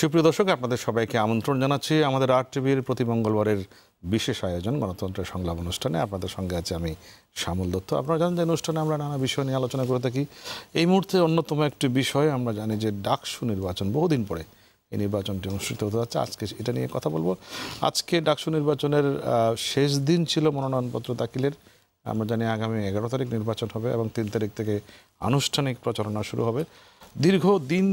সুপ্রিয় দর্শক, আপনাদের সবাইকে আমন্ত্রণ জানাচ্ছি আমাদের আরটিভির প্রতি মঙ্গলবারের বিশেষ আয়োজন গণতন্ত্রের সংলাপ অনুষ্ঠানে। আপনাদের সঙ্গে আছে আমি শ্যামল দত্ত। আপনারা জানেন যে অনুষ্ঠানে আমরা নানা বিষয় নিয়ে আলোচনা করে থাকি। এই মুহূর্তে অন্যতম একটি বিষয়, আমরা জানি যে ডাকসু নির্বাচন বহুদিন পরে এই নির্বাচনটি অনুষ্ঠিত হতে যাচ্ছে। আজকে এটা নিয়ে কথা বলবো। আজকে ডাকসু নির্বাচনের শেষ দিন ছিল মনোনয়নপত্র দাখিলের। আমরা জানি আগামী 11 তারিখ নির্বাচন হবে এবং 3 তারিখ থেকে আনুষ্ঠানিক প্রচারণা শুরু হবে। দীর্ঘদিন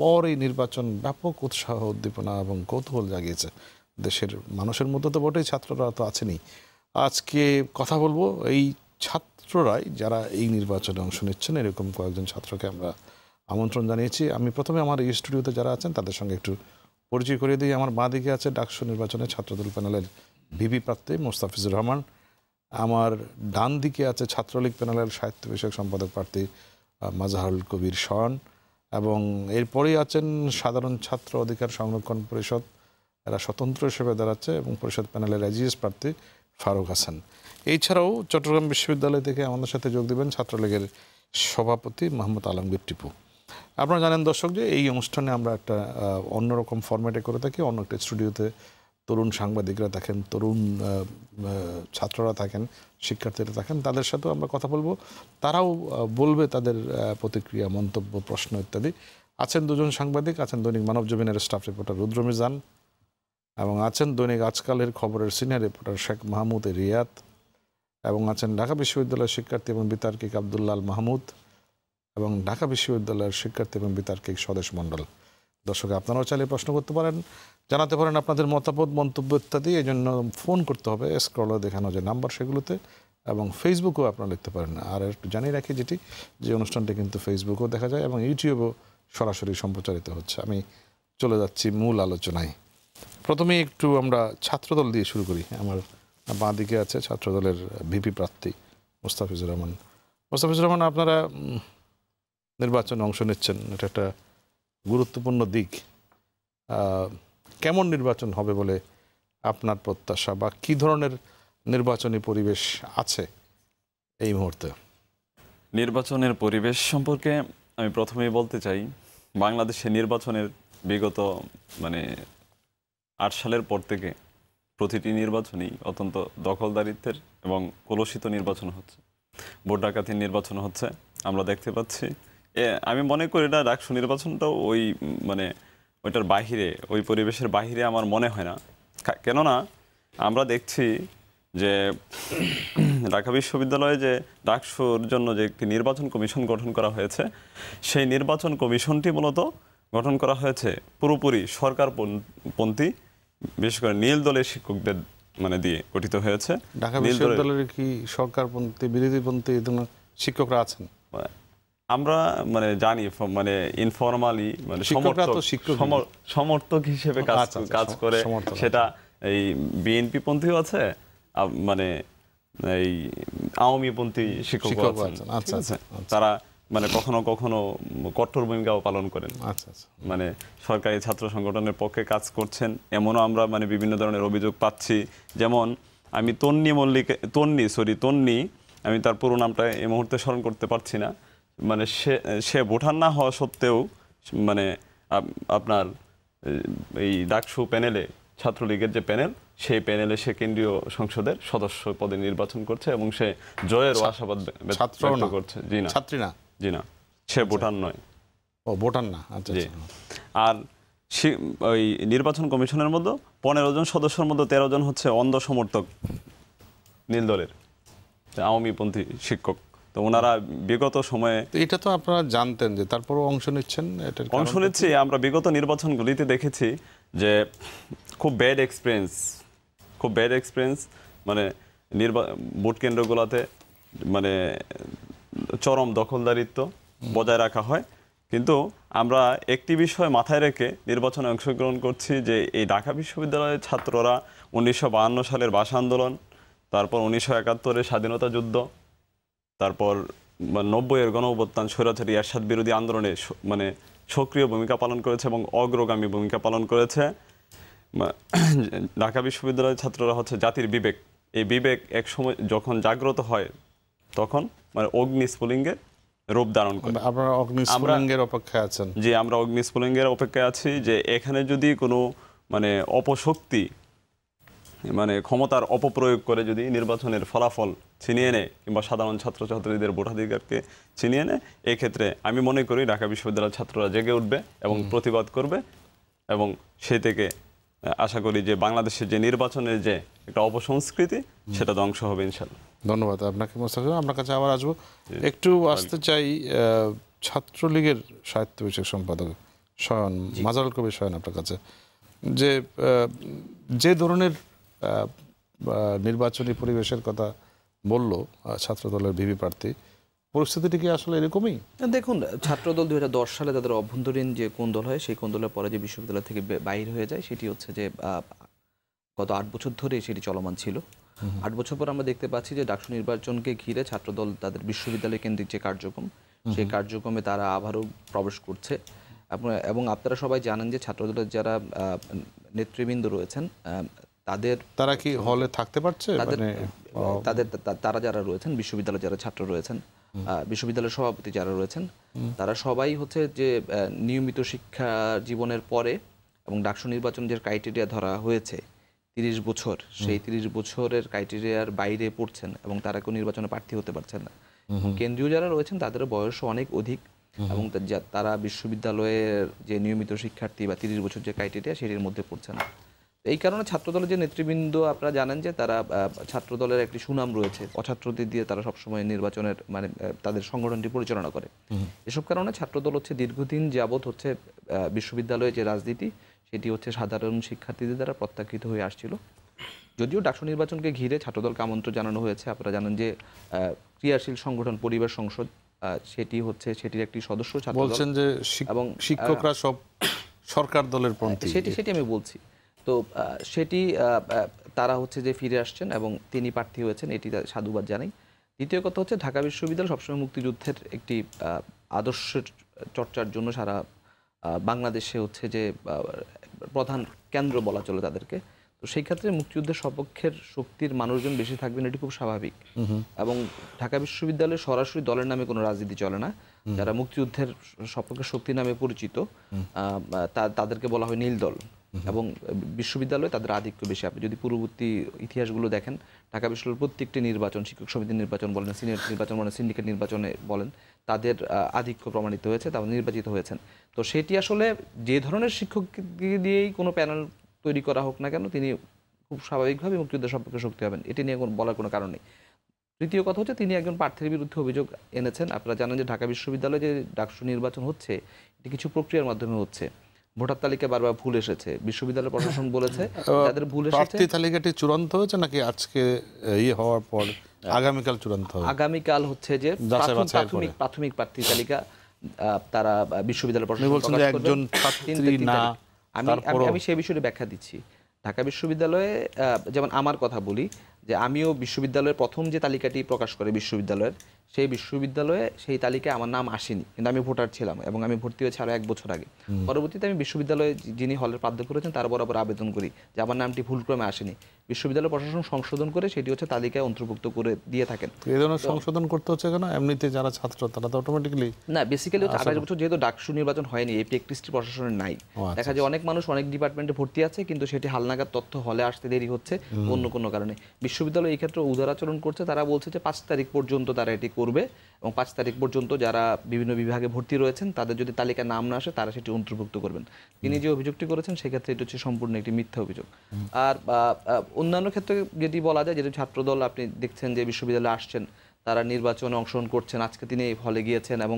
পর এই নির্বাচন ব্যাপক উৎসাহ, উদ্দীপনা এবং কৌতূহল জাগিয়েছে দেশের মানুষের মধ্যে, তো বটেই, ছাত্ররা তো আছেনই। আজকে কথা বলবো এই ছাত্ররাই যারা এই নির্বাচনে অংশ নিচ্ছেন, এরকম কয়েকজন ছাত্রকে আমরা আমন্ত্রণ জানিয়েছি। আমি প্রথমে আমার এই স্টুডিওতে যারা আছেন তাদের সঙ্গে একটু পরিচয় করিয়ে দিই। আমার বাঁ দিকে আছে ডাকসু নির্বাচনে ছাত্রদল প্যানেলের ভিপি প্রার্থী মোস্তাফিজুর রহমান। আমার ডান দিকে আছে ছাত্রলীগ প্যানেলের সাহিত্য বিষয়ক সম্পাদক প্রার্থী মাজহারুল কবির শয়ন, এবং এরপরেই আছেন সাধারণ ছাত্র অধিকার সংরক্ষণ পরিষদ, এরা স্বতন্ত্র হিসেবে দাঁড়াচ্ছে, এবং পরিষদ প্যানেলের এজিএস প্রার্থী ফারুক হাসান। এছাড়াও চট্টগ্রাম বিশ্ববিদ্যালয় থেকে আমাদের সাথে যোগ দেবেন ছাত্রলীগের সভাপতি মাহমুদ আলমগীর টিপু। আপনারা জানেন দর্শক যে এই অনুষ্ঠানে আমরা একটা অন্যরকম ফরম্যাটে করে থাকি। অন্য একটা স্টুডিওতে তরুণ সাংবাদিকরা থাকেন, তরুণ ছাত্ররা থাকেন, শিক্ষার্থীরা থাকেন, তাদের সাথেও আমরা কথা বলবো। তারাও বলবে তাদের প্রতিক্রিয়া, মন্তব্য, প্রশ্ন ইত্যাদি। আছেন দুজন সাংবাদিক, আছেন দৈনিক মানবজমিনের স্টাফ রিপোর্টার রুদ্র মিজান, এবং আছেন দৈনিক আজকালের খবরের সিনিয়র রিপোর্টার শেখ মাহমুদ রিয়াদ, এবং আছেন ঢাকা বিশ্ববিদ্যালয়ের শিক্ষার্থী এবং বিতার্কিক আবদুল্লাল মাহমুদ, এবং ঢাকা বিশ্ববিদ্যালয়ের শিক্ষার্থী এবং বিতার্কিক স্বদেশ মণ্ডল। দর্শক, আপনারাও চাইলে প্রশ্ন করতে পারেন, জানাতে পারেন আপনাদের মতামত, মন্তব্য ইত্যাদি। এই জন্য ফোন করতে হবে স্ক্রলে দেখানো যে নাম্বার, সেগুলোতে, এবং ফেসবুকেও আপনারা লিখতে পারেন। আর একটু জানিয়ে রাখি যে অনুষ্ঠানটি কিন্তু ফেসবুকেও দেখা যায় এবং ইউটিউবেও সরাসরি সম্প্রচারিত হচ্ছে। আমি চলে যাচ্ছি মূল আলোচনায়। প্রথমে একটু আমরা ছাত্রদল দিয়ে শুরু করি। আমার বাঁ দিকে আছে ছাত্রদলের ভিপি প্রার্থী মোস্তাফিজুর রহমান। মোস্তাফিজুর রহমান, আপনারা নির্বাচনে অংশ নিচ্ছেন, এটা একটা গুরুত্বপূর্ণ দিক। কেমন নির্বাচন হবে বলে আপনার প্রত্যাশা, বা কি ধরনের নির্বাচনী পরিবেশ আছে এই মুহূর্তে? নির্বাচনের পরিবেশ সম্পর্কে আমি প্রথমেই বলতে চাই, বাংলাদেশের নির্বাচনের বিগত 8 সালের পর থেকে প্রতিটি নির্বাচনই অত্যন্ত দখলদারিত্বের এবং কলুষিত নির্বাচন হচ্ছে, ভোট ডাকাতির নির্বাচন হচ্ছে আমরা দেখতে পাচ্ছি। আমি মনে করি না ডাকসু নির্বাচনটাও ওইটার বাহিরে, ওই পরিবেশের বাহিরে আমার মনে হয় না। কেননা আমরা দেখছি যে ঢাকা বিশ্ববিদ্যালয়ে যে ডাকসুর জন্য যে একটি নির্বাচন কমিশন গঠন করা হয়েছে, সেই নির্বাচন কমিশনটি মূলত গঠন করা হয়েছে পুরোপুরি সরকারপন্থী, বিশেষ করে নীল দলের শিক্ষকদের দিয়ে গঠিত হয়েছে। ঢাকা বিশ্ববিদ্যালয়ের কি সরকারপন্থী, বিরোধীপন্থী শিক্ষকরা আছেন? আমরা জানি ইনফরমালি সমর্থক হিসেবে কাজ করে, সেটা এই বিএনপি পন্থীও আছে, এই আওয়ামী পন্থী শিক্ষক আছে। তারা কখনো কখনো কঠোর ভূমিকাও পালন করেন, সরকারি ছাত্র সংগঠনের পক্ষে কাজ করছেন, এমনও আমরা বিভিন্ন ধরনের অভিযোগ পাচ্ছি। যেমন আমি তন্নি, আমি তার পুরো নামটা এই মুহূর্তে স্মরণ করতে পারছি না, সে ভোটার না হওয়া সত্ত্বেও আপনার এই ডাকসু প্যানেলে, ছাত্রলীগের যে প্যানেল, সেই প্যানেলে সে কেন্দ্রীয় সংসদের সদস্য পদে নির্বাচন করছে এবং সে জয়ের আশাবাদ ব্যক্ত করছে। জি না, সে ভোটার নয়। ভোটার না। আর ওই নির্বাচন কমিশনের মধ্যে 15 জন সদস্যের মধ্যে 13 জন হচ্ছে অন্ধ সমর্থক নীল দলের, আওয়ামীপন্থী শিক্ষক। তো ওনারা বিগত সময়ে, এটা তো আপনারা জানতেন যে তারপরও অংশ নিচ্ছেন? অংশ নিচ্ছি। আমরা বিগত নির্বাচনগুলিতে দেখেছি যে খুব ব্যাড এক্সপিরিয়েন্স ভোট কেন্দ্রগুলোতে চরম দখলদারিত্ব বজায় রাখা হয়। কিন্তু আমরা একটি বিষয় মাথায় রেখে নির্বাচনে অংশগ্রহণ করছি যে এই ঢাকা বিশ্ববিদ্যালয়ের ছাত্ররা 1952 সালের ভাষা আন্দোলন, তারপর 1971-এর স্বাধীনতা যুদ্ধ, তারপর 90-এর গণঅভ্যুত্থান, স্বৈরাচারী এরশাদ বিরোধী আন্দোলনে সক্রিয় ভূমিকা পালন করেছে এবং অগ্রগামী ভূমিকা পালন করেছে। ঢাকা বিশ্ববিদ্যালয়ের ছাত্ররা হচ্ছে জাতির বিবেক। এই বিবেক এক সময় যখন জাগ্রত হয়, তখন অগ্নিস্ফুলিঙ্গে রূপ ধারণ করে। আপনারা অগ্নিস্ফুলিঙ্গের অপেক্ষায় আছেন? যে আমরা অগ্নিস্ফুলিঙ্গের অপেক্ষায় আছি, যে এখানে যদি কোনো মানে অপশক্তি মানে ক্ষমতার অপপ্রয়োগ করে যদি নির্বাচনের ফলাফল ছিনিয়ে নেয় কিংবা সাধারণ ছাত্রছাত্রীদের ভোটাধিকারকে ছিনিয়ে নেয়, এক্ষেত্রে আমি মনে করি ঢাকা বিশ্ববিদ্যালয়ের ছাত্ররা জেগে উঠবে এবং প্রতিবাদ করবে, এবং সেই থেকে আশা করি যে বাংলাদেশের যে নির্বাচনের যে একটা অপসংস্কৃতি সেটা ধ্বংস হবে ইনশাল্লাহ। ধন্যবাদ আপনাকে মোস্তাফিজ। আপনার কাছে আবার আসবো, একটু আসতে চাই ছাত্রলীগের সাহিত্য বিষয়ক সম্পাদক শয়ন, মাজারুল কবির শয়ন, আপনার কাছে যে ধরনের নির্বাচনী পরিবেশের কথা বলল ছাত্রদলের ভিপি প্রার্থী, পরিস্থিতিটি কি আসলে এরকমই? দেখুন, ছাত্রদল 2010 সালে তাদের অভ্যন্তরীণ যে কোন্দল হয়, সেই কোন্দলের পরে যে বিশ্ববিদ্যালয় থেকে বাইর হয়ে যায়, সেটি হচ্ছে যে গত 8 বছর ধরে সেটি চলমান ছিল। 8 বছর পর আমরা দেখতে পাচ্ছি যে ডাকসু নির্বাচনকে ঘিরে ছাত্রদল তাদের বিশ্ববিদ্যালয় কেন্দ্রিক যে কার্যক্রম, সেই কার্যক্রমে তারা আবারও প্রবেশ করছে। এবং আপনারা সবাই জানেন যে ছাত্রদলের যারা নেতৃবৃন্দ রয়েছেন তারা কি হলে থাকতে পারছে? তারা যারা রয়েছেন, বিশ্ববিদ্যালয়ের যারা ছাত্র রয়েছেন, বিশ্ববিদ্যালয়ের সভাপতি যারা রয়েছেন, তারা সবাই হচ্ছে যে নিয়মিত শিক্ষা জীবনের পরে এবং ডাকসু নির্বাচন যে ক্রাইটেরিয়া ধরা হয়েছে 30 বছর, সেই 30 বছরের ক্রাইটেরিয়ার বাইরে পড়ছেন এবং তারা কেউ নির্বাচনে প্রার্থী হতে পারছেন না। কেন্দ্রীয় যারা রয়েছেন তাদের বয়স অনেক অধিক এবং তারা বিশ্ববিদ্যালয়ের যে নিয়মিত শিক্ষার্থী বা 30 বছর যে ক্রাইটেরিয়া সেটির মধ্যে পড়ছে না। এই কারণে ছাত্রদলের যে নেতৃবৃন্দ, আপনারা জানেন যে তারা ছাত্রদলের একটি সুনাম রয়েছে, অছাত্রদের দিয়ে তারা সবসময় নির্বাচনের মানে তাদের সংগঠনটি পরিচালনা করে। এসব কারণে ছাত্রদল হচ্ছে দীর্ঘদিন যাবৎ হচ্ছে বিশ্ববিদ্যালয়ে যে রাজনীতি সেটি হচ্ছে সাধারণ শিক্ষার্থীদের দ্বারা প্রত্যাখ্যিত হয়ে আসছিল। যদিও ডাকসু নির্বাচনকে ঘিরে ছাত্রদলকে আমন্ত্রণ জানানো হয়েছে। আপনারা জানেন যে ক্রিয়াশীল সংগঠন পরিবেশ সংসদ সেটি হচ্ছে সেটির একটি সদস্য ছাত্রদল বলছেন যে এবং শিক্ষকরা সব সরকার দলের পন্থী, সেটি আমি বলছি। তো সেটি তারা হচ্ছে যে ফিরে আসছেন এবং তিনি প্রার্থী হয়েছেন, এটি সাধুবাদ জানাই। দ্বিতীয় কথা হচ্ছে ঢাকা বিশ্ববিদ্যালয় সবসময় মুক্তিযুদ্ধের একটি আদর্শ চর্চার জন্য সারা বাংলাদেশে হচ্ছে যে প্রধান কেন্দ্র বলা চলে তাদেরকে। তো সেই ক্ষেত্রে মুক্তিযুদ্ধের সপক্ষের শক্তির মানুষজন বেশি থাকবেন, এটি খুব স্বাভাবিক। এবং ঢাকা বিশ্ববিদ্যালয়ে সরাসরি দলের নামে কোনো রাজনীতি চলে না। যারা মুক্তিযুদ্ধের সপক্ষের শক্তি নামে পরিচিত তাদেরকে বলা হয় নীল দল। এবং বিশ্ববিদ্যালয়ে তাদের আধিক্য বেশি। আপনি যদি পূর্ববর্তী ইতিহাসগুলো দেখেন, ঢাকা বিশ্ববিদ্যালয়ের প্রত্যেকটি নির্বাচন, শিক্ষক সমিতির নির্বাচন বলেন, সিনিয়র নির্বাচন বলেন, সিন্ডিকেট নির্বাচনে বলেন, তাদের আধিক্য প্রমাণিত হয়েছে, তারা নির্বাচিত হয়েছেন। তো সেটি আসলে যে ধরনের শিক্ষক দিয়েই কোনো প্যানেল তৈরি করা হোক না কেন, তিনি খুব স্বাভাবিকভাবে মুক্তিযুদ্ধের সপক্ষে শক্তি হবেন, এটি নিয়ে বলার কোনো কারণ নেই। তৃতীয় কথা হচ্ছে তিনি একজন প্রার্থীর বিরুদ্ধে অভিযোগ এনেছেন। আপনারা জানেন যে ঢাকা বিশ্ববিদ্যালয়ে যে ডাকসু নির্বাচন হচ্ছে এটি কিছু প্রক্রিয়ার মাধ্যমে হচ্ছে। ভোটার তালিকা বারবার ভুল এসেছে, বিশ্ববিদ্যালয় প্রশাসন বলেছে তাদের ভুল এসেছে। প্রার্থী তালিকাটি চূড়ান্ত হয়েছে নাকি আজকে হওয়ার পর আগামীকাল চূড়ান্ত হবে? আগামীকাল হচ্ছে যে প্রাথমিক প্রার্থী তালিকা তারা বিশ্ববিদ্যালয় প্রশাসন প্রকাশ করবে। একজন প্রার্থী না, আমি সেই বিষয়ে ব্যাখ্যা দিচ্ছি। ঢাকা বিশ্ববিদ্যালয়ে যেমন আমার কথা বলি যে আমিও বিশ্ববিদ্যালয়ের প্রথম যে তালিকাটি প্রকাশ করে বিশ্ববিদ্যালয়ের, সেই বিশ্ববিদ্যালয়ে সেই তালিকায় আমার নাম আসেনি, কিন্তু আমি ভোটার ছিলাম এবং আমি ভর্তি হয়েছি আরও 1 বছর আগে। পরবর্তীতে আমি বিশ্ববিদ্যালয়ে যিনি হলের প্রাধ্যক্ষ করেছেন তার বরাবর আবেদন করি যে আমার নামটি ভুলক্রমে আসেনি। বিশ্ববিদ্যালয় প্রশাসন সংশোধন করে সেটি হচ্ছে তালিকায় অন্তর্ভুক্ত করে দিয়ে থাকেন। এই ধরনের সংশোধন করতে হচ্ছে কেন? এমনিতে যারা ছাত্র তারা তো অটোমেটিক্যালি না, বেসিক্যালি হচ্ছে 28 বছর যেহেতু ডাকসু নির্বাচন হয়নি, এই প্র্যাকটিসটি প্রশাসনের নাই। দেখা যায় অনেক মানুষ অনেক ডিপার্টমেন্টে ভর্তি আছে কিন্তু সেটি হালনাগাদ তথ্য হলে আসতে দেরি হচ্ছে অন্য কোনো কারণে। বিশ্ববিদ্যালয় এই ক্ষেত্রে উদারাচরণ করছে, তারা বলছে যে 5 তারিখ পর্যন্ত তারা এটি করবে এবং 5 তারিখ পর্যন্ত যারা বিভিন্ন বিভাগে ভর্তি রয়েছেন তাদের যদি তালিকায় নাম না আসে তারা সেটি অন্তর্ভুক্ত করবেন। তিনি যে অভিযোগটি করেছেন সেক্ষেত্রে এটি হচ্ছে সম্পূর্ণ একটি মিথ্যা অভিযোগ। আর অন্যান্য ক্ষেত্রে যদি বলা যায়, যেহেতু ছাত্রদল আপনি দেখছেন যে বিশ্ববিদ্যালয়ে আসছেন, তারা নির্বাচনে অংশগ্রহণ করছেন, আজকে তিনি হলে গিয়েছেন এবং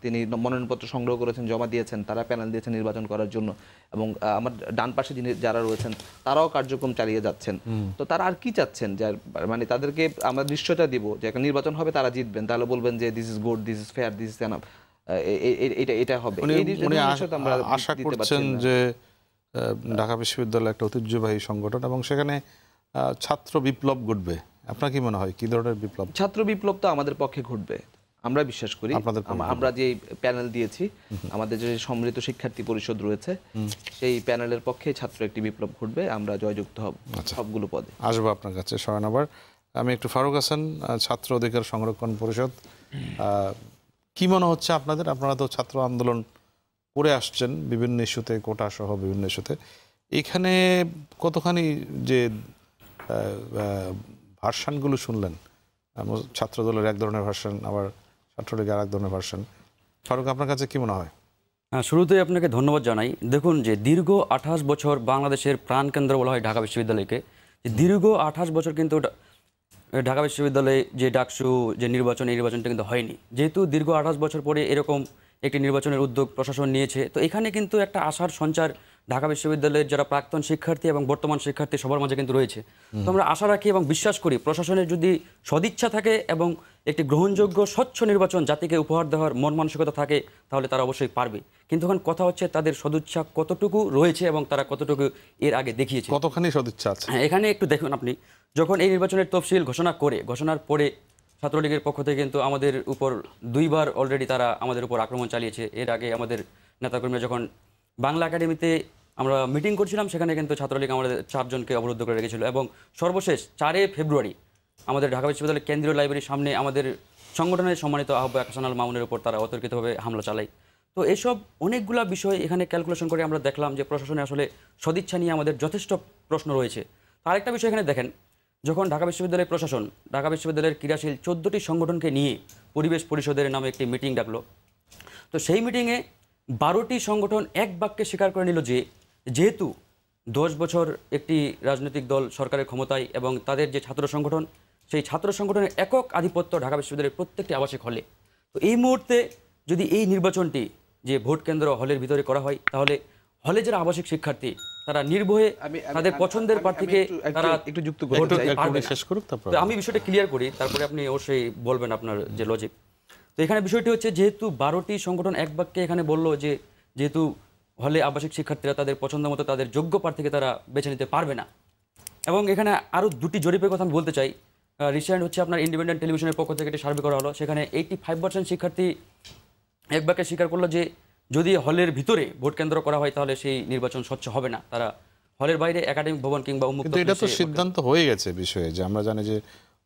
তিনি মনোনয়নপত্র সংগ্রহ করেছেন, জমা দিয়েছেন, তারা প্যানেল দিয়েছেন নির্বাচন করার জন্য এবং আমার ডান পাশে যারা রয়েছেন তারাও কার্যক্রম চালিয়ে যাচ্ছেন। তো তারা আর কি চাচ্ছেন? যার মানে তাদেরকে আমরা নিশ্চয়তা দিব যে একটা নির্বাচন হবে, তারা জিতবেন, তাহলে বলবেন যে this is good, this is fair, this is enough, এটা হবে। আশা করছেন যে ঢাকা বিশ্ববিদ্যালয় একটা ঐতিহ্যবাহী সংগঠন এবং সেখানে ছাত্র বিপ্লব ঘটবে। আপনার কি মনে হয় কি ধরনের বিপ্লব? ছাত্র বিপ্লব তো আমাদের পক্ষে ঘটবে, আমরা বিশ্বাস করি। আমরা যে প্যানেল দিয়েছি, আমাদের যে সম্মিলিত শিক্ষার্থী পরিষদ রয়েছে, সেই প্যানেলের পক্ষে ছাত্র একটি বিপ্লব ঘটবে, আমরা জয়যুক্ত হব সবগুলো পদে। আসবো আপনার কাছে শয়ন। আবার আমি একটু ফারুক হাসান, ছাত্র অধিকার সংরক্ষণ পরিষদ, কি মনে হচ্ছে আপনাদের? আপনারা তো ছাত্র আন্দোলন করে আসছেন বিভিন্ন ইস্যুতে, কোটা সহ বিভিন্ন ইস্যুতে, এখানে কতখানি যে ভার্সানগুলো শুনলেন, ছাত্র দলের এক ধরনের ভার্সান, আবার ছাত্রলীগের আরেক ধরনের ভার্সান, ফারুক আপনার কাছে কি মনে হয়? শুরুতেই আপনাকে ধন্যবাদ জানাই। দেখুন যে দীর্ঘ 28 বছর বাংলাদেশের প্রাণকেন্দ্র বলা হয় ঢাকা বিশ্ববিদ্যালয়কে, দীর্ঘ 28 বছর কিন্তু ঢাকা বিশ্ববিদ্যালয়ে যে ডাকসু যে নির্বাচন, এই নির্বাচনটা কিন্তু হয়নি। যেহেতু দীর্ঘ 28 বছর পরে এরকম একটি নির্বাচনের উদ্যোগ প্রশাসন নিয়েছে, তো এখানে কিন্তু একটা আশার সঞ্চার ঢাকা বিশ্ববিদ্যালয়ের যারা প্রাক্তন শিক্ষার্থী এবং বর্তমান শিক্ষার্থী সবার মাঝে কিন্তু রয়েছে। তো আমরা আশা রাখি এবং বিশ্বাস করি প্রশাসনের যদি সদিচ্ছা থাকে এবং একটি গ্রহণযোগ্য স্বচ্ছ নির্বাচন জাতিকে উপহার দেওয়ার মন মানসিকতা থাকে, তাহলে তারা অবশ্যই পারবে। কিন্তু এখন কথা হচ্ছে তাদের সদিচ্ছা কতটুকু রয়েছে এবং তারা কতটুকু এর আগে দেখিয়েছে, কতখানি সদিচ্ছা আছে। হ্যাঁ, এখানে একটু দেখুন আপনি, যখন এই নির্বাচনের তফসিল ঘোষণার পরে ছাত্রলীগের পক্ষ থেকে কিন্তু আমাদের উপর 2 বার অলরেডি তারা আমাদের উপর আক্রমণ চালিয়েছে। এর আগে আমাদের নেতাকর্মীরা যখন বাংলা একাডেমিতে আমরা মিটিং করছিলাম, সেখানে কিন্তু ছাত্রলীগ আমাদের 4 জনকে অবরুদ্ধ করে রেখেছিল এবং সর্বশেষ 4 ফেব্রুয়ারি আমাদের ঢাকা বিশ্ববিদ্যালয়ের কেন্দ্রীয় লাইব্রেরির সামনে আমাদের সংগঠনের সম্মানিত আহ্বায়ক হাসানুল মামুনের উপর তারা অতর্কিতভাবে হামলা চালায়। তো এসব অনেকগুলা বিষয় এখানে ক্যালকুলেশন করে আমরা দেখলাম যে প্রশাসনে আসলে সদিচ্ছা নিয়ে আমাদের যথেষ্ট প্রশ্ন রয়েছে। আরেকটা বিষয় এখানে দেখেন, যখন ঢাকা বিশ্ববিদ্যালয়ের প্রশাসন ঢাকা বিশ্ববিদ্যালয়ের ক্রীড়াশীল 14টি সংগঠনকে নিয়ে পরিবেশ পরিষদের নামে একটি মিটিং ডাকলো, তো সেই মিটিংয়ে 12টি সংগঠন এক বাক্যে স্বীকার করে নিল যে যেহেতু 10 বছর একটি রাজনৈতিক দল সরকারের ক্ষমতায় এবং তাদের যে ছাত্র সংগঠন, সেই ছাত্র সংগঠনের একক আধিপত্য ঢাকা বিশ্ববিদ্যালয়ের প্রত্যেকটি আবাসিক হলে, তো এই মুহূর্তে যদি এই নির্বাচনটি যে ভোট কেন্দ্র হলের ভিতরে করা হয়, তাহলে হলে যারা আবাসিক শিক্ষার্থী তারা নির্ভয়ে তাদের পছন্দের প্রার্থীকে তারা একটু যুক্ত করতে চাই। শেষ করুক তারপর তো আমি বিষয়টা ক্লিয়ার করি, তারপরে আপনি অবশ্যই বলবেন আপনার যে লজিক। তো এখানে বিষয়টি হচ্ছে যেহেতু 12টি সংগঠন এক বাক্যে এখানে বলল যে যেহেতু হলে আবাসিক শিক্ষার্থীরা তাদের পছন্দ মতো তাদের যোগ্য প্রার্থীকে তারা বেছে নিতে পারবে না, এবং এখানে আরও 2টি জরিপের কথা আমি বলতে চাই। রিসেন্ট হচ্ছে আপনার ইন্ডিপেন্ডেন্ট টেলিভিশনের পক্ষ থেকে একটি সার্ভে করা হলো, সেখানে 85% শিক্ষার্থী এক বাক্যে স্বীকার করলো যে যদি হলের ভিতরে ভোট কেন্দ্র করা হয় তাহলে সেই নির্বাচন স্বচ্ছ হবে না, তারা হলের বাইরে একাডেমিক ভবন কিংবা উন্মুক্ত। কিন্তু এটা তো সিদ্ধান্ত হয়ে গেছে বিষয়ে, যে আমরা জানি যে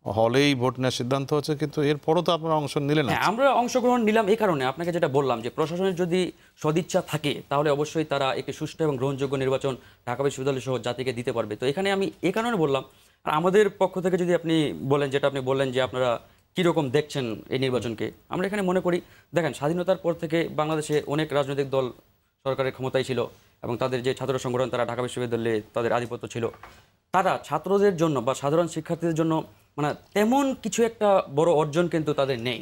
হলেই ভোট নেওয়ার সিদ্ধান্ত হচ্ছে, কিন্তু এরপরও তো আপনারা অংশ নিলেন না। আমরা অংশগ্রহণ নিলাম এই কারণে, আপনাকে যেটা বললাম যে প্রশাসনের যদি সদিচ্ছা থাকে তাহলে অবশ্যই তারা একটি সুষ্ঠু এবং গ্রহণযোগ্য নির্বাচন ঢাকা বিশ্ববিদ্যালয় সহ জাতিকে দিতে পারবে। তো এখানে আমি এই কারণে বললাম। আর আমাদের পক্ষ থেকে যদি আপনি বলেন, যেটা আপনি বললেন যে আপনারা কীরকম দেখছেন এই নির্বাচনকে, আমরা এখানে মনে করি দেখেন স্বাধীনতার পর থেকে বাংলাদেশে অনেক রাজনৈতিক দল সরকারের ক্ষমতায় ছিল এবং তাদের যে ছাত্র সংগঠন তারা ঢাকা বিশ্ববিদ্যালয়ে তাদের আধিপত্য ছিল, তারা ছাত্রদের জন্য বা সাধারণ শিক্ষার্থীদের জন্য মানে তেমন কিছু একটা বড় অর্জন কিন্তু তাদের নেই।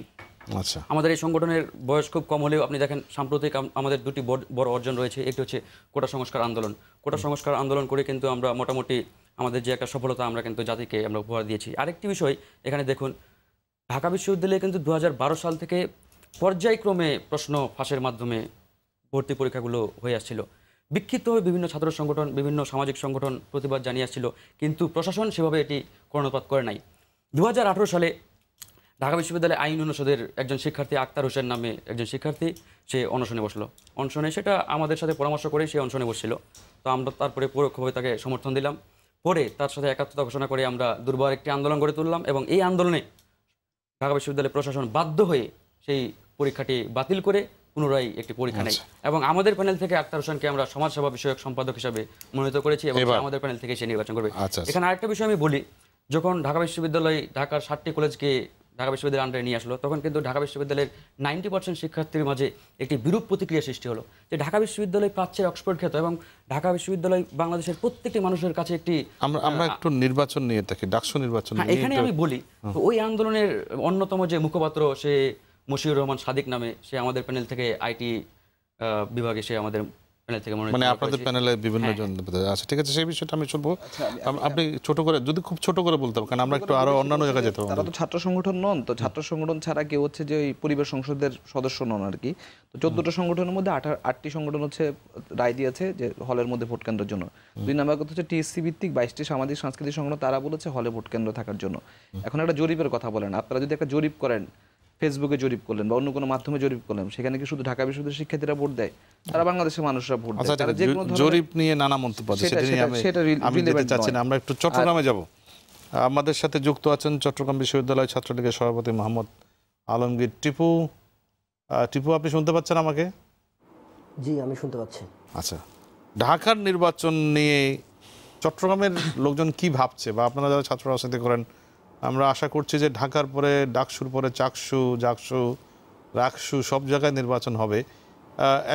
আচ্ছা, আমাদের এই সংগঠনের বয়স খুব কম হলেও আপনি দেখেন সাম্প্রতিক আমাদের 2টি বড় অর্জন রয়েছে। একটি হচ্ছে কোটা সংস্কার আন্দোলন। কোটা সংস্কার আন্দোলন করে কিন্তু আমরা মোটামুটি আমাদের যে একটা সফলতা আমরা কিন্তু জাতিকে আমরা উপহার দিয়েছি। আরেকটি বিষয় এখানে দেখুন, ঢাকা বিশ্ববিদ্যালয়ে কিন্তু 2012 সাল থেকে পর্যায়ক্রমে প্রশ্ন ফাঁসের মাধ্যমে ভর্তি পরীক্ষাগুলো হয়ে আসছিল। বিক্ষিপ্তভাবে বিভিন্ন ছাত্র সংগঠন, বিভিন্ন সামাজিক সংগঠন প্রতিবাদ জানিয়ে আসছিল, কিন্তু প্রশাসন সেভাবে এটি কর্ণপাত করে নাই। 2018 সালে ঢাকা বিশ্ববিদ্যালয়ে আইন অনুষদের একজন শিক্ষার্থী আক্তার হোসেন নামে একজন শিক্ষার্থী, সে অনশনে বসলো। অনশনে সেটা আমাদের সাথে পরামর্শ করে সে অনশনে বসছিল। তো আমরা তারপরে পরোক্ষভাবে তাকে সমর্থন দিলাম। পরে তার সাথে একাত্মতা ঘোষণা করে আমরা দুর্বার একটি আন্দোলন গড়ে তুললাম এবং এই আন্দোলনে ঢাকা বিশ্ববিদ্যালয় প্রশাসন বাধ্য হয়ে সেই পরীক্ষাটি বাতিল করে পুনরায় একটি পরীক্ষা নেয় এবং আমাদের প্যানেল থেকে আক্তার হোসেনকে আমরা সমাজসেবা বিষয়ক সম্পাদক হিসাবে মনোনীত করেছি এবং আমাদের প্যানেল থেকে সে নির্বাচন করবে। এখানে আরেকটা বিষয় আমি বলি, যখন ঢাকা বিশ্ববিদ্যালয় ঢাকার 7টি কলেজকে ঢাকা বিশ্ববিদ্যালয়ের আন্ডারে নিয়ে আসলো, তখন কিন্তু ঢাকা বিশ্ববিদ্যালয়ের 90% শিক্ষার্থীর মাঝে একটি বিরূপ প্রতিক্রিয়া সৃষ্টি হলো যে ঢাকা বিশ্ববিদ্যালয় প্রাচ্যের অক্সফোর্ড খ্যাত এবং ঢাকা বিশ্ববিদ্যালয় বাংলাদেশের প্রত্যেকটি মানুষের কাছে একটি। আমরা একটু নির্বাচন নিয়ে থাকি, ডাকসু নির্বাচন। এখানে আমি বলি, তো ওই আন্দোলনের অন্যতম যে মুখপাত্র সে মশিউর রহমান সাদিক নামে, সে আমাদের প্যানেল থেকে আইটি বিভাগে সে আমাদের প্যানেল থেকে মানে আপনাদের প্যানেলে বিভিন্ন জন। আচ্ছা ঠিক আছে, সেই বিষয়টা আমি শুনবো। আপনি ছোট করে, যদি খুব ছোট করে বলতে হবে, কারণ আমরা একটু আরো অন্যান্য জায়গায় যেতে হবে। তারা তো ছাত্র সংগঠন নন, তো ছাত্র সংগঠন ছাড়া কেউ হচ্ছে যে ওই পরিবেশ সংসদের সদস্য নন আর কি। তো 14টা সংগঠনের মধ্যে 8টি সংগঠন হচ্ছে রায় দিয়েছে যে হলের মধ্যে ভোট কেন্দ্রের জন্য। 2 নম্বর কথা হচ্ছে টিএসসি ভিত্তিক 22টি সামাজিক সাংস্কৃতিক সংগঠন, তারা বলেছে হলে ভোট কেন্দ্র থাকার জন্য। এখন একটা জরিপের কথা বলেন, আপনারা যদি একটা জরিপ করেন, ফেসবুকে জরিপ করলেন বা অন্য কোনো মাধ্যমে জরিপ করলেন, সেখানে কি শুধু ঢাকা বিশ্ববিদ্যালয়ের শিক্ষার্থীরা ভোট দেয়? তারা বাংলাদেশের মানুষরা ভোট দেয়। তারা যে কোনো জরিপ নিয়ে নানা মন্তব্য আছে, সেটা নিয়ে আমি যেতে চাচ্ছি না। আমরা একটু চট্টগ্রামে যাব। আমাদের সাথে যুক্ত আছেন চট্টগ্রাম বিশ্ববিদ্যালয় ছাত্রলীগের সভাপতি মোহাম্মদ আলমগীর টিপু। টিপু, আপনি শুনতে পাচ্ছেন আমাকে? জি, আমি শুনতে পাচ্ছি। আচ্ছা, ঢাকার নির্বাচন নিয়ে চট্টগ্রামের লোকজন কি ভাবছে, বা আপনারা যারা ছাত্র রাজনীতি করেন, আমরা আশা করছি যে ঢাকার পরে ডাকসুর পরে চাকসু, জাকসু, রাকসু সব জায়গায় নির্বাচন হবে।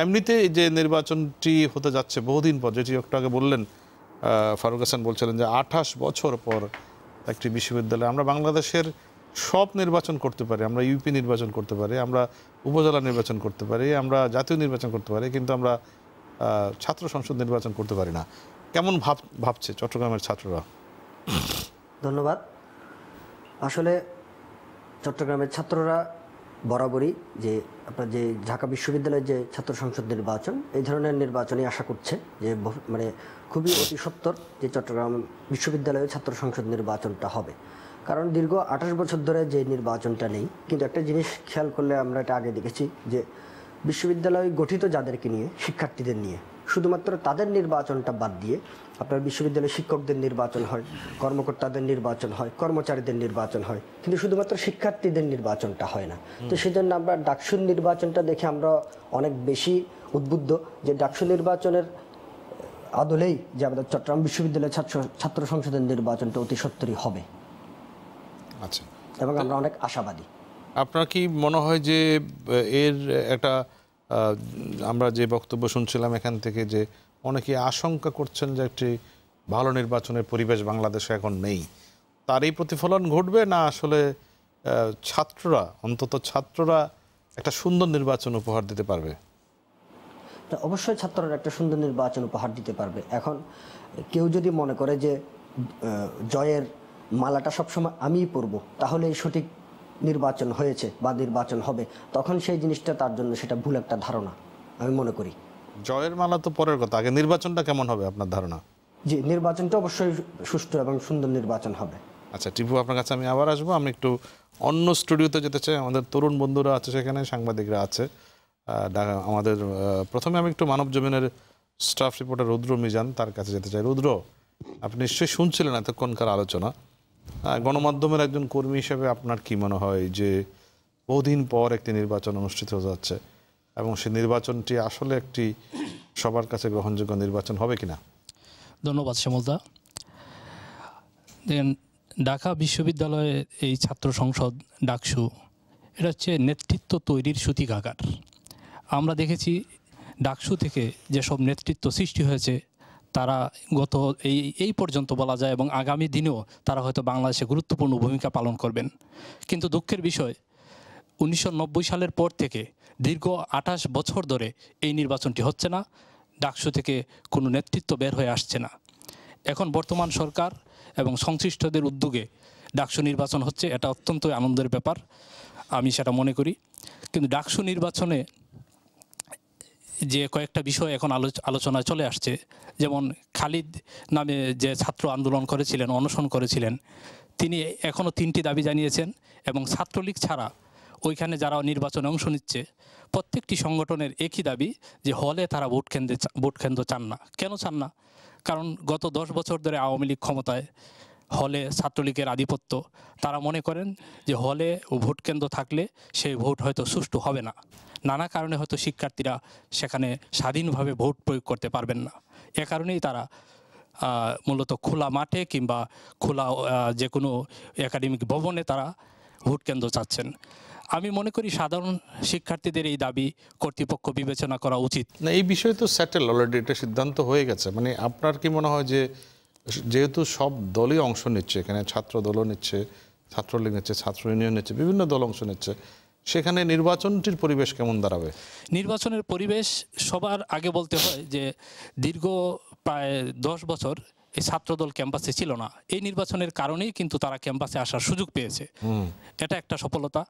এমনিতে যে নির্বাচনটি হতে যাচ্ছে বহুদিন পর, যেটি একটু আগে বললেন ফারুক হাসান বলছিলেন যে 28 বছর পর একটি বিশ্ববিদ্যালয়, আমরা বাংলাদেশের সব নির্বাচন করতে পারি, আমরা ইউপি নির্বাচন করতে পারি, আমরা উপজেলা নির্বাচন করতে পারি, আমরা জাতীয় নির্বাচন করতে পারি, কিন্তু আমরা ছাত্র সংসদ নির্বাচন করতে পারি না। কেমন ভাবছে চট্টগ্রামের ছাত্ররা? ধন্যবাদ। আসলে চট্টগ্রামের ছাত্ররা বরাবরই যে আপনার যে ঢাকা বিশ্ববিদ্যালয়ের যে ছাত্র সংসদ নির্বাচন, এই ধরনের নির্বাচনই আশা করছে যে মানে খুবই অতি সত্বর যে চট্টগ্রাম বিশ্ববিদ্যালয়ে ছাত্র সংসদ নির্বাচনটা হবে। কারণ দীর্ঘ 28 বছর ধরে যে নির্বাচনটা নেই, কিন্তু একটা জিনিস খেয়াল করলে আমরা এটা আগে দেখেছি যে বিশ্ববিদ্যালয় গঠিত যাদেরকে নিয়ে, শিক্ষার্থীদের নিয়ে, শুধুমাত্র তাদের নির্বাচনটা বাদ দিয়ে আপনার বিশ্ববিদ্যালয়ের শিক্ষকদের নির্বাচন হয়, কর্মকর্তাদের নির্বাচন হয়, কর্মচারীদের নির্বাচন হয়, কিন্তু শুধুমাত্র শিক্ষার্থীদের নির্বাচনটা হয় না। তো সেজন্য আমরা ডাকসুর নির্বাচনটা দেখে আমরা অনেক বেশি উদ্বুদ্ধ যে ডাকসু নির্বাচনের আদলেই যে আমাদের চট্টগ্রাম বিশ্ববিদ্যালয়ের ছাত্র সংসদের নির্বাচনটা অতি সত্বরই হবে। আচ্ছা, এবং আমরা অনেক আশাবাদী। আপনার কি মনে হয় যে এর একটা আমরা যে বক্তব্য শুনছিলাম এখান থেকে, যে অনেকে আশঙ্কা করছেন যে একটি ভালো নির্বাচনের পরিবেশ বাংলাদেশে এখন নেই, তারই প্রতিফলন ঘটবে, না আসলে ছাত্ররা, অন্তত ছাত্ররা একটা সুন্দর নির্বাচন উপহার দিতে পারবে? অবশ্যই ছাত্ররা একটা সুন্দর নির্বাচন উপহার দিতে পারবে। এখন কেউ যদি মনে করে যে জয়ের মালাটা সবসময় আমিই পরব, তাহলে সঠিক নির্বাচন হয়েছে বা নির্বাচন হবে, তখন সেই জিনিসটা তার জন্য সেটা ভুল একটা ধারণা আমি মনে করি। জয়ের মালা তো পরের কথা, আগে নির্বাচনটা কেমন হবে আপনার ধারণা? জি, নির্বাচনটা অবশ্যই সুষ্ঠু এবং সুন্দর নির্বাচন হবে। আচ্ছা টিপু, আপনার কাছে আমি আবার আসবো। আমি একটু অন্য স্টুডিওতে যেতে চাই, আমাদের তরুণ বন্ধুরা আছে সেখানে, সাংবাদিকরা আছে আমাদের। প্রথমে আমি একটু মানব জমিনের স্টাফ রিপোর্টার রুদ্র মিজান, তার কাছে যেতে চাই। রুদ্র, আপনি নিশ্চয়ই শুনছিলেন এতক্ষণকার আলোচনা। গণমাধ্যমের একজন কর্মী হিসেবে আপনার কি মনে হয় যে বহুদিন পর একটি নির্বাচন অনুষ্ঠিত হতে যাচ্ছে, এবং সেই নির্বাচনটি আসলে একটি সবার কাছে গ্রহণযোগ্য নির্বাচন হবে কিনা? ধন্যবাদ শ্যামলদা। দেখেন, ঢাকা বিশ্ববিদ্যালয়ের এই ছাত্র সংসদ ডাকসু, এটা হচ্ছে নেতৃত্ব তৈরির সূতিকাগার। আমরা দেখেছি ডাকসু থেকে যেসব নেতৃত্ব সৃষ্টি হয়েছে তারা গত এই পর্যন্ত বলা যায়, এবং আগামী দিনেও তারা হয়তো বাংলাদেশে গুরুত্বপূর্ণ ভূমিকা পালন করবেন। কিন্তু দুঃখের বিষয়, 1990 সালের পর থেকে দীর্ঘ 28 বছর ধরে এই নির্বাচনটি হচ্ছে না, ডাকসু থেকে কোনো নেতৃত্ব বের হয়ে আসছে না। এখন বর্তমান সরকার এবং সংশ্লিষ্টদের উদ্যোগে ডাকসু নির্বাচন হচ্ছে, এটা অত্যন্ত আনন্দের ব্যাপার, আমি সেটা মনে করি। কিন্তু ডাকসু নির্বাচনে যে কয়েকটা বিষয় এখন আলোচনায় চলে আসছে, যেমন খালিদ নামে যে ছাত্র আন্দোলন করেছিলেন, অনশন করেছিলেন, তিনি এখনও 3টি দাবি জানিয়েছেন, এবং ছাত্রলীগ ছাড়া ওইখানে যারা নির্বাচনে অংশ নিচ্ছে প্রত্যেকটি সংগঠনের একই দাবি যে হলে তারা ভোট কেন্দ্র চান না। কেন চান না? কারণ গত 10 বছর ধরে আওয়ামী লীগ ক্ষমতায়, হলে ছাত্রলীগের আধিপত্য। তারা মনে করেন যে হলে ও ভোট কেন্দ্র থাকলে সেই ভোট হয়তো সুষ্ঠু হবে না, নানা কারণে হয়তো শিক্ষার্থীরা সেখানে স্বাধীনভাবে ভোট প্রয়োগ করতে পারবেন না। এ কারণেই তারা মূলত খোলা মাঠে কিংবা খোলা যে কোনো একাডেমিক ভবনে তারা ভোট কেন্দ্র চাচ্ছেন। আমি মনে করি সাধারণ শিক্ষার্থীদের এই দাবি কর্তৃপক্ষ বিবেচনা করা উচিত। না, এই বিষয়ে তো সেটেল অলরেডি, এটা সিদ্ধান্ত হয়ে গেছে। মানে আপনার কি মনে হয় যে যেহেতু সব দলই অংশ নিচ্ছে, এখানে ছাত্র দলও নিচ্ছে, ছাত্রলীগ নিচ্ছে, ছাত্র ইউনিয়ন নিচ্ছে, বিভিন্ন দল অংশ নিচ্ছে, সেখানে নির্বাচনটির পরিবেশ কেমন দাঁড়াবে? নির্বাচনের পরিবেশ সবার আগে বলতে হয় যে দীর্ঘ প্রায় 10 বছর এই ছাত্রদল ক্যাম্পাসে ছিল না। এই নির্বাচনের কারণেই কিন্তু তারা ক্যাম্পাসে আসার সুযোগ পেয়েছে, এটা একটা সফলতা।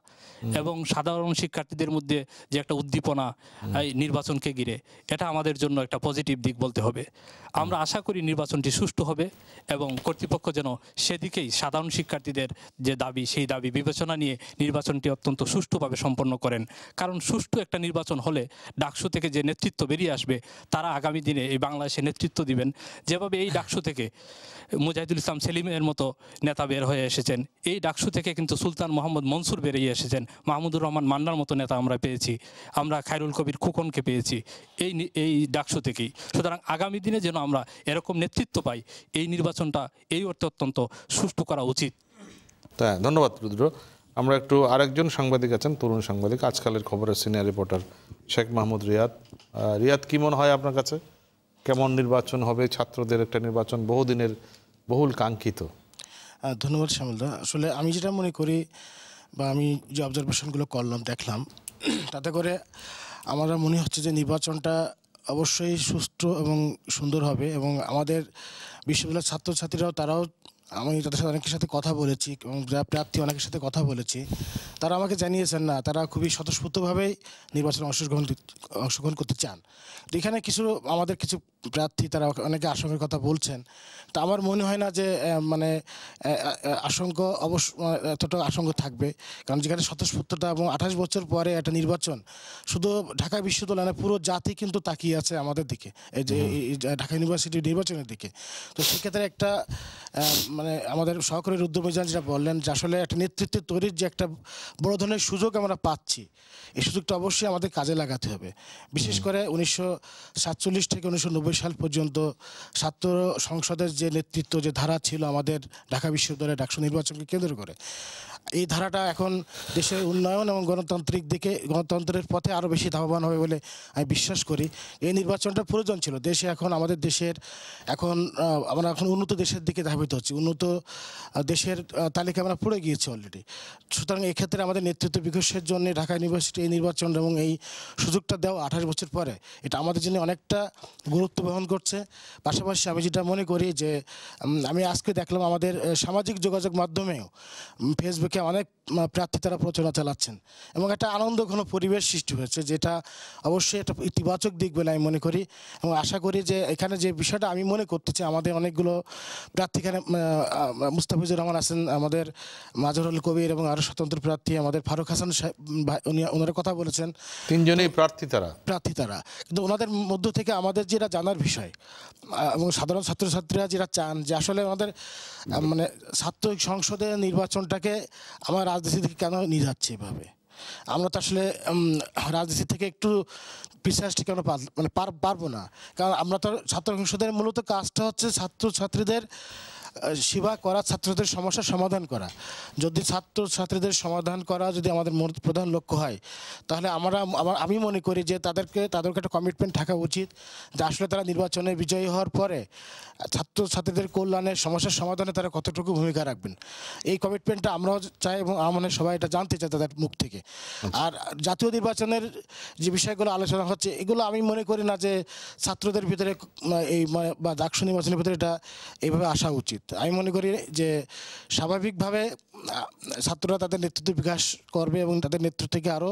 এবং সাধারণ শিক্ষার্থীদের মধ্যে যে একটা উদ্দীপনা এই নির্বাচনকে ঘিরে, এটা আমাদের জন্য একটা পজিটিভ দিক বলতে হবে। আমরা আশা করি নির্বাচনটি সুষ্ঠু হবে, এবং কর্তৃপক্ষ যেন সেদিকেই সাধারণ শিক্ষার্থীদের যে দাবি, সেই দাবি বিবেচনা নিয়ে নির্বাচনটি অত্যন্ত সুষ্ঠুভাবে সম্পন্ন করেন। কারণ সুষ্ঠু একটা নির্বাচন হলে ডাকসু থেকে যে নেতৃত্ব বেরিয়ে আসবে, তারা আগামী দিনে এই বাংলাদেশে নেতৃত্ব দিবেন। যেভাবে এই ডাকসু থেকে থেকে মুজাহিদুল ইসলাম সেলিমের মতো নেতা বের হয়ে এসেছেন, এই ডাকসু থেকে কিন্তু সুলতান মোহাম্মদ মনসুর বেরিয়ে এসেছেন, মাহমুদুর রহমান মান্নার মতো নেতা আমরা পেয়েছি, আমরা খায়রুল কবির খোকনকে পেয়েছি এই ডাকসু থেকেই। সুতরাং আগামী দিনে যেন আমরা এরকম নেতৃত্ব পাই, এই নির্বাচনটা এই অর্থে অত্যন্ত সুষ্ঠু করা উচিত। তাই ধন্যবাদ রুদ্র। আমরা একটু আরেকজন সাংবাদিক আছেন, তরুণ সাংবাদিক, আজকালের খবরের সিনিয়র রিপোর্টার শেখ মাহমুদ রিয়াদ। রিয়াদ, কি মনে হয় আপনার কাছে, কেমন নির্বাচন হবে? ছাত্রদের একটা নির্বাচন, বহুদিনের বহুল কাঙ্ক্ষিত। ধন্যবাদ শ্যামলদা। আসলে আমি যেটা মনে করি বা আমি যে অবজারভেশনগুলো করলাম দেখলাম, তাতে করে আমার মনে হচ্ছে যে নির্বাচনটা অবশ্যই সুষ্ঠু এবং সুন্দর হবে। এবং আমাদের বিশ্ববিদ্যালয়ের ছাত্রছাত্রীরাও তারাও, আমি তাদের সাথে অনেকের সাথে কথা বলেছি এবং যারা প্রার্থী অনেকের সাথে কথা বলেছি, তারা আমাকে জানিয়েছেন না তারা খুবই স্বতঃস্ফূর্তভাবেই নির্বাচনে অংশগ্রহণ করতে চান। তো এখানে আমাদের কিছু প্রার্থী তারা অনেকে আশঙ্কার কথা বলছেন, তা আমার মনে হয় না যে এতটা আশঙ্কা থাকবে। কারণ যেখানে স্বতঃস্ফূর্ততা এবং 28 বছর পরে একটা নির্বাচন, শুধু ঢাকা বিশ্ববিদ্যালয় না, পুরো জাতি কিন্তু তাকিয়ে আছে আমাদের দিকে, এই যে ঢাকা ইউনিভার্সিটির নির্বাচনের দিকে। তো সেক্ষেত্রে একটা আমাদের সহকারী রুদ্রমিজান যেটা বললেন যে আসলে একটা নেতৃত্ব তৈরির যে একটা বড় ধরনের সুযোগ আমরা পাচ্ছি, এই সুযোগটা অবশ্যই আমাদের কাজে লাগাতে হবে। বিশেষ করে 1947 থেকে 1990 সাল পর্যন্ত ছাত্র সংসদের যে নেতৃত্ব, যে ধারা ছিল আমাদের ঢাকা বিশ্ববিদ্যালয়ের ডাকসু নির্বাচনকে কেন্দ্র করে, এই ধারাটা এখন দেশের উন্নয়ন এবং গণতন্ত্রের পথে আরও বেশি ধাবমান হবে বলে আমি বিশ্বাস করি। এই নির্বাচনটা প্রয়োজন ছিল। দেশে এখন আমাদের দেশের আমরা এখন উন্নত দেশের দিকে ধাবিত হচ্ছি, উন্নত দেশের তালিকা আমরা পড়ে গিয়েছি অলরেডি। সুতরাং এক্ষেত্রে আমাদের নেতৃত্ব বিকাশের জন্য ঢাকা ইউনিভার্সিটি এই নির্বাচন এবং এই সুযোগটা দেওয়া 28 বছর পরে, এটা আমাদের জন্য অনেকটা গুরুত্ব বহন করছে। পাশাপাশি আমি যেটা মনে করি যে আমি আজকে দেখলাম আমাদের সামাজিক যোগাযোগ মাধ্যমেও ফেসবুকে অনেক প্রার্থী তারা প্রচারণা চালাচ্ছেন এবং একটা আনন্দঘন পরিবেশ সৃষ্টি হয়েছে, যেটা অবশ্যই একটা ইতিবাচক দিক বলে আমি মনে করি। এবং আশা করি যে এখানে যে বিষয়টা আমি মনে করতেছি, আমাদের অনেকগুলো প্রার্থী, এখানে মুস্তাফিজুর রহমান আছেন, আমাদের মাজহারুল কবির এবং আরও স্বতন্ত্র প্রার্থী আমাদের ফারুক হাসান সাহেব, ওনারা কথা বলেছেন। তিনজনেই প্রার্থী তারা, কিন্তু ওনাদের মধ্য থেকে আমাদের যেটা জানার বিষয় এবং সাধারণ ছাত্রছাত্রীরা যেটা চান যে আসলে আমাদের ছাত্র সংসদের নির্বাচনটাকে আমার রাজনীতি থেকে কেন নিয়ে যাচ্ছে এভাবে। আমরা তো আসলে রাজনীতি থেকে একটু পিছাসটি কেন পারবো না, কারণ আমরা তো ছাত্র সংসদের মূলত কাজটা হচ্ছে ছাত্রছাত্রীদের সেবা করা, ছাত্রদের সমস্যার সমাধান করা। যদি ছাত্রছাত্রীদের সমাধান করা যদি আমাদের প্রধান লক্ষ্য হয়, তাহলে আমি মনে করি যে তাদেরকে একটা কমিটমেন্ট থাকা উচিত যে আসলে তারা নির্বাচনে বিজয়ী হওয়ার পরে ছাত্রছাত্রীদের কল্যাণে, সমস্যার সমাধানে তারা কতটুকু ভূমিকা রাখবেন। এই কমিটমেন্টটা আমরাও চাই এবং আমার সবাই এটা জানতে চাই তাদের মুখ থেকে। আর জাতীয় নির্বাচনের যে বিষয়গুলো আলোচনা হচ্ছে, এগুলো আমি মনে করি না যে ছাত্রদের ভিতরে বা ডাকসু নির্বাচনের ভিতরে এটা এইভাবে আসা উচিত। আমি মনে করি যে স্বাভাবিকভাবে ছাত্ররা তাদের নেতৃত্ব বিকাশ করবে এবং তাদের নেতৃত্ব থেকে আরও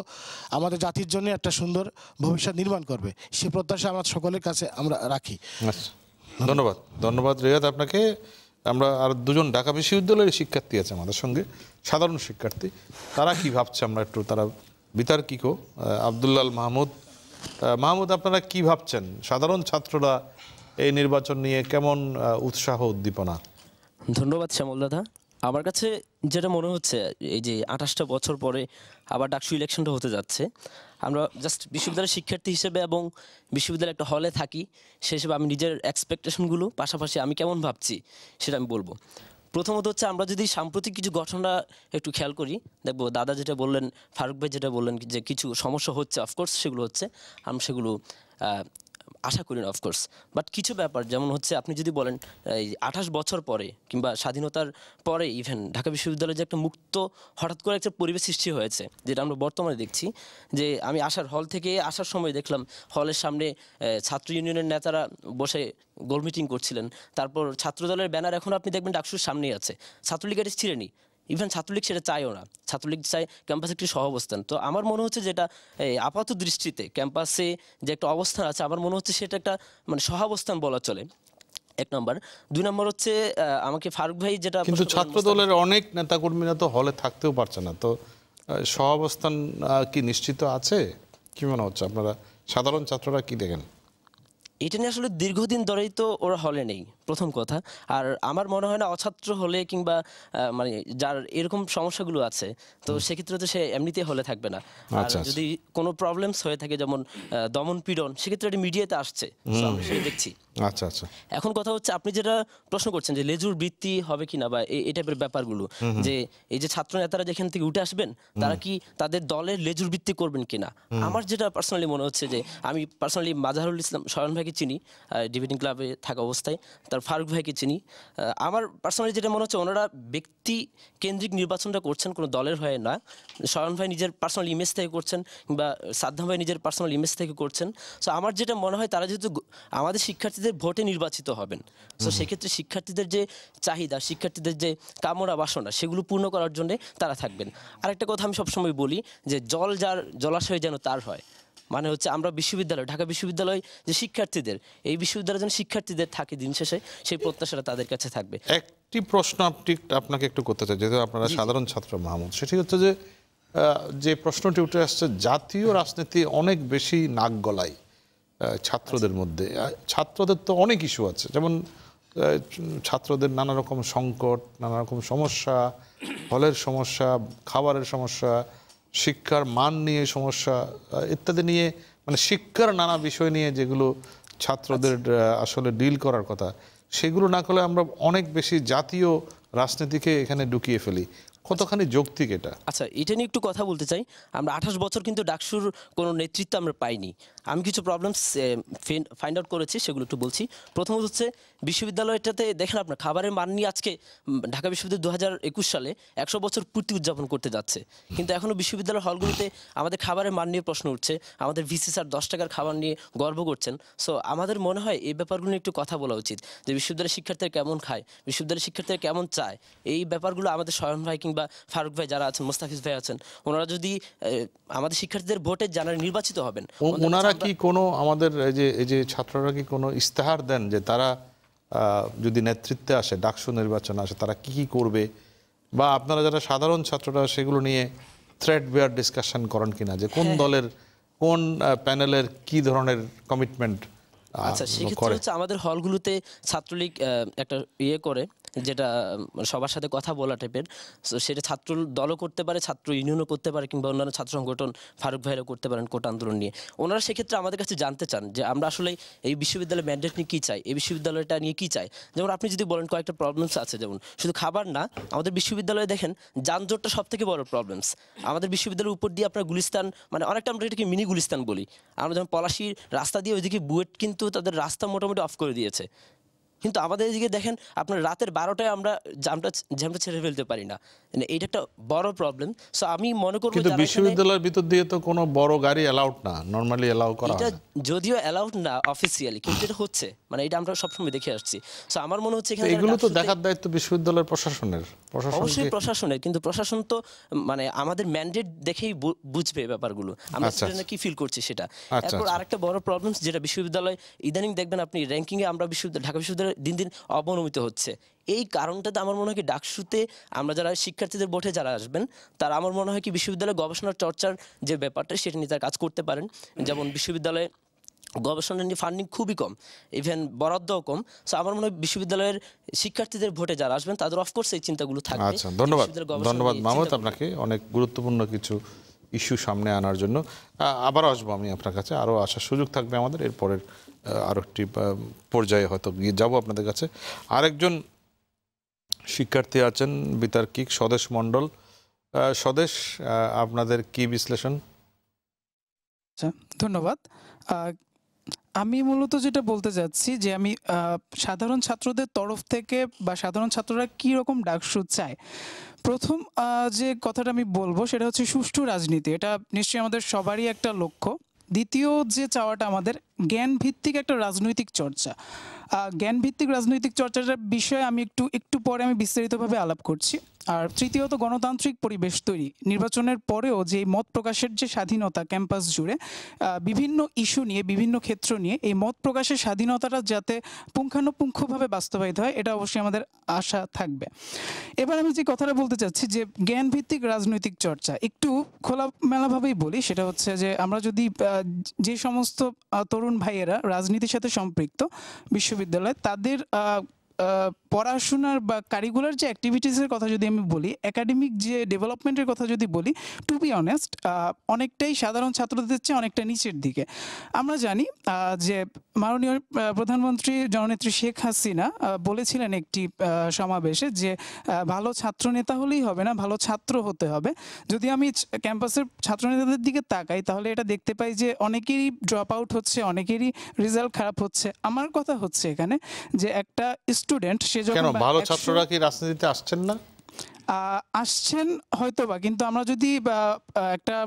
আমাদের জাতির জন্য একটা সুন্দর ভবিষ্যৎ নির্মাণ করবে, সে প্রত্যাশা আমার সকলের কাছে আমরা রাখি। ধন্যবাদ রিয়াদ আপনাকে। আমরা আর দুজন ঢাকা বিশ্ববিদ্যালয়ের শিক্ষার্থী আছে আমাদের সঙ্গে, সাধারণ শিক্ষার্থী, তারা কি ভাবছে আমরা একটু তারা বিতার্কিক। আব্দুল্লাল মাহমুদ, আপনারা কি ভাবছেন? সাধারণ ছাত্ররা এই নির্বাচন নিয়ে কেমন উৎসাহ উদ্দীপনা? ধন্যবাদ শ্যামল দাদা। আমার কাছে যেটা মনে হচ্ছে, এই যে 28টা বছর পরে আবার ডাকসু ইলেকশনটা হতে যাচ্ছে, আমরা জাস্ট বিশ্ববিদ্যালয়ের শিক্ষার্থী হিসেবে এবং বিশ্ববিদ্যালয়ের একটা হলে থাকি, সে হিসেবে আমি নিজের এক্সপেকটেশনগুলো পাশাপাশি আমি কেমন ভাবছি সেটা আমি বলবো। প্রথমত হচ্ছে, আমরা যদি সাম্প্রতিক কিছু ঘটনা একটু খেয়াল করি, দেখবো দাদা যেটা বললেন, ফারুক ভাই যেটা বললেন যে কিছু সমস্যা হচ্ছে, অফকোর্স সেগুলো হচ্ছে, আমরা সেগুলো আশা করি না অফকোর্স। বাট কিছু ব্যাপার যেমন হচ্ছে, আপনি যদি বলেন এই 28 বছর পরে কিংবা স্বাধীনতার পরে ইভেন ঢাকা বিশ্ববিদ্যালয়ে যে একটা মুক্ত হঠাৎ করে একটা পরিবেশ সৃষ্টি হয়েছে, যেটা আমরা বর্তমানে দেখছি। যে আমি হল থেকে আসার সময় দেখলাম হলের সামনে ছাত্র ইউনিয়নের নেতারা বসে গোল মিটিং করছিলেন। তারপর ছাত্রদলের ব্যানার এখন আপনি দেখবেন ডাকসুর সামনেই আছে, ছাত্রলীগ এটা ছিঁড়েনি। ইভেন ছাত্রলীগ সেটা চায়ও না, ছাত্রলীগ চায় ক্যাম্পাসে একটি সহাবস্থান। তো আমার মনে হচ্ছে যেটা আপাত দৃষ্টিতে ক্যাম্পাসে যে একটা অবস্থান আছে, আমার মনে হচ্ছে সেটা একটা সহাবস্থান বলা চলে, এক নম্বর। 2 নম্বর হচ্ছে আমাকে ফারুক ভাই যেটা, কিন্তু ছাত্র দলের অনেক নেতাকর্মীরা তো হলে থাকতেও পারছে না, তো সহাবস্থান কি নিশ্চিত আছে? কি মনে হচ্ছে আপনারা সাধারণ ছাত্ররা কি দেখেন? এটা নিয়ে আসলে দীর্ঘদিন ধরেই তো ওরা হলে নেই। প্রথম কথা। আর আমার মনে হয় না অছাত্র হলে কিংবা মানে যার এরকম সমস্যাগুলো আছে, তো সেক্ষেত্রে তো সে এমনিতেই হলে থাকবে না। আর আচ্ছা। যদি কোনো প্রবলেমস হয়ে থাকে, যেমন দমন পীড়ন, সেক্ষেত্রে এটা মিডিয়াতে আসছে, So আমরা সেটা দেখছি। আচ্ছা আচ্ছা। এখন কথা হচ্ছে, আপনি যেটা প্রশ্ন করছেন যে লেজুর বৃত্তি হবে কিনা বা এই টাইপের ব্যাপারগুলো, যে এই যে ছাত্র নেতারা যেখান থেকে উঠে আসবেন তারা কি তাদের দলের লেজুর বৃত্তি করবেন কিনা। আমার যেটা পার্সোনালি মনে হচ্ছে, যে আমি পার্সোনালি মাজাহারুল ইসলাম শরণ ভাইকে চিনি ডিবেটিং ক্লাবে থাকা অবস্থায়, তার ফারুক ভাইকে চিনি। আমার পার্সোনালি যেটা মনে হচ্ছে, ওনারা ব্যক্তি কেন্দ্রিক নির্বাচনটা করছেন, কোনো দলের হয়ে না। শরণ ভাই নিজের পার্সোনাল ইমেজ থেকে করছেন, কিংবা সাদ্দাম ভাই নিজের পার্সোনাল ইমেজ থেকে করছেন। সো আমার যেটা মনে হয়, তারা যেহেতু আমাদের শিক্ষার্থীদের ভোটে নির্বাচিত হবেন, সো সেক্ষেত্রে শিক্ষার্থীদের যে চাহিদা, শিক্ষার্থীদের যে কামনা বাসনা, সেগুলো পূর্ণ করার জন্য তারা থাকবেন। আরেকটা কথা আমি সবসময় বলি, যে জল যার জলাশয় যেন তার হয়। মানে হচ্ছে, আমরা বিশ্ববিদ্যালয়, ঢাকা বিশ্ববিদ্যালয় যে শিক্ষার্থীদের, এই বিশ্ববিদ্যালয়ের যেন শিক্ষার্থীদের থাকে, দিন শেষে সেই প্রত্যাশাটা তাদের কাছে থাকবে। একটি প্রশ্ন আপনাকে একটু করতে চাই, যেহেতু আপনারা সাধারণ ছাত্র মাহমুদ, সেটি হচ্ছে যে প্রশ্নটি উঠে আসছে, জাতীয় রাজনীতি অনেক বেশি নাক গলায় ছাত্রদের মধ্যে। ছাত্রদের তো অনেক ইস্যু আছে, যেমন ছাত্রদের নানা রকম সংকট, নানা রকম সমস্যা, হলের সমস্যা, খাবারের সমস্যা, শিক্ষার মান নিয়ে সমস্যা ইত্যাদি নিয়ে, মানে শিক্ষার নানা বিষয় নিয়ে যেগুলো ছাত্রদের আসলে ডিল করার কথা, সেগুলো না করলে আমরা অনেক বেশি জাতীয় রাজনীতিকে এখানে ঢুকিয়ে ফেলি। কতখানি যৌক্তিক এটা? আচ্ছা, এটা নিয়ে একটু কথা বলতে চাই। আমরা 28 বছর কিন্তু ডাকসুর কোনো নেতৃত্ব আমরা পাইনি। আমি কিছু প্রবলেমস ফাইন্ড আউট করেছি, সেগুলো একটু বলছি। প্রথমত হচ্ছে, বিশ্ববিদ্যালয়টাতে দেখেন আপনার খাবারের মান নিয়ে আজকে ঢাকা বিশ্ববিদ্যালয় 2021 সালে 100 বছর পূর্তি উদযাপন করতে যাচ্ছে, কিন্তু এখনও বিশ্ববিদ্যালয় হলগুলিতে আমাদের খাবারের মান নিয়ে প্রশ্ন উঠছে। আমাদের ভিসি স্যার 10 টাকার খাবার নিয়ে গর্ব করছেন। সো আমাদের মনে হয় এই ব্যাপারগুলো নিয়ে একটু কথা বলা উচিত, যে বিশ্ববিদ্যালয়ের শিক্ষার্থীরা কেমন খায়, বিশ্ববিদ্যালয়ের শিক্ষার্থীরা কেমন চায়। এই ব্যাপারগুলো আমাদের শরণ ভাই কিংবা ফারুক ভাই যারা আছেন, মোস্তাফিজ ভাই আছেন, ওনারা যদি আমাদের শিক্ষার্থীদের ভোটে যারা নির্বাচিত হবেন, ওনারা কি কোনো আমাদের এই যে ছাত্ররা কি কোনো ইস্তেহার দেন যে তারা যদি নেতৃত্বে আসে, ডাকসু নির্বাচন আসে, তারা কি কি করবে, বা আপনারা যারা সাধারণ ছাত্ররা সেগুলো নিয়ে থ্রেড বেয়ার ডিসকাশন করেন কিনা, যে কোন দলের কোন প্যানেলের কি ধরনের কমিটমেন্ট? আচ্ছা, সেক্ষেত্রে হচ্ছে আমাদের হলগুলোতে ছাত্রলীগ একটা ইয়ে করে, যেটা সবার সাথে কথা বলা টাইপের। সো সেটা ছাত্র দলও করতে পারে, ছাত্র ইউনিয়নও করতে পারে, কিংবা অন্যান্য ছাত্র সংগঠন, ফারুক ভাইরাও করতে পারেন কোটা আন্দোলন নিয়ে। ওনারা সেক্ষেত্রে আমাদের কাছে জানতে চান যে আমরা আসলে এই বিশ্ববিদ্যালয়ের ম্যান্ডেট নিয়ে কী চাই, এই বিশ্ববিদ্যালয়টা নিয়ে কী চাই। যেমন আপনি যদি বলেন, কয়েকটা প্রবলেমস আছে, যেমন শুধু খাবার না, আমাদের বিশ্ববিদ্যালয়ে দেখেন যানজটটা সব থেকে বড় প্রবলেমস। আমাদের বিশ্ববিদ্যালয়ের উপর দিয়ে আপনার গুলিস্তান, মানে অনেকটা আমরা এটাকে মিনি গুলিস্তান বলি। আমরা যেমন পলাশির রাস্তা দিয়ে ওইদিকে বুয়েট কিন্তু তাদের রাস্তা মোটামুটি অফ করে দিয়েছে, কিন্তু আমাদের এদিকে দেখেন আপনার রাতের 12টায় আমরা জ্যামটা ছেড়ে ফেলতে পারি না। এইটা একটা বড় প্রবলেম। সো আমি মনে করব, কিন্তু বিশ্ববিদ্যালয়ের ভিতর দিয়ে তো কোনো বড় গাড়ি অ্যালাউড না, নরমালি অ্যালাউ করা হয় না। এটা যদিও অ্যালাউড না অফিসিয়ালি, কিন্তু এটা হচ্ছে, মানে এটা আমরা সবসময় দেখে আসছি। সো আমার মনে হচ্ছে এখানে এগুলো তো দেখার দায়িত্ব বিশ্ববিদ্যালয়ের প্রশাসনের। অবশ্যই প্রশাসনের, কিন্তু প্রশাসন তো মানে আমাদের ম্যান্ডেট দেখেই বুঝবে ব্যাপারগুলো, আমরা স্টুডেন্টরা কি ফিল করছি সেটা। এরপর আরেকটা বড় প্রবলেম, যেটা বিশ্ববিদ্যালয় ইদানিং দেখবেন আপনি র্যাঙ্কিংয়ে আমরা ঢাকা বিশ্ববিদ্যালয় দিন দিন অবনমিত হচ্ছে। এই কারণটাতে আমার মনে হয় কি, ডাকসুতে আমরা যারা শিক্ষার্থীদের ভোটে যারা আসবেন, তারা আমার মনে হয় কি বিশ্ববিদ্যালয়ে গবেষণা চর্চার যে ব্যাপারটা, সেটা নিয়ে তারা কাজ করতে পারেন। যেমন বিশ্ববিদ্যালয়ে গবেষণা নিয়ে ফান্ডিং খুবই কম, ইভেন বরাদ্দও কম। সো আমার মনে হয় বিশ্ববিদ্যালয়ের শিক্ষার্থীদের ভোটে যারা আসবেন, তাদের অফকোর্স এই চিন্তাগুলো থাকবে। আচ্ছা, ধন্যবাদ মাহমুদ, আপনাকে অনেক গুরুত্বপূর্ণ কিছু ইস্যু সামনে আনার জন্য। আবার আসবো আমি আপনার কাছে, আরও আসার সুযোগ থাকবে আমাদের। এরপরের আরও একটি পর্যায়ে হয়তো গিয়ে যাবো আপনাদের কাছে। আরেকজন শিক্ষার্থী আছেন বিতার্কিক, স্বদেশ মণ্ডল। স্বদেশ, আপনাদের কি বিশ্লেষণ? আচ্ছা, ধন্যবাদ। আমি মূলত যেটা বলতে চাচ্ছি, যে আমি সাধারণ ছাত্রদের তরফ থেকে বা সাধারণ ছাত্ররা কী রকম ডাকসু চায়, প্রথম যে কথাটা আমি বলবো সেটা হচ্ছে সুষ্ঠু রাজনীতি। এটা নিশ্চয়ই আমাদের সবারই একটা লক্ষ্য। দ্বিতীয় যে চাওয়াটা আমাদের, জ্ঞান ভিত্তিক একটা রাজনৈতিক চর্চা। জ্ঞান ভিত্তিক রাজনৈতিক চর্চাটার বিষয়ে আমি একটু পরে আমি বিস্তারিতভাবে আলাপ করছি। আর তৃতীয়ত, গণতান্ত্রিক পরিবেশ তৈরি। নির্বাচনের পরেও যে মত প্রকাশের যে স্বাধীনতা ক্যাম্পাস জুড়ে বিভিন্ন ইস্যু নিয়ে, বিভিন্ন ক্ষেত্র নিয়ে এই মত প্রকাশের স্বাধীনতাটা যাতে পুঙ্খানুপুঙ্খভাবে বাস্তবায়িত হয়, এটা অবশ্যই আমাদের আশা থাকবে। এবার আমি যে কথাটা বলতে চাচ্ছি, যে জ্ঞানভিত্তিক রাজনৈতিক চর্চা একটু খোলামেলাভাবেই বলি, সেটা হচ্ছে যে আমরা যদি যে সমস্ত তরুণ ভাইয়েরা রাজনীতির সাথে সম্পৃক্ত বিশ্ববিদ্যালয়ে, তাদের পড়াশোনার বা কারিকুলার যে অ্যাক্টিভিটিসের কথা যদি আমি বলি, একাডেমিক যে ডেভেলপমেন্টের কথা যদি বলি, টু বি অনেস্ট অনেকটাই সাধারণ ছাত্রদের চেয়ে অনেকটা নিচের দিকে। আমরা জানি যে মাননীয় প্রধানমন্ত্রী জননেত্রী শেখ হাসিনা বলেছিলেন একটি সমাবেশে যে ভালো ছাত্র নেতা হলেই হবে না, ভালো ছাত্র হতে হবে। যদি আমি ক্যাম্পাসের ছাত্রনেতাদের দিকে তাকাই তাহলে এটা দেখতে পাই যে অনেকেরই ড্রপ আউট হচ্ছে, অনেকেরই রেজাল্ট খারাপ হচ্ছে। আমার কথা হচ্ছে এখানে যে একটা স্টুডেন্ট সে কেন যখন ভালো ছাত্ররা কি রাজনীতিতে আসছেন না? আসছেন হয়তোবা, কিন্তু আমরা যদি একটা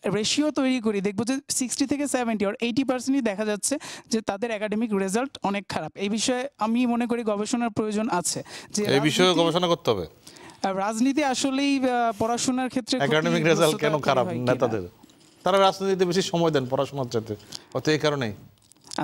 রেশিও তৈরি করি দেখবো যে 60 থেকে 70 or 80% দেখা যাচ্ছে যে তাদের একাডেমিক রেজাল্ট অনেক খারাপ। এই বিষয়ে আমি মনে করি গবেষণার প্রয়োজন আছে, যে এই বিষয়ে গবেষণা করতে হবে। রাজনীতি আসলেই পড়াশোনার ক্ষেত্রে একাডেমিক রেজাল্ট কেন খারাপ নেতাদের? তারা রাজনীতিতে বেশি সময় দেন পড়াশোনার চাইতে, হয়তো এই কারণেই।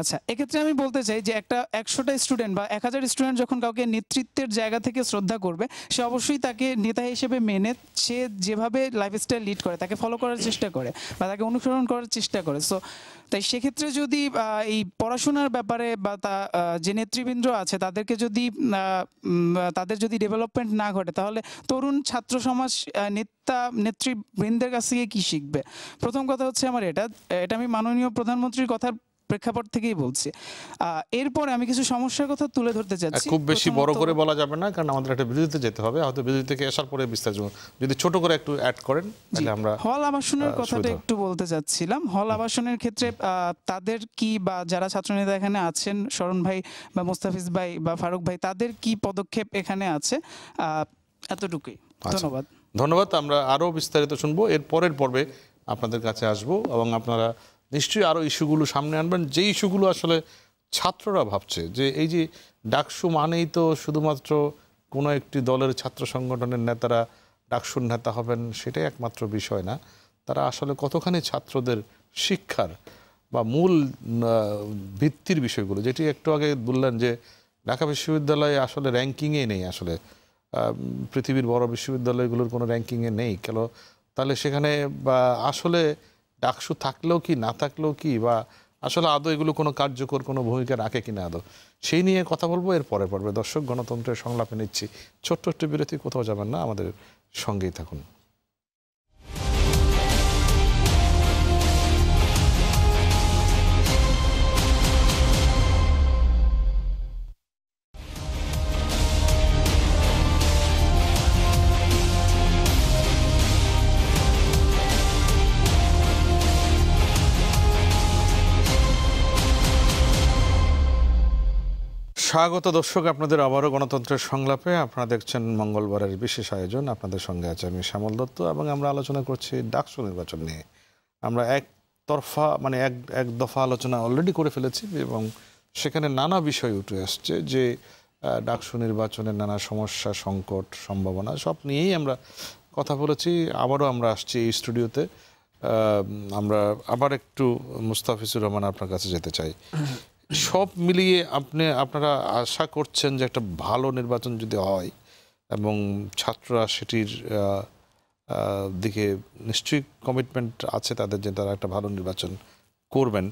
আচ্ছা, এক্ষেত্রে আমি বলতে চাই যে একটা 100টা স্টুডেন্ট বা 1000 স্টুডেন্ট যখন কাউকে নেতৃত্বের জায়গা থেকে শ্রদ্ধা করবে, সে অবশ্যই তাকে নেতা হিসেবে মেনে সে যেভাবে লাইফস্টাইল লিড করে তাকে ফলো করার চেষ্টা করে বা তাকে অনুসরণ করার চেষ্টা করে। সো তাই সেক্ষেত্রে যদি এই পড়াশোনার ব্যাপারে বা যে নেতৃবৃন্দ আছে তাদেরকে যদি তাদের যদি ডেভেলপমেন্ট না ঘটে, তাহলে তরুণ ছাত্র সমাজ নেতৃবৃন্দের কাছ থেকে কী শিখবে? প্রথম কথা হচ্ছে আমার এটা আমি মাননীয় প্রধানমন্ত্রীর কথার প্রেক্ষাপট থেকেই বলছি। এরপরে আমি কিছু সমস্যার কথা তুলে ধরতে চাচ্ছি। খুব বেশি বড় করে বলা যাবে না, কারণ আমাদের একটা বিরতিতে যেতে হবে, হয়তো বিরতি থেকে আসার পরে বিস্তারিত যদি ছোট করে একটু অ্যাড করেন তাহলে আমরা। হল আবাসনের কথাটা একটু বলতে চাচ্ছিলাম। হল আবাসনের ক্ষেত্রে তাদের কি, বা যারা ছাত্রনেতা এখানে আছেন, শরণ ভাই বা মোস্তাফিজ ভাই বা ফারুক ভাই, তাদের কি পদক্ষেপ এখানে আছে? এতটুকুই, ধন্যবাদ। ধন্যবাদ। আমরা আরও বিস্তারিত শুনবো এর পরের পর্বে, আপনাদের কাছে আসবো এবং আপনারা নিশ্চয়ই আরও ইস্যুগুলো সামনে আনবেন, যে ইস্যুগুলো আসলে ছাত্ররা ভাবছে যে এই যে ডাকসু মানেই তো শুধুমাত্র কোনো একটি দলের ছাত্র সংগঠনের নেতারা ডাকসুর নেতা হবেন, সেটাই একমাত্র বিষয় না। তারা আসলে কতখানি ছাত্রদের শিক্ষার বা মূল ভিত্তির বিষয়গুলো, যেটি একটু আগে বললেন যে ঢাকা বিশ্ববিদ্যালয়ে আসলে র্যাঙ্কিংয়ে নেই, আসলে পৃথিবীর বড় বিশ্ববিদ্যালয়গুলোর কোনো র্যাঙ্কিংয়ে নেই কেন, তাহলে সেখানে বা আসলে ডাকসু থাকলেও কি না থাকলেও কি, বা আসলে আদৌ এগুলো কোনো কার্যকর কোনো ভূমিকা রাখে কিনা আদৌ, সেই নিয়ে কথা বলবো এর পরে পর্বে। দর্শক, গণতন্ত্রের সংলাপে নিচ্ছি ছোট্ট একটু বিরতি, কোথাও যাবেন না, আমাদের সঙ্গেই থাকুন। স্বাগত দর্শক, আপনাদের আবারও গণতন্ত্রের সংলাপে। আপনারা দেখছেন মঙ্গলবারের বিশেষ আয়োজন। আপনাদের সঙ্গে আছে আমি শ্যামল দত্ত এবং আমরা আলোচনা করছি ডাকসু নির্বাচন নিয়ে। আমরা এক দফা আলোচনা অলরেডি করে ফেলেছি এবং সেখানে নানা বিষয় উঠে আসছে, যে ডাকসু নির্বাচনের নানা সমস্যা, সংকট, সম্ভাবনা সব নিয়েই আমরা কথা বলেছি। আবারও আমরা আসছি এই স্টুডিওতে। আমরা আবার একটু মুস্তাফিজুর রহমান আপনার কাছে যেতে চাই। সব মিলিয়ে আপনারা আশা করছেন যে একটা ভালো নির্বাচন যদি হয় এবং ছাত্ররা সেটির দিকে নিশ্চয়ই কমিটমেন্ট আছে তাদের, যে তারা একটা ভালো নির্বাচন করবেন।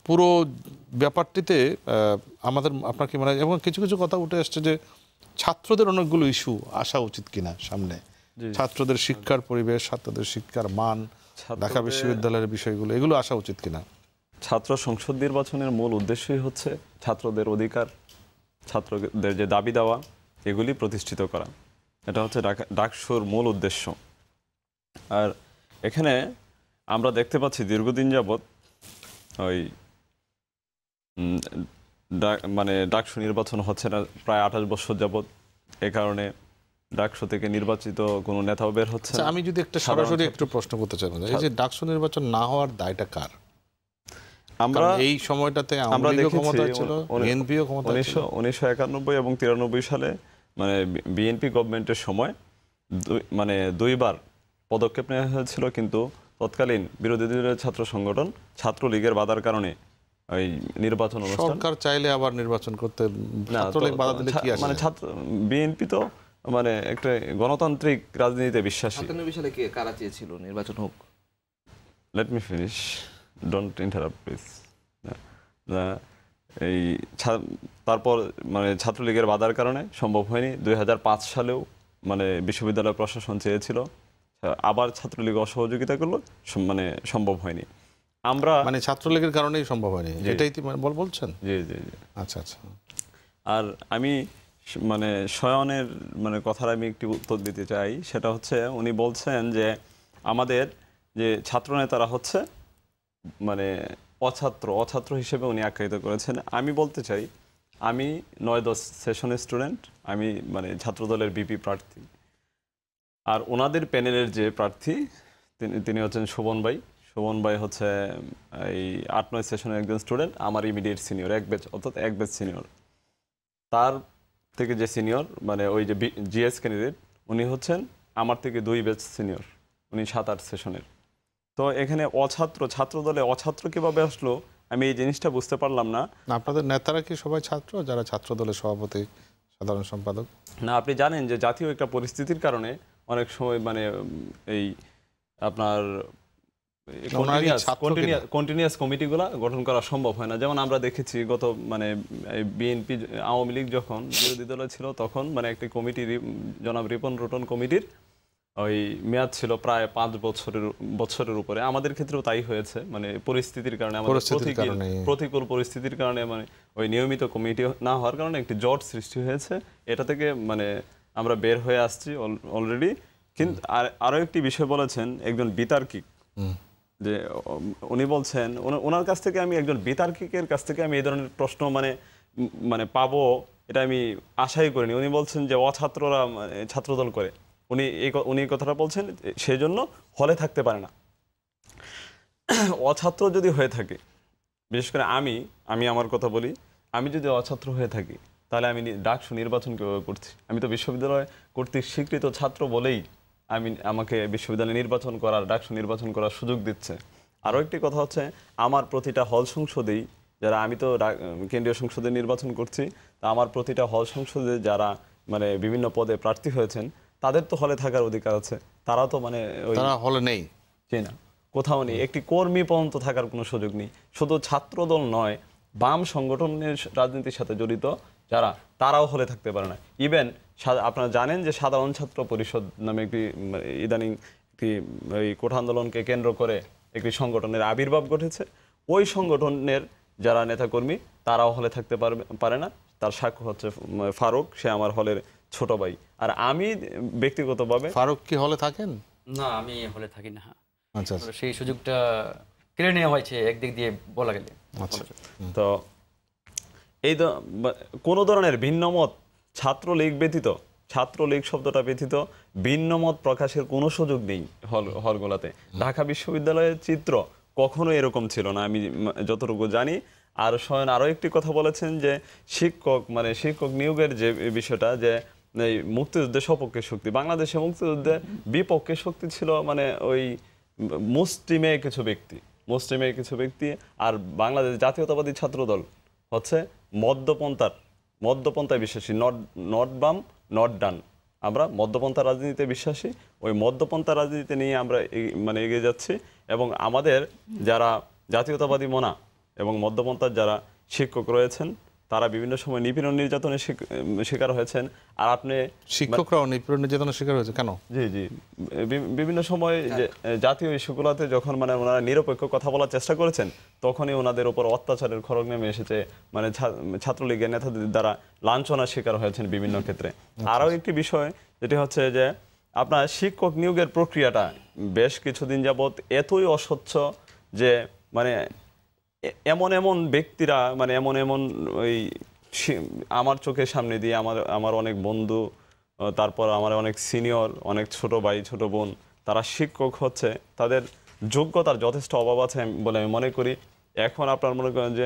পুরো ব্যাপারটিতে আপনার কি মনে হয়, এবং কিছু কিছু কথা উঠে আসছে যে ছাত্রদের অনেকগুলো ইস্যু আসা উচিত কিনা সামনে, ছাত্রদের শিক্ষার পরিবেশ, ছাত্রদের শিক্ষার মান, ঢাকা বিশ্ববিদ্যালয়ের বিষয়গুলো, এগুলো আসা উচিত কিনা। ছাত্র সংসদ নির্বাচনের মূল উদ্দেশ্যই হচ্ছে ছাত্রদের অধিকার, ছাত্রদের যে দাবি দেওয়া, এগুলি প্রতিষ্ঠিত করা। এটা হচ্ছে ডাকসুর মূল উদ্দেশ্য। আর এখানে আমরা দেখতে পাচ্ছি দীর্ঘদিন যাবৎ ওই ডাকসু নির্বাচন হচ্ছে না, প্রায় 28 বছর যাবৎ। এ কারণে ডাকসু থেকে নির্বাচিত কোনো নেতাও বের হচ্ছে না। আমি যদি একটা সরাসরি একটু প্রশ্ন করতে চাই, এই যে ডাকসু নির্বাচন না হওয়ার দায়টা কার? আমরা এই সময়টাতে আমরা ক্ষমতা ছিল, বিএনপিও ক্ষমতা ছিল। 1991 এবং 93 সালে বিএনপি গভর্নমেন্টের সময় দুইবার পদক্ষেপ নেওয়া হয়েছিল, কিন্তু তৎকালীন বিরোধী দলের ছাত্র সংগঠন ছাত্রলীগের বাধার কারণে ওই নির্বাচন অনুষ্ঠান। সরকার চাইলে আবার নির্বাচন করতে ছাত্রলীগ বাধা দিলে কি আসে? বিএনপি তো একটা গণতান্ত্রিক রাজনীতিতে বিশ্বাসী। 97 সালে কারা চেয়েছিল নির্বাচন হোক? Let me finish, don't interrupt please. এই তারপর মানে ছাত্রলীগের বাধার কারণে সম্ভব হয়নি। 2005 সালেও মানে বিশ্ববিদ্যালয় প্রশাসন চেয়েছিল, আবার ছাত্রলীগ অসহযোগিতা করলো, মানে সম্ভব হয়নি। আমরা মানে ছাত্রলীগের কারণেই সম্ভব হয়নি, এটাই বলছেন? জি জি জি। আচ্ছা আচ্ছা। আর আমি মানে শয়নের মানে কথার আমি একটি উত্তর দিতে চাই, সেটা হচ্ছে উনি বলছেন যে আমাদের যে ছাত্রনেতারা হচ্ছে মানে অছাত্র হিসেবে উনি আখ্যায়িত করেছেন। আমি বলতে চাই, আমি 9-10 সেশনের স্টুডেন্ট, আমি মানে ছাত্রদলের বিপি প্রার্থী। আর ওনাদের প্যানেলের যে প্রার্থী তিনি হচ্ছেন শোভন ভাই হচ্ছে এই 8-9 সেশনের একজন স্টুডেন্ট, আমার ইমিডিয়েট সিনিয়র, এক ব্যাচ, অর্থাৎ এক ব্যাচ সিনিয়র। তার থেকে যে সিনিয়র মানে ওই যে জিএস ক্যান্ডিডেট, উনি হচ্ছেন আমার থেকে 2 ব্যাচ সিনিয়র, উনি 7-8 সেশনের। তো এখানে ছাত্রদলে অছাত্র কিভাবে আসলো আমি এই জিনিসটা বুঝতে পারলাম না। আপনাদের নেতারা কি সবাই ছাত্র, যারা ছাত্র দলের সভাপতি, সাধারণ সম্পাদক? না, আপনি জানেন যে জাতীয় একটা পরিস্থিতির কারণে অনেক সময় মানে এই আপনার কন্টিনিউয়াস কমিটিগুলো গঠন করা সম্ভব হয় না। যেমন আমরা দেখেছি গত মানে বিএনপি আওয়ামী লীগ যখন বিরোধী দলে ছিল, তখন মানে একটি কমিটি, জনাব রিপন রোটন কমিটির ওই মেয়াদ ছিল প্রায় 5 বছরের উপরে। আমাদের ক্ষেত্রেও তাই হয়েছে, মানে পরিস্থিতির কারণে, আমাদের প্রতিকূল পরিস্থিতির কারণে, মানে ওই নিয়মিত কমিটি না হওয়ার কারণে একটি জট সৃষ্টি হয়েছে। এটা থেকে মানে আমরা বের হয়ে আসছি অলরেডি। কিন্তু আরও একটি বিষয় বলেছেন একজন বিতার্কিক, যে উনি বলছেন ওনার কাছ থেকে আমি একজন বিতার্কিকের কাছ থেকে আমি এই ধরনের প্রশ্ন মানে পাবো এটা আমি আশাই করিনি। উনি বলছেন যে অছাত্ররা ছাত্রদল করে, উনি এই কথাটা বলছেন, সেই জন্য হলে থাকতে পারে না। অছাত্র যদি হয়ে থাকে, বিশেষ করে আমি আমার কথা বলি, আমি যদি অছাত্র হয়ে থাকি তাহলে আমি ডাকসু নির্বাচন কীভাবে করছি? আমি তো বিশ্ববিদ্যালয় কর্তৃক স্বীকৃত ছাত্র বলেই আমাকে বিশ্ববিদ্যালয় নির্বাচন করার, ডাকসু নির্বাচন করার সুযোগ দিচ্ছে। আরও একটি কথা হচ্ছে, আমার প্রতিটা হল সংসদেই যারা, আমি তো কেন্দ্রীয় সংসদে নির্বাচন করছি, তা আমার প্রতিটা হল সংসদে যারা মানে বিভিন্ন পদে প্রার্থী হয়েছেন, তাদের তো হলে থাকার অধিকার আছে। তারা তো মানে তারা হলে নেই, না, কোথাও নেই। একটি কর্মী পর্যন্ত থাকার কোনো সুযোগ নেই। শুধু ছাত্রদল নয়, বাম সংগঠনের রাজনীতির সাথে জড়িত যারা, তারাও হলে থাকতে পারে না। ইভেন আপনারা জানেন যে সাধারণ ছাত্র পরিষদ নামে একটি ইদানিং একটি ওই কোঠা আন্দোলনকে কেন্দ্র করে একটি সংগঠনের আবির্ভাব ঘটেছে। ওই সংগঠনের যারা নেতাকর্মী তারাও হলে থাকতে পারে না। তার সাক্ষ্য হচ্ছে ফারুক, সে আমার হলের ছোট ভাই। আর আমি ব্যক্তিগতভাবে, ফারুক কি হলে থাকেন? না, আমি হলে থাকি না। আচ্ছা, সেই সুযোগটা কেড়ে নেওয়া হয়েছে একদিক দিয়ে বলা গেলে। তো এই কোনো ধরনের ভিন্নমত ছাত্রলীগ ব্যতীত, ছাত্রলীগ শব্দটা ব্যতীত ভিন্নমত প্রকাশের কোনো সুযোগ নেই হলগুলোতে। ঢাকা বিশ্ববিদ্যালয়ের চিত্র কখনো এরকম ছিল না আমি যতটুকু জানি। আর স্বয়ং আরও একটি কথা বলেছেন যে শিক্ষক নিয়োগের যে বিষয়টা, যে এই মুক্তিযুদ্ধের সপক্ষে শক্তি, বাংলাদেশে মুক্তিযুদ্ধের বিপক্ষে শক্তি ছিল মানে ওই মুসলিমের কিছু ব্যক্তি। আর বাংলাদেশ জাতীয়তাবাদী ছাত্রদল হচ্ছে মধ্যপন্থায় বিশ্বাসী, নট বাম নট ডান। আমরা মধ্যপন্থা রাজনীতিতে বিশ্বাসী, ওই মধ্যপন্থা রাজনীতিতে নিয়ে আমরা মানে এগিয়ে যাচ্ছি। এবং আমাদের যারা জাতীয়তাবাদী মনা এবং মধ্যপন্থার যারা শিক্ষক রয়েছেন, তারা বিভিন্ন সময় নিপীড়ন নির্যাতনের শিকার হয়েছেন। আর আপনি শিক্ষকরাও নিপীড়ন নির্যাতনের শিকার হয়েছে কেন? জি বিভিন্ন সময় যে জাতীয় ইস্যুগুলোতে যখন মানে ওনারা নিরপেক্ষ কথা বলার চেষ্টা করেছেন, তখনই ওনাদের উপর অত্যাচারের খড়গ নেমে এসেছে। মানে ছাত্রলীগের নেতাদের দ্বারা লাঞ্ছনার শিকার হয়েছেন বিভিন্ন ক্ষেত্রে। আরও একটি বিষয় যেটি হচ্ছে যে আপনার শিক্ষক নিয়োগের প্রক্রিয়াটা বেশ কিছুদিন যাবৎ এতই অস্বচ্ছ যে মানে এমন ব্যক্তিরা, মানে এমন ওই আমার চোখের সামনে দিয়ে আমার অনেক বন্ধু, তারপর আমার অনেক সিনিয়র, অনেক ছোট ভাই ছোট বোন, তারা শিক্ষক হচ্ছে, তাদের যোগ্যতার যথেষ্ট অভাব আছে বলে আমি মনে করি। এখন আপনার মনে করেন যে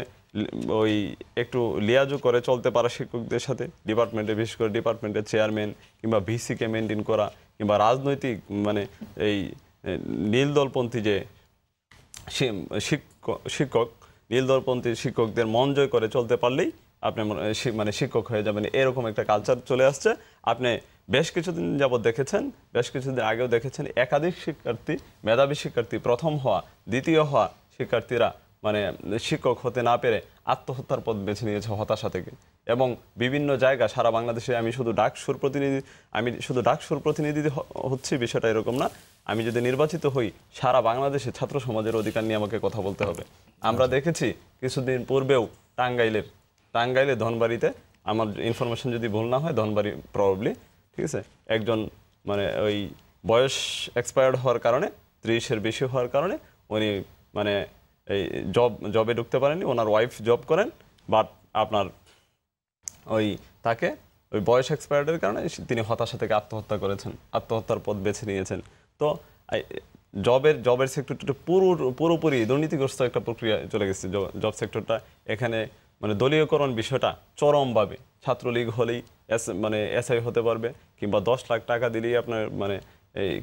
ওই একটু লিয়াজু করে চলতে পারা শিক্ষকদের সাথে ডিপার্টমেন্টে, বিশেষ করে ডিপার্টমেন্টের চেয়ারম্যান কিংবা ভিসিকে মেনটেন করা, কিংবা রাজনৈতিক মানে এই নীলদলপন্থী যে শিক্ষক নীলদলপন্থী শিক্ষকদের মন জয় করে চলতে পারলেই আপনি মানে শিক্ষক হয়ে যাবেন, এরকম একটা কালচার চলে আসছে। আপনি বেশ কিছুদিন যাবৎ দেখেছেন, বেশ কিছুদিন আগেও দেখেছেন, একাধিক শিক্ষার্থী, মেধাবী শিক্ষার্থী, প্রথম হওয়া দ্বিতীয় হওয়া শিক্ষার্থীরা মানে শিক্ষক হতে না পেরে আত্মহত্যার পথ বেছে নিয়েছে হতাশা থেকে। এবং বিভিন্ন জায়গা সারা বাংলাদেশে আমি শুধু ডাকসুর প্রতিনিধি হচ্ছি বিষয়টা এরকম না, আমি যদি নির্বাচিত হই সারা বাংলাদেশে ছাত্র সমাজের অধিকার নিয়ে আমাকে কথা বলতে হবে। আমরা দেখেছি কিছুদিন পূর্বেও টাঙ্গাইলে ধনবাড়িতে, আমার ইনফরমেশন যদি ভুল না হয় ধনবাড়ি প্রবাবলি, ঠিক আছে, একজন মানে ওই বয়স এক্সপায়ার্ড হওয়ার কারণে 30-এর বেশি হওয়ার কারণে উনি মানে এই জবে ঢুকতে পারেননি, ওনার ওয়াইফ জব করেন, বাট আপনার তাকে ওই বয়স এক্সপায়ার্ডের কারণে তিনি হতাশা থেকে আত্মহত্যা করেছেন, আত্মহত্যার পথ বেছে নিয়েছেন। তো জবের সেক্টরটা পুরোপুরি দুর্নীতিগ্রস্ত একটা প্রক্রিয়া চলে গেছে জব সেক্টরটা। এখানে মানে দলীয়করণ বিষয়টা চরমভাবে, ছাত্রলীগ হলেই মানে এসআই হতে পারবে, কিংবা 10 লাখ টাকা দিলেই আপনার মানে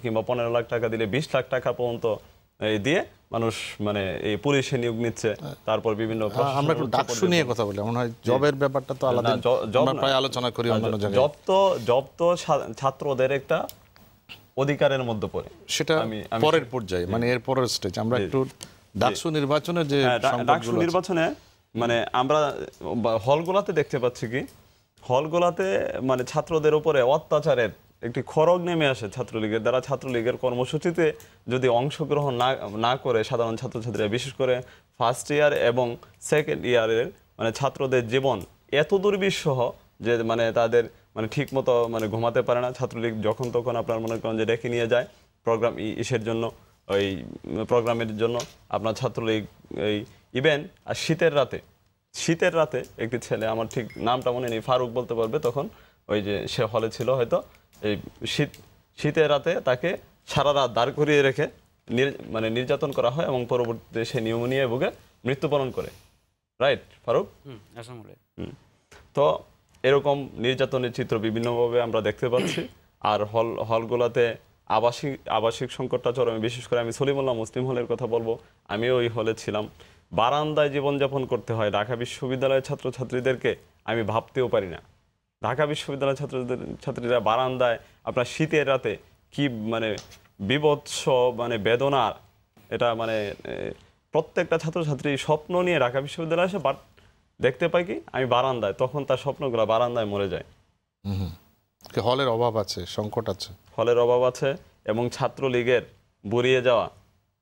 কিংবা 15 লাখ টাকা দিলে 20 লাখ টাকা পর্যন্ত দিয়ে মানুষ মানে এই পুলিশে নিয়োগ নিচ্ছে। তারপর বিভিন্ন আমরা একটু ডাকসু নিয়ে কথা বলি, মনে হয় জবের ব্যাপারটা তো আলাদা, আমরা প্রায় আলোচনা করি অন্যান্য জায়গায়। জব তো ছাত্রদের একটা অধিকারের মধ্যে পড়ে, সেটা পরের পর্যায়ে, মানে এর পরের স্টেজ। আমরা একটু ডাকসু নির্বাচনে যে ডাকসু নির্বাচনে মানে আমরা হলগুলাতে দেখতে পাচ্ছি কি, হলগুলাতে মানে ছাত্রদের উপরে অত্যাচারের একটি খড়গ নেমে আসে ছাত্রলীগের দ্বারা। ছাত্রলীগের কর্মসূচিতে যদি অংশগ্রহণ না করে সাধারণ ছাত্রছাত্রীরা, বিশেষ করে ফার্স্ট ইয়ার এবং সেকেন্ড ইয়ারের মানে ছাত্রদের জীবন এত দুর্বিষহ যে মানে তাদের মানে ঠিক মতো মানে ঘুমাতে পারে না। ছাত্রলীগ যখন তখন আপনার মনে করেন যে ডেকে নিয়ে যায় প্রোগ্রাম ইসের জন্য, ওই প্রোগ্রামের জন্য আপনার ছাত্রলীগ এই ইভেন। আর শীতের রাতে একটি ছেলে, আমার ঠিক নামটা মনে নেই, ফারুক বলতে পারবে, তখন ওই যে সে হলে ছিল হয়তো, এই শীতের রাতে তাকে সারা রাত দাঁড় করিয়ে রেখে মানে নির্যাতন করা হয় এবং পরবর্তীতে সে নিউমোনিয়ায় ভুগে মৃত্যুবরণ করে। রাইট ফারুক? তো এরকম নির্যাতনের চিত্র বিভিন্নভাবে আমরা দেখতে পাচ্ছি। আর হলগুলোতে আবাসিক সংকটটা চরমে। বিশেষ করে আমি সলিমুল্লাহ মুসলিম হলের কথা বলবো, আমিও ওই হলে ছিলাম। বারান্দায় জীবনযাপন করতে হয় ঢাকা বিশ্ববিদ্যালয়ের ছাত্রছাত্রীদেরকে, আমি ভাবতেও পারি না। ঢাকা বিশ্ববিদ্যালয়ের ছাত্রীরা বারান্দায় আপনার শীতের রাতে কি মানে বিভৎস মানে বেদনার, এটা মানে প্রত্যেকটা ছাত্রছাত্রী স্বপ্ন নিয়ে ঢাকা বিশ্ববিদ্যালয়ে আসে, বাট দেখতে পাই কি আমি বারান্দায়, তখন তার স্বপ্নগুলো বারান্দায় মরে যায়। হলের অভাব আছে, সংকট আছে, হলের অভাব আছে, এবং ছাত্রলীগের বুড়িয়ে যাওয়া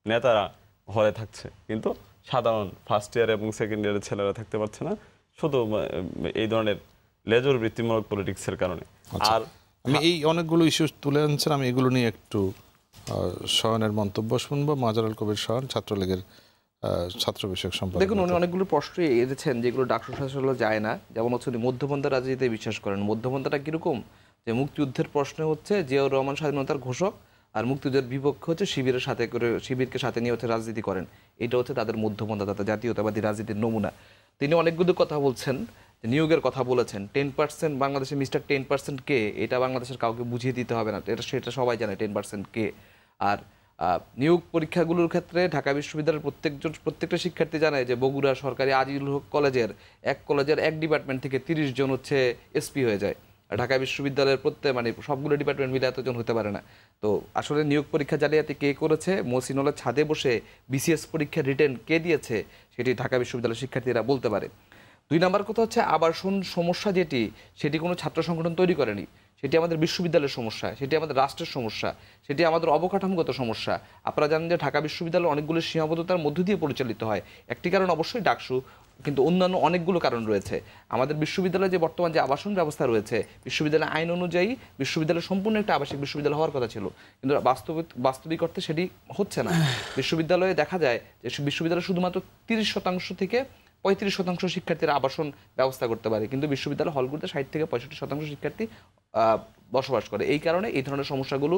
নেতারা হলে থাকছে, কিন্তু সাধারণ ফার্স্ট ইয়ার এবং সেকেন্ড ইয়ারের ছেলেরা থাকতে পারছে না, শুধু এই ধরনের লেজর বৃত্তিমূলক পলিটিক্সের কারণে। আর আমি এই অনেকগুলো ইস্যু তুলে আনছেন, আমি এগুলো নিয়ে একটু শয়নের মন্তব্য শুনবো। মাজারুল কবির শয়ন, ছাত্রলীগের ছাত্র বিষয়ক সম্পাদক। দেখুন, উনি অনেকগুলো প্রশ্ন এনেছেন যেগুলো ডাকসু শাসন যায় না। যেমন হচ্ছে উনি মধ্যপন্থা রাজনীতিতে বিশ্বাস করেন। মধ্যপন্থাটা কীরকম, যে মুক্তিযুদ্ধের প্রশ্ন হচ্ছে জিয়াউর রহমান স্বাধীনতার ঘোষক, আর মুক্তিযুদ্ধের বিপক্ষে হচ্ছে শিবিরের সাথে করে, শিবিরকে সাথে নিয়ে হচ্ছে রাজনীতি করেন। এটা হচ্ছে তাদের মধ্যপন্থা, তাদের জাতীয়তাবাদী রাজনীতির নমুনা। তিনি অনেকগুলো কথা বলছেন, নিয়োগের কথা বলেছেন। 10% বাংলাদেশে মিস্টার 10% কে, এটা বাংলাদেশের কাউকে বুঝিয়ে দিতে হবে না, সেটা সবাই জানে 10% কে। আর নিয়োগ পরীক্ষাগুলোর ক্ষেত্রে ঢাকা বিশ্ববিদ্যালয়ের প্রত্যেকটা শিক্ষার্থী জানায় যে বগুড়া সরকারি আজিজুল হক কলেজের এক ডিপার্টমেন্ট থেকে 30 জন হচ্ছে এসপি হয়ে যায়। আর ঢাকা বিশ্ববিদ্যালয়ের মানে সবগুলো ডিপার্টমেন্ট মিলে এতজন হতে পারে না। তো আসলে নিয়োগ পরীক্ষা জালিয়াতি কে করেছে, মহসিনুলের ছাদে বসে বিসিএস পরীক্ষার রিটেন কে দিয়েছে, সেটি ঢাকা বিশ্ববিদ্যালয়ের শিক্ষার্থীরা বলতে পারে। 2 নম্বর কথা হচ্ছে আবাসন সমস্যা, সেটি কোনো ছাত্র সংগঠন তৈরি করেনি, সেটি আমাদের বিশ্ববিদ্যালয়ের সমস্যা, সেটি আমাদের রাষ্ট্রের সমস্যা, সেটি আমাদের অবকাঠামোগত সমস্যা। আপনারা জানেন যে ঢাকা বিশ্ববিদ্যালয় অনেকগুলো সীমাবদ্ধতার মধ্য দিয়ে পরিচালিত হয়। একটি কারণ অবশ্যই ডাকসু, কিন্তু অন্যান্য অনেকগুলো কারণ রয়েছে। আমাদের বিশ্ববিদ্যালয়ে যে বর্তমান যে আবাসন ব্যবস্থা রয়েছে, বিশ্ববিদ্যালয় আইন অনুযায়ী বিশ্ববিদ্যালয় সম্পূর্ণ একটা আবাসিক বিশ্ববিদ্যালয় হওয়ার কথা ছিল, কিন্তু বাস্তবিক অর্থে সেটি হচ্ছে না। বিশ্ববিদ্যালয়ে দেখা যায় যে বিশ্ববিদ্যালয় শুধুমাত্র 30% থেকে 35% শিক্ষার্থীরা আবাসন ব্যবস্থা করতে পারে, কিন্তু বিশ্ববিদ্যালয় হলগুলোতে 60 থেকে 65% শিক্ষার্থী বসবাস করে। এই কারণে এই ধরনের সমস্যাগুলো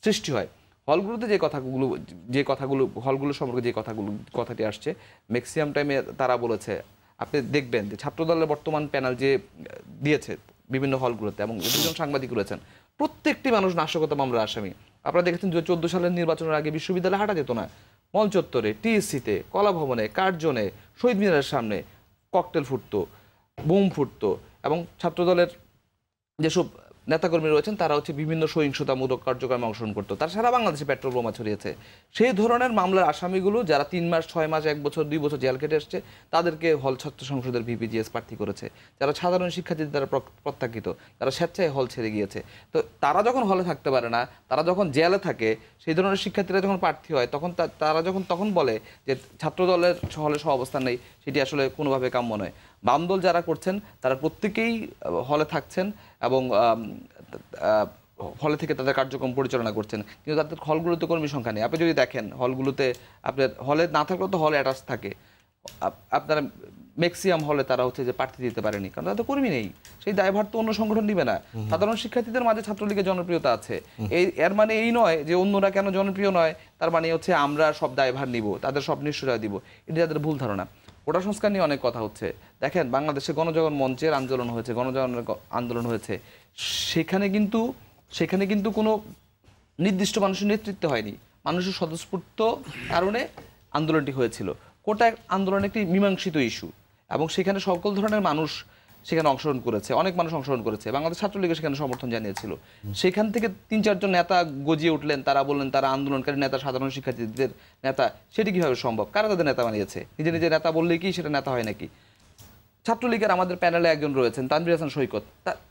সৃষ্টি হয়। হলগুলোতে হলগুলো সম্পর্কে যে কথাটি আসছে, ম্যাক্সিমাম টাইমে তারা বলেছে, আপনি দেখবেন যে ছাত্রদলের বর্তমান প্যানেল যে দিয়েছে বিভিন্ন হলগুলোতে, এবং দুজন সাংবাদিক রয়েছেন, প্রত্যেকটি মানুষ নাশকতা মামলার আসামি। আপনারা দেখেছেন যে 14 সালের নির্বাচনের আগে বিশ্ববিদ্যালয়ে হাঁটা যেত না। মল চত্বরে, টিএসসিতে, কলা ভবনে, কার্জনে, শহীদ মিনারের সামনে ককটেল ফুটতো, বোম ফুটতো, এবং ছাত্রদলের যেসব নেতাকর্মী রয়েছেন তারা হচ্ছে বিভিন্ন সহিংসতামূলক কার্যক্রমে অংশগ্রহণ করতো, তারা সারা বাংলাদেশে পেট্রোল বোমা ছড়িয়েছে। সেই ধরনের মামলার আসামিগুলো যারা 3 মাস 6 মাস 1 বছর 2 বছর জেল কেটে আসছে তাদেরকে হল ছাত্র সংসদের ভিপিজিএস প্রার্থী করেছে। যারা সাধারণ শিক্ষার্থী তারা প্রত্যাখ্যিত, তারা স্বেচ্ছায় হল ছেড়ে গিয়েছে। তো তারা যখন হলে থাকতে পারে না, তারা যখন জেলে থাকে, সেই ধরনের শিক্ষার্থীরা যখন প্রার্থী হয় তখন তারা যখন তখন বলে যে ছাত্র দলের হলে সহ অবস্থান নেই, সেটি আসলে কোনোভাবে কাম্য নয়। বাম দল যারা করছেন তারা প্রত্যেকেই হলে থাকছেন এবং হলে থেকে তাদের কার্যক্রম পরিচালনা করছেন, কিন্তু তাদের হলগুলোতে কর্মী সংখ্যা নেই। আপনি যদি দেখেন হলগুলোতে, আপনার হলে না থাকলেও তো হলে অ্যাটাচ থাকে, আপনারা ম্যাক্সিমাম হলে তারা হচ্ছে যে প্রার্থী দিতে পারেনি, কারণ তাদের কর্মী নেই। সেই দায়ভার তো অন্য সংগঠন নিবে না। সাধারণ শিক্ষার্থীদের মাঝে ছাত্রলীগের জনপ্রিয়তা আছে, এর মানে এই নয় যে অন্যরা কেন জনপ্রিয় নয় তার মানে হচ্ছে আমরা সব দায়ভার নিব, তাদের সব নিশ্চয়তা দিব। এটি তাদের ভুল ধারণা। কোটা সংস্কার নিয়ে অনেক কথা হচ্ছে। দেখেন, বাংলাদেশে গণজাগরণ মঞ্চের আন্দোলন হয়েছে, গণজাগরণের আন্দোলন হয়েছে, সেখানে কিন্তু কোনো নির্দিষ্ট মানুষের নেতৃত্ব হয়নি, মানুষের স্বতঃস্ফূর্ত কারণে আন্দোলনটি হয়েছিল। কোটা আন্দোলন একটি মীমাংসিত ইস্যু এবং সেখানে সকল ধরনের মানুষ সেখানে অংশগ্রহণ করেছে, অনেক মানুষ অংশগ্রহণ করেছে। বাংলাদেশ ছাত্রলীগ সেখানে সমর্থন জানিয়েছিল। সেখান থেকে 3-4 জন নেতা গজিয়ে উঠলেন, তারা বললেন তারা আন্দোলনকারী নেতা, সাধারণ শিক্ষার্থীদের নেতা। সেটি কীভাবে সম্ভব? কারা তাদের নেতা বানিয়েছে? নিজে নিজে নেতা বললেই কি সেটা নেতা হয় নাকি? ছাত্রলীগের আমাদের প্যানেলে একজন রয়েছেন তানভীর হাসান সৈকত,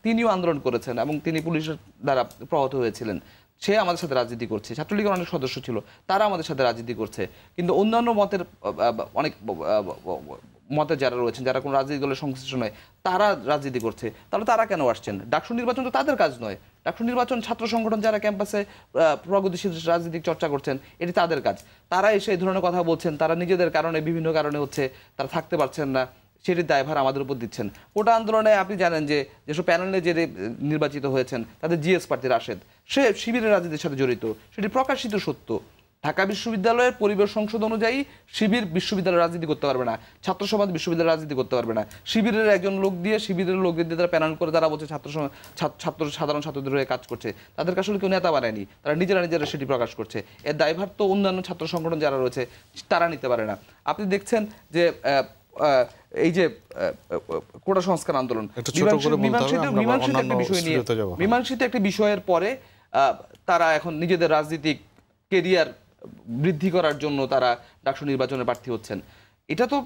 তিনিও আন্দোলন করেছেন এবং তিনি পুলিশের দ্বারা প্রহত হয়েছিলেন। সে আমাদের সাথে রাজনীতি করছে, ছাত্রলীগের অনেক সদস্য ছিল, তারা আমাদের সাথে রাজনীতি করছে। কিন্তু অন্যান্য মতের অনেক মতে যারা রয়েছেন, যারা কোনো রাজনৈতিক দলের সংশ্লিষ্ট নয়, তারা রাজনীতি করছে। তাহলে তারা কেন আসছেন? ডাকসু নির্বাচন তো তাদের কাজ নয়। ডাকসু নির্বাচন ছাত্র সংগঠন যারা ক্যাম্পাসে প্রগতিশীল রাজনীতিক চর্চা করছেন, এটি তাদের কাজ। তারা এসে এই ধরনের কথা বলছেন, তারা নিজেদের কারণে, বিভিন্ন কারণে হচ্ছে তারা থাকতে পারছেন না, সেটির দায়ভার আমাদের উপর দিচ্ছেন। কোটা আন্দোলনে আপনি জানেন যে যেসব প্যানেলে যে নির্বাচিত হয়েছেন তাদের জিএস প্রার্থী রাশেদ, সে শিবিরের রাজনীতির সাথে জড়িত, সেটি প্রকাশিত সত্য। ঢাকা বিশ্ববিদ্যালয়ের পরিবেশ সংসদ অনুযায়ী শিবির বিশ্ববিদ্যালয়ের রাজনীতি করতে পারবে না, ছাত্র সমাজ বিশ্ববিদ্যালয়ের রাজনীতি করতে পারবে না। শিবিরের একজন লোক দিয়ে, শিবিরের লোকদের দিয়ে তারা প্যানেল করে তারা বলছে সাধারণ ছাত্রদের হয়ে কাজ করছে। তাদেরকে আসলে কেউ নেতা বানায়নি, তারা নিজেরা সেটি প্রকাশ করছে। এর দায়ভার তো অন্যান্য ছাত্র সংগঠন যারা রয়েছে তারা নিতে পারে না। আপনি দেখছেন যে এই যে কোটা সংস্কার আন্দোলন মীমাংসিত একটি বিষয়ের পরে তারা এখন নিজেদের রাজনৈতিক কেরিয়ার বৃদ্ধি করার জন্য তারা ডাকসু নির্বাচনে প্রার্থী হচ্ছেন। এটা তো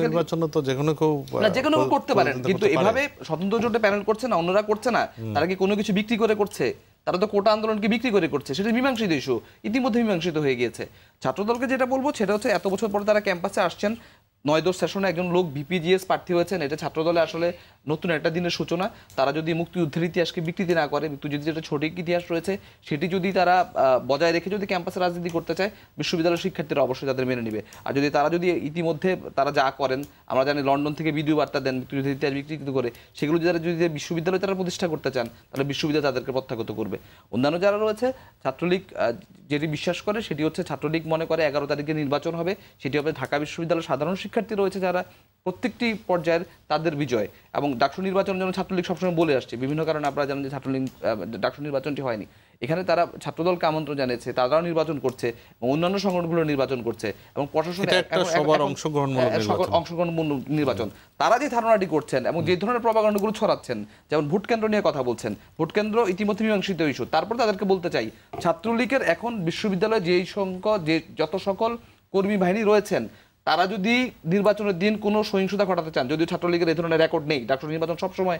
নির্বাচন তো যেকোনো কেউ করতে পারেন, কিন্তু এভাবে স্বতন্ত্র জোটে প্যানেল করছে না, অন্যরা করছে না। তারা কি কোনো কিছু বিক্রি করে করছে? তারা তো কোটা আন্দোলনকে বিক্রি করে করছে, সেটা মীমাংসিত ইস্যু, ইতিমধ্যে মীমাংসিত হয়ে গিয়েছে। ছাত্রদলকে যেটা বলবো সেটা হচ্ছে, এত বছর পরে তারা ক্যাম্পাসে আসছেন, 9-10 সেশনে একজন লোক বিপিজিএস প্রার্থী হয়েছেন, এটা ছাত্রদলে আসলে নতুন একটা দিনের সূচনা। তারা যদি মুক্তিযুদ্ধের ইতিহাসকে বিকৃতি না করে, মুক্তিযুদ্ধের যেটা সঠিক ইতিহাস রয়েছে সেটি যদি তারা বজায় রেখে যদি ক্যাম্পাসে রাজনীতি করতে চায়, বিশ্ববিদ্যালয়ের শিক্ষার্থীরা অবশ্যই তাদের মেনে নেবে। আর যদি ইতিমধ্যে তারা যা করেন, আমরা জানি লন্ডন থেকে ভিডিও বার্তা দেন মুক্তিযুদ্ধের ইতিহাস বিকৃত করে, সেগুলো যারা যদি বিশ্ববিদ্যালয়ে তারা প্রতিষ্ঠা করতে চান, তাহলে বিশ্ববিদ্যালয় তাদেরকে প্রত্যাখ্যাত করবে। অন্যান্য যারা রয়েছে, ছাত্রলীগ যেটি বিশ্বাস করে সেটি হচ্ছে, ছাত্রলীগ মনে করে 11 তারিখে নির্বাচন হবে, সেটি হবে ঢাকা বিশ্ববিদ্যালয়ের সাধারণ শিক্ষার্থী রয়েছে যারা প্রত্যেকটি পর্যায়ের তাদের বিজয়। এবং ডাকসু নির্বাচনের জন্য ছাত্রলীগ সবসময় বলে আসছে, বিভিন্ন কারণে আপনারা জানেন যে ছাত্রলীগ ডাকসু নির্বাচনটি হয়নি। এখানে তারা ছাত্রদলকে আমন্ত্রণ জানিয়েছে, তারাও নির্বাচন করছে এবং অন্যান্য সংগঠনগুলো নির্বাচন করছে এবং প্রশাসনে অংশগ্রহণমূলক নির্বাচন। তারা যে ধারণাটি করছেন এবং যে ধরনের প্রপাগান্ডাগুলো ছড়াচ্ছেন, যেমন ভোট কেন্দ্র নিয়ে কথা বলছেন, ভোট কেন্দ্র ইতিমধ্যে মীমাংসিত ইস্যু। তারপর তাদেরকে বলতে চাই, ছাত্রলীগের এখন বিশ্ববিদ্যালয়ে যেই যত সকল কর্মী বাহিনী রয়েছেন, তারা যদি নির্বাচনের দিন কোনো সহিংসতা ঘটাতে চান, যদিও ছাত্রলীগের এই ধরনের রেকর্ড নেই, ডাকসু নির্বাচন সবসময়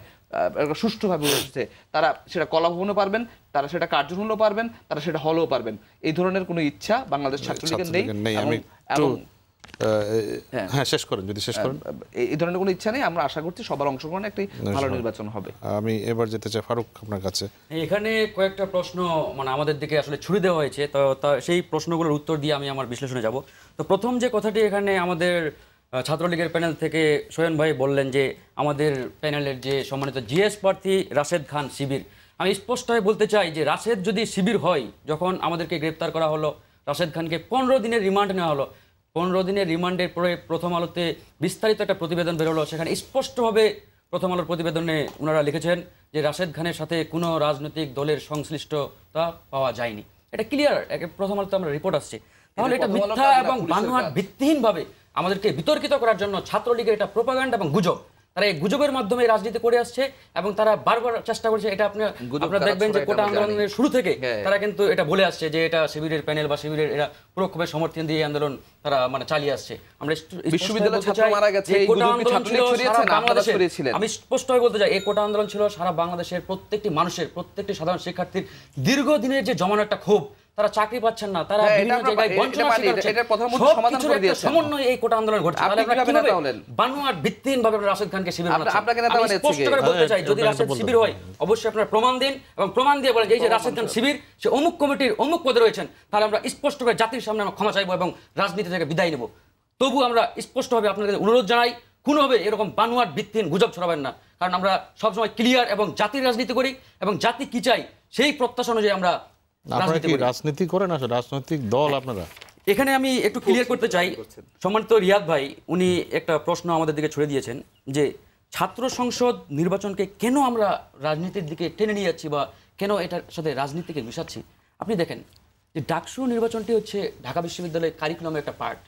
সুষ্ঠুভাবে হয়েছে, তারা সেটা কলাভবনও পারবেন, তারা সেটা কার্যক্রমও পারবেন, তারা সেটা হলেও পারবেন। এই ধরনের কোনো ইচ্ছা বাংলাদেশ ছাত্রলীগের নেই। শেষ করেন, যদি শেষ করেন। এই ধরনের কোনো ইচ্ছা নেই। আমরা আশা করছি সবার অংশগ্রহণে একটি ভালো নির্বাচন হবে। আমি এবার যেতে চাই ফারুক আপনার কাছে। এখানে কয়েকটা প্রশ্ন আমাদের দিকে আসলে ছুড়ে দেওয়া হয়েছে, তো সেই প্রশ্নগুলোর উত্তর দিয়ে আমি আমার বিশ্লেষণে যাব। তো প্রথম যে কথাটি এখানে আমাদের ছাত্রলীগের প্যানেল থেকে সোহেন ভাই বললেন যে আমাদের প্যানেলের যে সম্মানিত জিএস প্রার্থী রাশেদ খান শিবির, আমি স্পষ্টভাবে বলতে চাই যে রাশেদ যদি শিবির হয়, যখন আমাদেরকে গ্রেপ্তার করা হলো, রাশেদ খানকে 15 দিনের রিমান্ড নেওয়া হলো, 15 দিনের রিমান্ডের পরে প্রথম আলোতে বিস্তারিত একটা প্রতিবেদন বেরোলো। সেখানে স্পষ্টভাবে প্রথম আলোর প্রতিবেদনে ওনারা লিখেছেন যে রাশেদ খানের সাথে কোনো রাজনৈতিক দলের সংশ্লিষ্টতা পাওয়া যায়নি। এটা ক্লিয়ার, প্রথম আলোতে আমরা রিপোর্ট আসছে। তাহলে এটা মিথ্যা এবং বানোয়াট ভিত্তিহীনভাবে আমাদেরকে বিতর্কিত করার জন্য ছাত্রলীগের এটা প্রোপাগান্ডা এবং গুজব। তারা এই গুজবের মাধ্যমে রাজনীতি করে আসছে এবং তারা বারবার চেষ্টা করছে। এটা আপনারা দেখবেন যে কোটা আন্দোলনের শুরু থেকে তারা কিন্তু এটা বলে আসছে যে এটা শিবিরের প্যানেল বা শিবিরের এরা পরোক্ষভাবে সমর্থন দিয়ে আন্দোলন তারা মানে চালিয়ে আসছে। আমরা বিশ্ববিদ্যালয়ের ছাত্র মারা গেছে, এই কোটা গুজব কি আন্দোলন ছাত্রলীগ ছিল ছড়িয়েছে না আপনারা ছড়িয়েছিলেন? আমি স্পষ্টভাবে বলতে চাই এই কোটা আন্দোলন ছিল সারা বাংলাদেশের প্রত্যেকটি মানুষের, প্রত্যেকটি সাধারণ শিক্ষার্থীর দীর্ঘদিনের যে জমানো একটা ক্ষোভ, তারা চাকরি পাচ্ছেন না, তারা বিভিন্ন জায়গায় বঞ্চনার শিকার হচ্ছেন, এটার প্রধানমন্ত্রী সমাধান করে দিয়েছেন। সমন্বয় এই কোটা আন্দোলন ঘটছে। তাহলে আমরা কিভাবে বানোয়াট ভিত্তিহীনভাবে রাশেদ খানকে শিবির বানাচ্ছি? আপনাকে নেতা বানাচ্ছি স্পষ্ট করে বলতে চাই, যদি রাশেদ শিবির হয় অবশ্যই আপনারা প্রমাণ দিন এবং প্রমাণ দিয়ে বলেন এই যে রাশেদ খান শিবির সে অমুক কমিটির অমুক পদে রয়েছেন, তাহলে আমরা স্পষ্ট করে জাতির সামনে আমরা ক্ষমা চাইবো এবং রাজনীতি থেকে বিদায় নেব। তবু আমরা স্পষ্টভাবে আপনাদের অনুরোধ জানাই, কোনোভাবে এরকম বানোয়াট ভিত্তিহীন গুজব ছড়াবেন না, কারণ আমরা সবসময় ক্লিয়ার এবং জাতির রাজনীতি করি এবং জাতি কি চাই সেই প্রত্যাশা অনুযায়ী আমরা রাজনীতি করেন। আসলে রাজনৈতিক দল আপনারা এখানে আমি একটু ক্লিয়ার করতে চাই, সম্মানিত রিয়াদ ভাই উনি একটা প্রশ্ন আমাদের দিকে ছড়ে দিয়েছেন যে ছাত্র সংসদ নির্বাচনকে কেন আমরা রাজনীতির দিকে টেনে নিয়ে যাচ্ছি বা কেন এটার সাথে রাজনীতিকে মিশাচ্ছি। আপনি দেখেন যে ডাকসু নির্বাচনটি হচ্ছে ঢাকা বিশ্ববিদ্যালয়ের কারিকুলামের একটা পার্ট,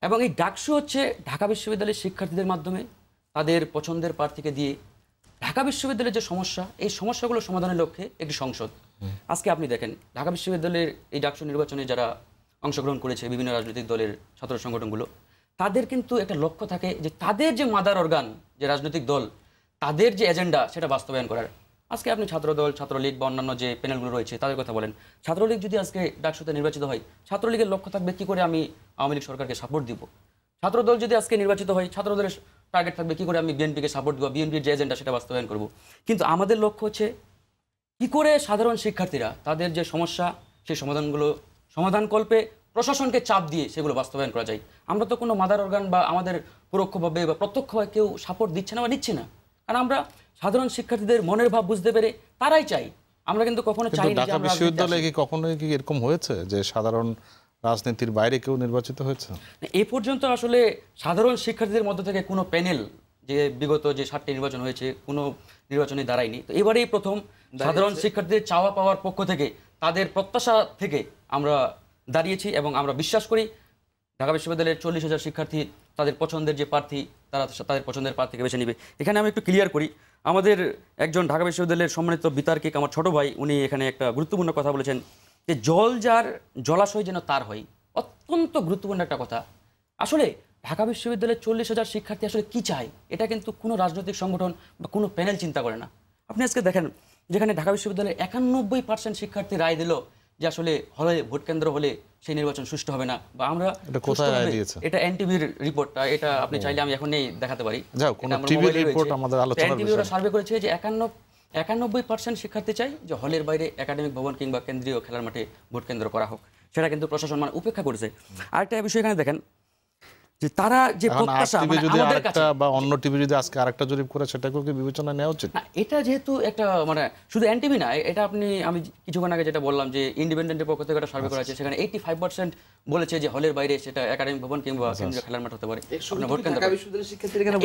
এবং এই ডাকসু হচ্ছে ঢাকা বিশ্ববিদ্যালয়ের শিক্ষার্থীদের মাধ্যমে তাদের পছন্দের প্রার্থীকে দিয়ে ঢাকা বিশ্ববিদ্যালয়ের যে সমস্যা, এই সমস্যাগুলো সমাধানের লক্ষ্যে একটি সংসদ। আজকে আপনি দেখেন ঢাকা বিশ্ববিদ্যালয়ের এই ডাকসু নির্বাচনে যারা অংশগ্রহণ করেছে বিভিন্ন রাজনৈতিক দলের ছাত্র সংগঠনগুলো, তাদের কিন্তু একটা লক্ষ্য থাকে যে তাদের যে মাদার অর্গান যে রাজনৈতিক দল, তাদের যে এজেন্ডা সেটা বাস্তবায়ন করার। আজকে আপনি ছাত্রদল, ছাত্রলীগ বা অন্যান্য যে প্যানেলগুলো রয়েছে তাদের কথা বলেন, ছাত্রলীগ যদি আজকে ডাকসুতে নির্বাচিত হয়, ছাত্রলীগের লক্ষ্য থাকবে কী করে আমি আওয়ামী লীগ সরকারকে সাপোর্ট দিব। ছাত্রদল যদি আজকে নির্বাচিত হয়, ছাত্রদলের টার্গেট থাকবে কী করে আমি বিএনপিকে সাপোর্ট দিব, বিএনপির যে এজেন্ডা সেটা বাস্তবায়ন করব। কিন্তু আমাদের লক্ষ্য হচ্ছে কী করে সাধারণ শিক্ষার্থীরা তাদের যে সমস্যা সেই সমাধানগুলো সমাধানকল্পে প্রশাসনকে চাপ দিয়ে সেগুলো বাস্তবায়ন করা যায়। আমরা তো কোনো মাদার অর্গান বা আমাদের পরোক্ষভাবে বা প্রত্যক্ষভাবে কেউ সাপোর্ট দিচ্ছে না বা নিচ্ছে না, কারণ আমরা সাধারণ শিক্ষার্থীদের মনের ভাব বুঝতে পেরে তারাই চাই। আমরা কিন্তু কখনো চাই না ঢাকা বিশ্ববিদ্যালয়ে কি কখনোই কি এরকম হয়েছে যে সাধারণ রাজনীতির বাইরে কেউ নির্বাচিত হয়েছে? এ পর্যন্ত আসলে সাধারণ শিক্ষার্থীদের মধ্য থেকে কোনো প্যানেল যে বিগত যে 7টি নির্বাচন হয়েছে কোনো নির্বাচনে দাঁড়ায়নি। তো এবারেই প্রথম সাধারণ শিক্ষার্থীদের চাওয়া পাওয়ার পক্ষ থেকে তাদের প্রত্যাশা থেকে আমরা দাঁড়িয়েছি এবং আমরা বিশ্বাস করি ঢাকা বিশ্ববিদ্যালয়ের 40,000 শিক্ষার্থী তাদের পছন্দের যে প্রার্থী তারা তাদের পছন্দের প্রার্থীকে বেছে নেবে। এখানে আমি একটু ক্লিয়ার করি, আমাদের একজন ঢাকা বিশ্ববিদ্যালয়ের সম্মানিত বিতার্কিক আমার ছোট ভাই উনি এখানে একটা গুরুত্বপূর্ণ কথা বলেছেন যে জল যার জলাশয় যেন তার হয়। অত্যন্ত গুরুত্বপূর্ণ একটা কথা। আসলে ঢাকা বিশ্ববিদ্যালয়ের 40,000 শিক্ষার্থী আসলে কি চায় এটা কিন্তু কোনো রাজনৈতিক সংগঠন বা কোনো প্যানেল চিন্তা করে না। আপনি আজকে দেখেন যেখানে ঢাকা বিশ্ববিদ্যালয়ের 91% শিক্ষার্থী রায় দিল যে আসলে হলে ভোট কেন্দ্র হলে সেই নির্বাচন সুষ্ঠু হবে না বা আমরা এটা এনটিভির রিপোর্টটা, এটা আপনি চাইলে আমি এখনই দেখাতে পারি। এনটিভি ওরা সার্ভে করেছে যে 91% শিক্ষার্থী চাই যে হলের বাইরে একাডেমিক ভবন কিংবা কেন্দ্রীয় খেলার মাঠে ভোট কেন্দ্র করা হোক, সেটা কিন্তু প্রশাসন মানে উপেক্ষা করেছে। আরেকটা বিষয় এখানে দেখেন যে তারা যে প্রত্যাশা আমাদের কাছে বা অন্য টিভি যদি আজকে আরেকটা জরিপ করে সেটাকেও কি বিবেচনা নেওয়া উচিত? না, এটা যেহেতু একটা মানে শুধু এনটিভি না, এটা আমি কিছুক্ষণ আগে যেটা বললাম যে ইন্ডিপেন্ডেন্টের পক্ষ থেকে একটা সার্ভে করা আছে, সেখানে 85% বলেছে যে হলের বাইরে সেটা একাডেমিক ভবন কিংবা কেন্দ্রীয় খেলার মাঠ হতে পারে।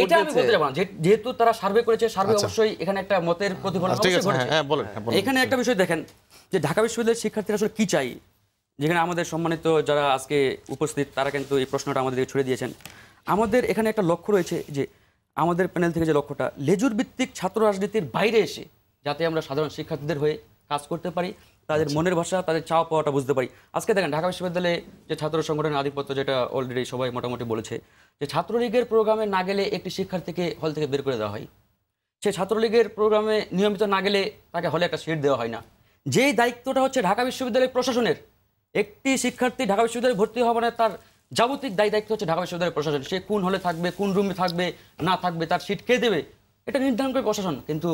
এটা আমি বলতে যাবো না, যেহেতু তারা সার্ভে করেছে, সার্ভে অবশ্যই এখানে একটা মতের প্রতিফলন ঘটেছে। এখানে একটা বিষয় দেখেন যে ঢাকা বিশ্ববিদ্যালয়ের শিক্ষার্থীরা আসলে কি চাই, যেখানে আমাদের সম্মানিত যারা আজকে উপস্থিত তারা কিন্তু এই প্রশ্নটা আমাদের ছড়ে দিয়েছেন। আমাদের এখানে একটা লক্ষ্য রয়েছে যে আমাদের প্যানেল থেকে যে লক্ষ্যটা লেজুর ভিত্তিক ছাত্র রাজনীতির বাইরে এসে যাতে আমরা সাধারণ শিক্ষার্থীদের হয়ে কাজ করতে পারি, তাদের মনের ভাষা তাদের চাওয়া পাওয়াটা বুঝতে পারি। আজকে দেখেন ঢাকা বিশ্ববিদ্যালয়ে যে ছাত্র সংগঠনের আধিপত্য, যেটা অলরেডি সবাই মোটামুটি বলেছে যে ছাত্রলীগের প্রোগ্রামে না গেলে একটি শিক্ষার্থীকে হল থেকে বের করে দেওয়া হয়, সে ছাত্রলীগের প্রোগ্রামে নিয়মিত না গেলে তাকে হলে একটা সিট দেওয়া হয় না। যেই দায়িত্বটা হচ্ছে ঢাকা বিশ্ববিদ্যালয় প্রশাসনের, একটি শিক্ষার্থী ঢাকা বিশ্ববিদ্যালয়ে ভর্তি হওয়া মানে তার যাবতীয় দায়িত্ব হচ্ছে ঢাকা বিশ্ববিদ্যালয়ের প্রশাসন। সে কোন হলে থাকবে, কোন রুমে থাকবে না থাকবে, তার সিট কে দেবে, এটা নির্ধারণ করে প্রশাসন। কিন্তু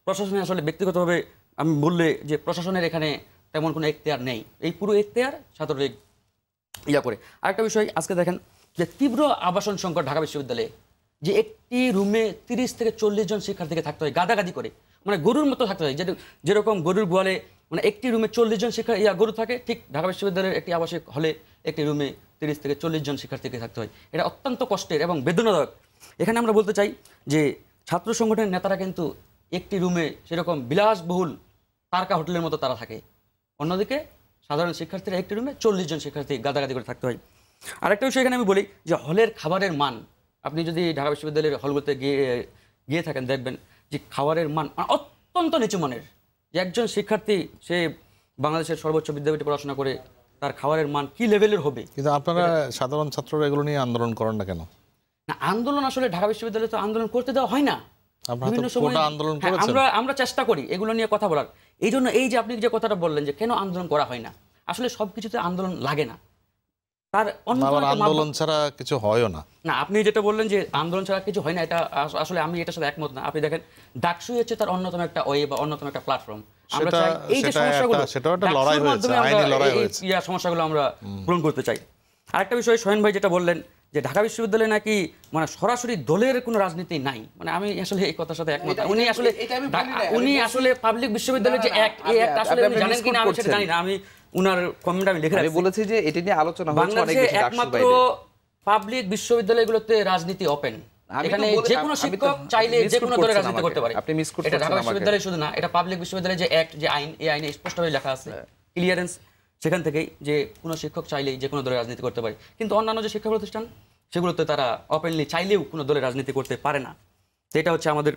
প্রশাসনের আসলে ব্যক্তিগতভাবে আমি বললে যে প্রশাসনের এখানে তেমন কোনো এখতিয়ার নেই, এই পুরো এখতিয়ার ছাত্রলীগ করে। আরেকটা বিষয় আজকে দেখেন যে তীব্র আবাসন সংকট ঢাকা বিশ্ববিদ্যালয়ে, যে একটি রুমে 30 থেকে 40 জন শিক্ষার্থীকে থাকতে হয় গাদাগাদি করে, মানে গরুর মতো থাকতে হয়। যেরকম গরুর গোয়ালে মানে একটি রুমে 40 জন গরু থাকে, ঠিক ঢাকা বিশ্ববিদ্যালয়ের একটি আবাসিক হলে একটি রুমে 30 থেকে 40 জন শিক্ষার্থীকে থাকতে হয়। এটা অত্যন্ত কষ্টের এবং বেদনাদায়ক। এখানে আমরা বলতে চাই যে ছাত্র সংগঠনের নেতারা কিন্তু একটি রুমে সেরকম বিলাসবহুল তারকা হোটেলের মতো তারা থাকে, অন্যদিকে সাধারণ শিক্ষার্থীরা একটি রুমে 40 জন শিক্ষার্থী গাদাগাদি করে থাকতে হয়। আরেকটা বিষয় এখানে আমি বলি যে হলের খাবারের মান আপনি যদি ঢাকা বিশ্ববিদ্যালয়ের হলগুলোতে গিয়ে থাকেন দেখবেন যে খাবারের মান অত্যন্ত নিচু মানের। যে একজন শিক্ষার্থী সে বাংলাদেশের সর্বোচ্চ বিদ্যাপীঠে পড়াশোনা করে তার খাবারের মান কি লেভেলের হবে। কিন্তু আপনারা সাধারণ ছাত্ররা এগুলো নিয়ে আন্দোলন করেন না কেন? না, আন্দোলন আসলে ঢাকা বিশ্ববিদ্যালয়ে তো আন্দোলন করতে দেওয়া হয় না। বিভিন্ন সময় আমরা চেষ্টা করি এগুলো নিয়ে কথা বলার। এই জন্য এই যে আপনি যে কথাটা বললেন যে কেন আন্দোলন করা হয় না, আসলে সবকিছুতে আন্দোলন লাগে না, তার আন্দোলন ছাড়া কিছু হয়ও না। না, আপনি যেটা বললেন যে আন্দোলন ছাড়া কিছু হয় না, এটা আসলে আমি এটার সাথে একমত না। আপনি দেখেন ডাকসুই হচ্ছে তার অন্যতম একটা ওয়ে বা অন্যতম একটা প্ল্যাটফর্ম। আমরা চাই এই যে সমস্যাগুলো, সেটাও একটা লড়াই হয়েছে, আইনি লড়াই হয়েছে, এই সমস্যাগুলো আমরা পূরণ করতে চাই। আরেকটা বিষয় সোহেন ভাই যেটা বললেন যে ঢাকা বিশ্ববিদ্যালয়ে নাকি মানে সরাসরি দলের কোনো রাজনীতি নাই, মানে আমি আসলে এই কথার সাথে একমত। উনি আসলে পাবলিক বিশ্ববিদ্যালয়ের যে অ্যাক্ট, এই অ্যাক্ট আসলে আপনি জানেন কিনা আমি সেটা জানি না। আমি উনার কমেন্ট আমি লিখে রাখছি, বলেছি যে এটা নিয়ে আলোচনা হচ্ছে অনেক বেশি। একমাত্র পাবলিক বিশ্ববিদ্যালয়গুলো রাজনীতি ওপেন, এখানে যে কোনো শিক্ষক চাইলে যে কোনো দলের রাজনীতি করতে পারে। আপনি মিস করছেন, এটা ঢাকা বিশ্ববিদ্যালয় শুধু না, এটা পাবলিক বিশ্ববিদ্যালয়ের যে অ্যাক্ট, যে আইন, এই আইনে স্পষ্টভাবে লেখা আছে ক্লিয়ারেন্স সেখান থেকেই যে কোনো শিক্ষক চাইলেই যে কোনো দলের রাজনীতি করতে পারে। কিন্তু অন্যান্য যে শিক্ষা প্রতিষ্ঠান সেগুলোতে তারা ওপেনলি চাইলেও কোনো দলের রাজনীতি করতে পারে না। তো এটা হচ্ছে আমাদের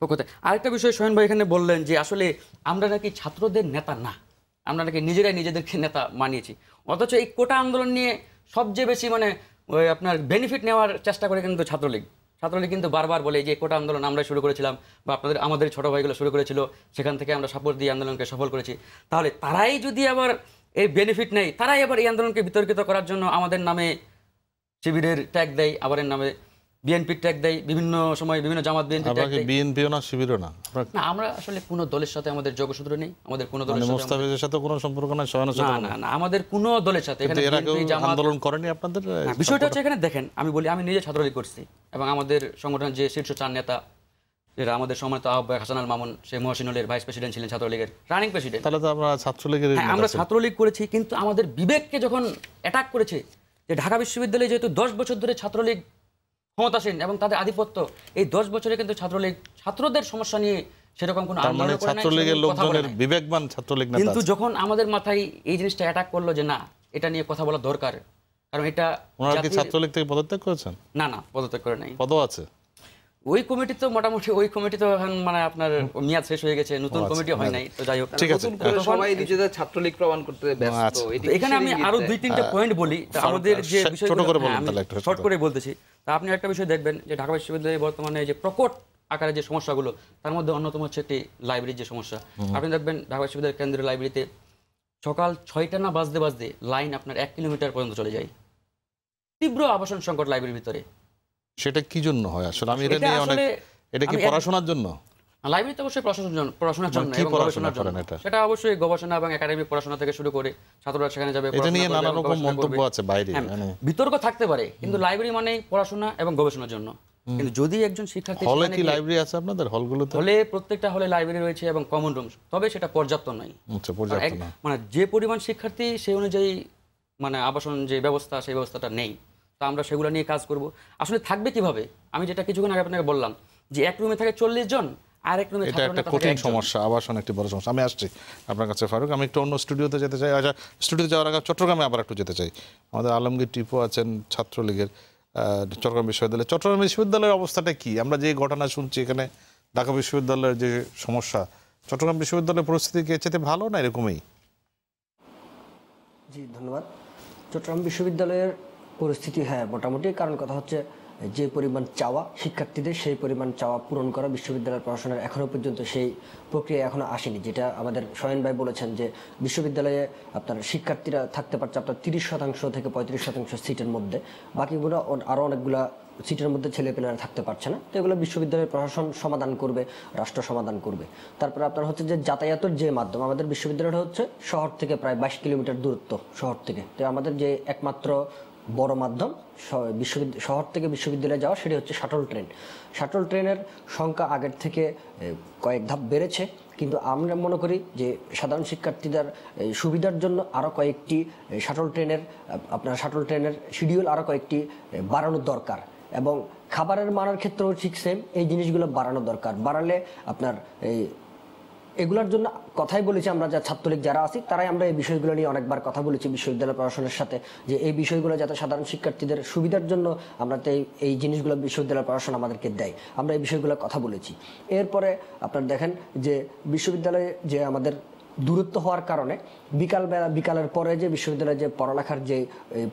পক্ষতে। আরেকটা বিষয় সোহেন ভাই এখানে বললেন যে আসলে আমরা নাকি ছাত্রদের নেতা না, আমরা নাকি নিজেরাই নিজেদেরকে নেতা মানিয়েছি। অথচ এই কোটা আন্দোলন নিয়ে সবচেয়ে বেশি মানে ওই আপনার বেনিফিট নেওয়ার চেষ্টা করে কিন্তু ছাত্রলীগ কিন্তু বারবার বলে যে কোটা আন্দোলন আমরা শুরু করেছিলাম বা আমাদের ছোট ভাইগুলো শুরু করেছিল, সেখান থেকে আমরা সাপোর্ট দিয়ে আন্দোলনকে সফল করেছি। তাহলে তারাই যদি আবার এই বেনিফিট নেই, তারাই আবার এই আন্দোলনকে বিতর্কিত করার জন্য আমাদের নামে শিবিরের ট্যাগ দেয়, আবার এর নামে বিএনপির ট্যাগ দেয়, বিভিন্ন সময় বিভিন্ন জামাত বিএনপিও না শিবিরও না। না, আমরা আসলে কোনো দলের সাথে আমাদের যোগসূত্র নেই, আমাদের কোনো দলের মুস্তাফিজের সাথে কোনো সম্পর্ক নাই, না আমাদের কোনো দলের সাথে। এখানে আন্দোলন করেনি আপনাদের। বিষয়টা হচ্ছে এখানে দেখেন, আমি বলি আমি নিজে ছাত্রলীগ করছি এবং আমাদের সংগঠনের যে শীর্ষ 4 নেতা, যারা আমাদের সম্মানিত আহ্বায়ক হাসান আল মামুন, সে মহসিনুলের ভাইস প্রেসিডেন্ট ছিলেন, ছাত্রলীগের রানিং প্রেসিডেন্ট। তাহলে তো আমরা ছাত্রলীগের, আমরা ছাত্রলীগ করেছি। কিন্তু আমাদের বিবেককে যখন অ্যাটাক করেছে যে ঢাকা বিশ্ববিদ্যালয়ে যেহেতু 10 বছর ধরে ছাত্রলীগ ক্ষমতাসীন এবং তাদের আধিপত্য, এই 10 বছরে কিন্তু ছাত্রলীগ ছাত্রদের সমস্যা নিয়ে সেরকম কোনো আন্দোলন করে নাই, ছাত্রলীগের লোকজনের বিবেকবান ছাত্রলীগ নেতা। কিন্তু যখন আমাদের মাথায় এই জিনিসটা অ্যাটাক করলো যে না, এটা নিয়ে কথা বলা দরকার, কারণ এটা ওনারা কি ছাত্রলীগ থেকে পদত্যাগ করেছেন? না, পদত্যাগ করে নাই। পদও আছে ওই কমিটি তো মোটামুটি, ওই কমিটি তো এখন মানে আপনার মেয়াদ শেষ হয়ে গেছে, নতুন কমিটি হয় নাই। তো যাই হোক, ঠিক আছে, সবাই নিজেদের ছাত্রলীগ প্রমাণ করতে ব্যস্ত। এখানে আমি আরো 2-3টা পয়েন্ট বলি। আমাদের যে বিষয়গুলো শর্ট করে বলতেছি, তা আপনি একটা বিষয় দেখবেন যে ঢাকা বিশ্ববিদ্যালয়ে বর্তমানে যে প্রকট আকারে যে সমস্যাগুলো, তার মধ্যে অন্যতম হচ্ছে একটি লাইব্রেরির যে সমস্যা। আপনি দেখবেন ঢাকা বিশ্ববিদ্যালয়ের কেন্দ্রীয় লাইব্রেরিতে সকাল 6টা না বাজতে লাইন আপনার 1 কিলোমিটার পর্যন্ত চলে যায়। তীব্র আবাসন সংকট লাইব্রেরির ভিতরে। সেটা কি জন্য হয় আসলে? আমি এটা নিয়ে অনেক, এটা কি পড়াশোনার জন্য? লাইব্রেরিতে অবশ্যই পড়াশোনার জন্য এবং গবেষণার জন্য। সেটা অবশ্যই গবেষণা এবং একাডেমিক পড়াশোনা থেকে শুরু করে ছাত্ররা সেখানে যাবে। এটা নিয়ে নানা রকম মন্তব্য আছে বাইরে, বিতর্ক থাকতে পারে, কিন্তু লাইব্রেরি মানে পড়াশোনা এবং গবেষণার জন্য। কিন্তু যদি একজন শিক্ষার্থী, হলে কি লাইব্রেরি আছে আপনাদের? হলগুলোতে হলে প্রত্যেকটা হলে লাইব্রেরি রয়েছে এবং কমন রুম, তবে সেটা পর্যাপ্ত নয়। পর্যাপ্ত না, মানে যে পরিমাণ শিক্ষার্থী সেই অনুযায়ী মানে আবাসন যে ব্যবস্থা, সেই ব্যবস্থাটা নেই। তো আমরা সেগুলো নিয়ে কাজ করব। আসলে থাকবে কিভাবে? আমি যেটা কিছুক্ষণ আগে আপনাকে বললাম যে এক রুমে থাকে 40 জন, আর এক রুমে এটা একটা কঠিন সমস্যা, আবাসন একটি বড় সমস্যা। আমি আসছি আপনার কাছে ফারুক, আমি একটু অন্য স্টুডিওতে যেতে চাই। আচ্ছা, স্টুডিওতে যাওয়ার আগে চট্টগ্রামে আবার একটু যেতে চাই। আমাদের আলমগীর টিপু আছেন ছাত্রলীগের, চট্টগ্রাম বিশ্ববিদ্যালয়। চট্টগ্রাম বিশ্ববিদ্যালয়ের অবস্থাটা কি? আমরা যে ঘটনা শুনছি এখানে, ঢাকা বিশ্ববিদ্যালয়ের যে সমস্যা, চট্টগ্রাম বিশ্ববিদ্যালয়ের পরিস্থিতি কি এর চেয়ে ভালো না এরকমই? জি ধন্যবাদ। চট্টগ্রাম বিশ্ববিদ্যালয়ের পরিস্থিতি মোটামুটি, কারণ কথা হচ্ছে যে পরিমাণ চাওয়া শিক্ষার্থীদের, সেই পরিমাণ চাওয়া পূরণ করা বিশ্ববিদ্যালয়ের পড়াশোনার এখনও পর্যন্ত সেই প্রক্রিয়া এখনও আসেনি। যেটা আমাদের সোহেন ভাই বলেছেন যে বিশ্ববিদ্যালয়ে আপনার শিক্ষার্থীরা থাকতে পারছে আপনার 30% থেকে 35% সিটের মধ্যে, বাকিগুলো আরও অনেকগুলা সিটের মধ্যে ছেলেপেলেরা থাকতে পারছে না। তো এগুলো বিশ্ববিদ্যালয়ের প্রশাসন সমাধান করবে, রাষ্ট্র সমাধান করবে। তারপরে আপনার হচ্ছে যে যাতায়াতের যে মাধ্যম, আমাদের বিশ্ববিদ্যালয়টা হচ্ছে শহর থেকে প্রায় 22 কিলোমিটার দূরত্ব শহর থেকে। তো আমাদের যে একমাত্র বড় মাধ্যম শহর থেকে বিশ্ববিদ্যালয়ে যাওয়া, সেটি হচ্ছে শাটল ট্রেন। শাটল ট্রেনের সংখ্যা আগের থেকে কয়েক ধাপ বেড়েছে, কিন্তু আমরা মনে করি যে সাধারণ শিক্ষার্থীদের সুবিধার জন্য আরও কয়েকটি শাটল ট্রেনের শিডিউল আরও কয়েকটি বাড়ানোর দরকার। এবং খাবারের মানের ক্ষেত্রেও ঠিক সেম, এই জিনিসগুলো বাড়ানো দরকার। বাড়ালে আপনার এই এগুলোর জন্য কথাই বলেছি আমরা, যা ছাত্রলীগ যারা আছি তারাই আমরা এই বিষয়গুলো নিয়ে অনেকবার কথা বলেছি বিশ্ববিদ্যালয় প্রশাসনের সাথে, যে এই বিষয়গুলো যাতে সাধারণ শিক্ষার্থীদের সুবিধার জন্য আমরা তো এই জিনিসগুলো বিশ্ববিদ্যালয় প্রশাসন আমাদেরকে দেয়, আমরা এই বিষয়গুলো কথা বলেছি। এরপরে আপনারা দেখেন যে বিশ্ববিদ্যালয়ে যে আমাদের দূরত্ব হওয়ার কারণে বিকালের পরে যে বিশ্ববিদ্যালয়ে যে পড়ালেখার যে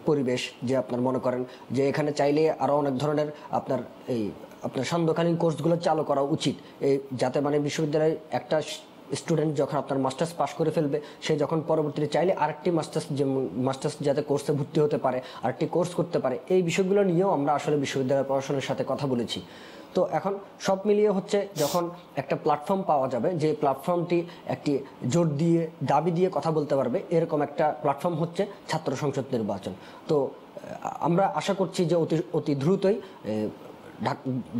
পরিবেশ, যে আপনার মনে করেন যে এখানে চাইলে আরও অনেক ধরনের আপনার সান্ধ্যকালীন কোর্সগুলো চালু করা উচিত, যাতে মানে বিশ্ববিদ্যালয়ে একটা স্টুডেন্ট যখন আপনার মাস্টার্স পাস করে ফেলবে, সে যখন পরবর্তীতে চাইলে আরেকটি মাস্টার্স যাতে কোর্সে ভর্তি হতে পারে, আরেকটি কোর্স করতে পারে, এই বিষয়গুলো নিয়েও আমরা আসলে বিশ্ববিদ্যালয় প্রশাসনের সাথে কথা বলেছি। তো এখন সব মিলিয়ে হচ্ছে যখন একটা প্ল্যাটফর্ম পাওয়া যাবে, যে প্ল্যাটফর্মটি একটি জোর দিয়ে দাবি দিয়ে কথা বলতে পারবে, এরকম একটা প্ল্যাটফর্ম হচ্ছে ছাত্র সংসদ নির্বাচন। তো আমরা আশা করছি যে অতি দ্রুতই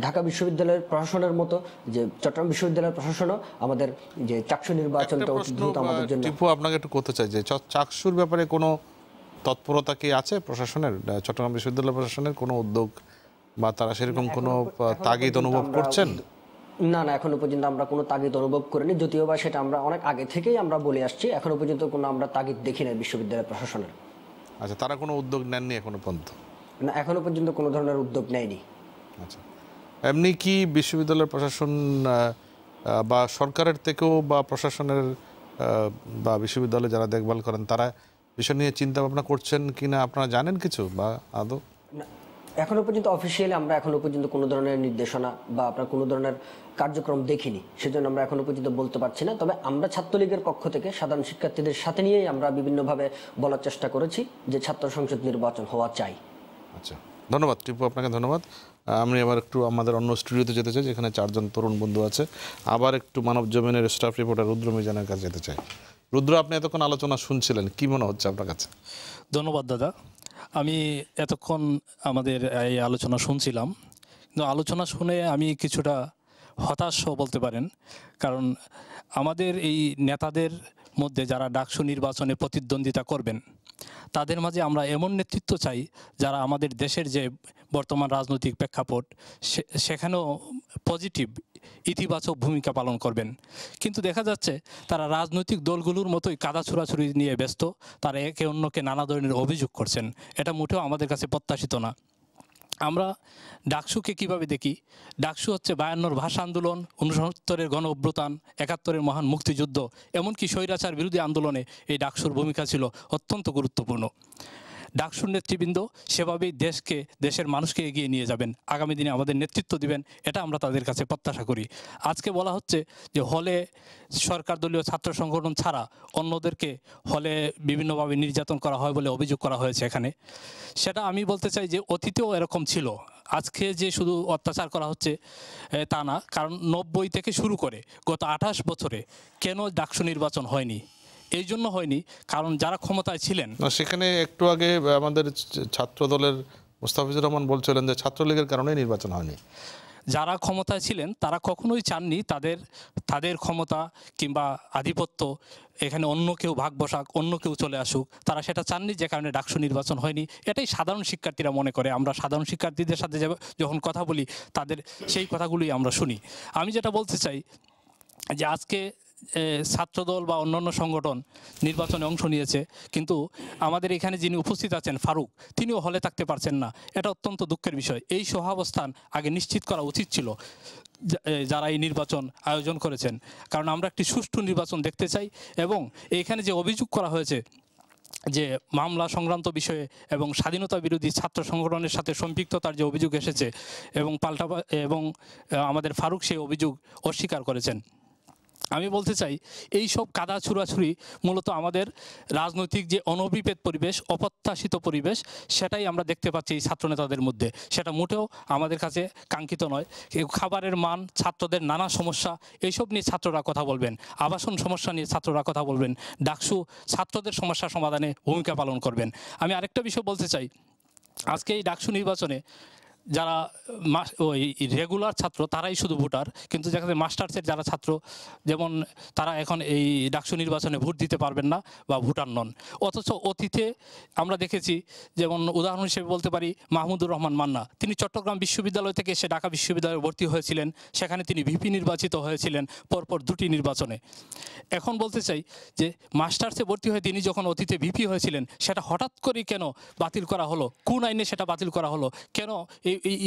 ঢাকা বিশ্ববিদ্যালয়ের প্রশাসনের মতো যে চট্টগ্রাম বিশ্ববিদ্যালয়ের প্রশাসনও আমাদের যে চাকসু নির্বাচনটা অতি দ্রুত আমাদের জন্য। টিপু, আপনাকে একটু করতে চাই যে চাকসুর ব্যাপারে কোনো তৎপরতা কি আছে প্রশাসনের, চট্টগ্রাম বিশ্ববিদ্যালয় প্রশাসনের কোনো উদ্যোগ বা তারা সেরকম কোনো তাগিদ অনুভব করছেন? না, এখনো পর্যন্ত আমরা কোনো তাগিদ অনুভব করিনি, যদিও বা সেটা আমরা অনেক আগে থেকেই আমরা বলে আসছি, এখনো পর্যন্ত কোনো আমরা তাগিদ দেখি না বিশ্ববিদ্যালয় প্রশাসনের। আচ্ছা, তারা কোনো উদ্যোগ নেননি এখনো পর্যন্ত? না, এখনো পর্যন্ত কোনো ধরনের উদ্যোগ নেয়নি। আচ্ছা, এমনি কি বিশ্ববিদ্যালয় প্রশাসন বা সরকারের থেকেও বা প্রশাসনের বা বিশ্ববিদ্যালয়ে যারা দেখভাল করেন তারা বিষয় নিয়ে চিন্তা ভাবনা করছেন কিনা আপনারা জানেন কিছু বা আদৌ? এখনো পর্যন্ত অফিসিয়ালি আমরা এখনো পর্যন্ত কোনো ধরনের নির্দেশনা বা আপনার কোনো ধরনের কার্যক্রম দেখিনি, সেজন্য আমরা এখনো পর্যন্ত বলতে পারছি না। তবে আমরা ছাত্রলীগের পক্ষ থেকে সাধারণ শিক্ষার্থীদের সাথে নিয়েই আমরা বিভিন্নভাবে বলার চেষ্টা করেছি যে ছাত্র সংসদ নির্বাচন হওয়া চাই। আচ্ছা, ধন্যবাদ টিপু, আপনাকে ধন্যবাদ। আমি আবার একটু আমাদের অন্য স্টুডিওতে যেতে চাই, যেখানে 4 জন তরুণ বন্ধু আছে। আবার একটু মানব জমিনের স্টাফ রিপোর্টার রুদ্র মিজানের কাছে যেতে চাই। রুদ্র, আপনি এতক্ষণ আলোচনা শুনছিলেন, কি মনে হচ্ছে আপনার কাছে? ধন্যবাদ দাদা। আমি এতক্ষণ আমাদের এই আলোচনা শুনছিলাম, কিন্তু আলোচনা শুনে আমি কিছুটা হতাশও বলতে পারেন। কারণ আমাদের এই নেতাদের মধ্যে যারা ডাকসু নির্বাচনে প্রতিদ্বন্দ্বিতা করবেন, তাদের মাঝে আমরা এমন নেতৃত্ব চাই যারা আমাদের দেশের যে বর্তমান রাজনৈতিক প্রেক্ষাপট সেখানেও পজিটিভ ইতিবাচক ভূমিকা পালন করবেন। কিন্তু দেখা যাচ্ছে তারা রাজনৈতিক দলগুলোর মতোই কাদা ছোড়াছুড়ি নিয়ে ব্যস্ত, তারা একে অন্যকে নানা ধরনের অভিযোগ করছেন। এটা মোটেও আমাদের কাছে প্রত্যাশিত না। আমরা ডাকসুকে কিভাবে দেখি? ডাকসু হচ্ছে 52-র ভাষা আন্দোলন, 69-এর গণ অভ্যুত্থান, 71-এর মহান মুক্তিযুদ্ধ, এমনকি স্বৈরাচার বিরোধী আন্দোলনে এই ডাকসুর ভূমিকা ছিল অত্যন্ত গুরুত্বপূর্ণ। ডাকসুর নেতৃবৃন্দ সেভাবেই দেশের মানুষকে এগিয়ে নিয়ে যাবেন, আগামী দিনে আমাদের নেতৃত্ব দিবেন, এটা আমরা তাদের কাছে প্রত্যাশা করি। আজকে বলা হচ্ছে যে হলে সরকার দলীয় ছাত্র সংগঠন ছাড়া অন্যদেরকে হলে বিভিন্নভাবে নির্যাতন করা হয় বলে অভিযোগ করা হয়েছে এখানে। সেটা আমি বলতে চাই যে অতীতেও এরকম ছিল, আজকে যে শুধু অত্যাচার করা হচ্ছে তা না। কারণ 90 থেকে শুরু করে গত 28 বছরে কেন ডাকসু নির্বাচন হয়নি? এই জন্য হয়নি কারণ যারা ক্ষমতায় ছিলেন, সেখানে একটু আগে আমাদের ছাত্র দলের মোস্তাফিজুর রহমান বলছিলেন যে ছাত্রলীগের কারণে নির্বাচন হয়নি। যারা ক্ষমতায় ছিলেন তারা কখনোই চাননি তাদের ক্ষমতা কিংবা আধিপত্য এখানে অন্য কেউ ভাগ বসাক, অন্য কেউ চলে আসুক, তারা সেটা চাননি, যে কারণে ডাকসু নির্বাচন হয়নি। এটাই সাধারণ শিক্ষার্থীরা মনে করে। আমরা সাধারণ শিক্ষার্থীদের সাথে যখন কথা বলি তাদের সেই কথাগুলোই আমরা শুনি। আমি যেটা বলতে চাই যে আজকে ছাত্রদল বা অন্যান্য সংগঠন নির্বাচনে অংশ নিয়েছে, কিন্তু আমাদের এখানে যিনি উপস্থিত আছেন ফারুক, তিনিও হলে থাকতে পারছেন না। এটা অত্যন্ত দুঃখের বিষয়। এই সহাবস্থান আগে নিশ্চিত করা উচিত ছিল যারা এই নির্বাচন আয়োজন করেছেন, কারণ আমরা একটি সুষ্ঠু নির্বাচন দেখতে চাই। এবং এইখানে যে অভিযোগ করা হয়েছে যে মামলা সংক্রান্ত বিষয়ে এবং স্বাধীনতা বিরোধী ছাত্র সংগঠনের সাথে সম্পৃক্ততার যে অভিযোগ এসেছে এবং আমাদের ফারুক সেই অভিযোগ অস্বীকার করেছেন। আমি বলতে চাই এই সব কাদা ছুড়াছুড়ি মূলত আমাদের রাজনৈতিক যে অনভিপ্রেত পরিবেশ, অপ্রত্যাশিত পরিবেশ, সেটাই আমরা দেখতে পাচ্ছি এই ছাত্রনেতাদের মধ্যে। সেটা মোটেও আমাদের কাছে কাঙ্ক্ষিত নয়। খাবারের মান, ছাত্রদের নানা সমস্যা, এইসব নিয়ে ছাত্ররা কথা বলবেন, আবাসন সমস্যা নিয়ে ছাত্ররা কথা বলবেন, ডাকসু ছাত্রদের সমস্যা সমাধানে ভূমিকা পালন করবেন। আমি আরেকটা বিষয় বলতে চাই, আজকে এই ডাকসু নির্বাচনে যারা ওই রেগুলার ছাত্র তারাই শুধু ভোটার, কিন্তু যেখানে মাস্টার্সের যারা ছাত্র যেমন তারা এখন এই ডাকসু নির্বাচনে ভোট দিতে পারবেন না বা ভোটার নন। অথচ অতীতে আমরা দেখেছি, যেমন উদাহরণ হিসেবে বলতে পারি মাহমুদুর রহমান মান্না, তিনি চট্টগ্রাম বিশ্ববিদ্যালয় থেকে এসে ঢাকা বিশ্ববিদ্যালয়ে ভর্তি হয়েছিলেন, সেখানে তিনি ভিপি নির্বাচিত হয়েছিলেন পরপর 2টি নির্বাচনে। এখন বলতে চাই যে মাস্টার্সে ভর্তি হয়ে তিনি যখন অতীতে ভিপি হয়েছিলেন সেটা হঠাৎ করে কেন বাতিল করা হলো, কোন আইনে সেটা বাতিল করা হলো, কেন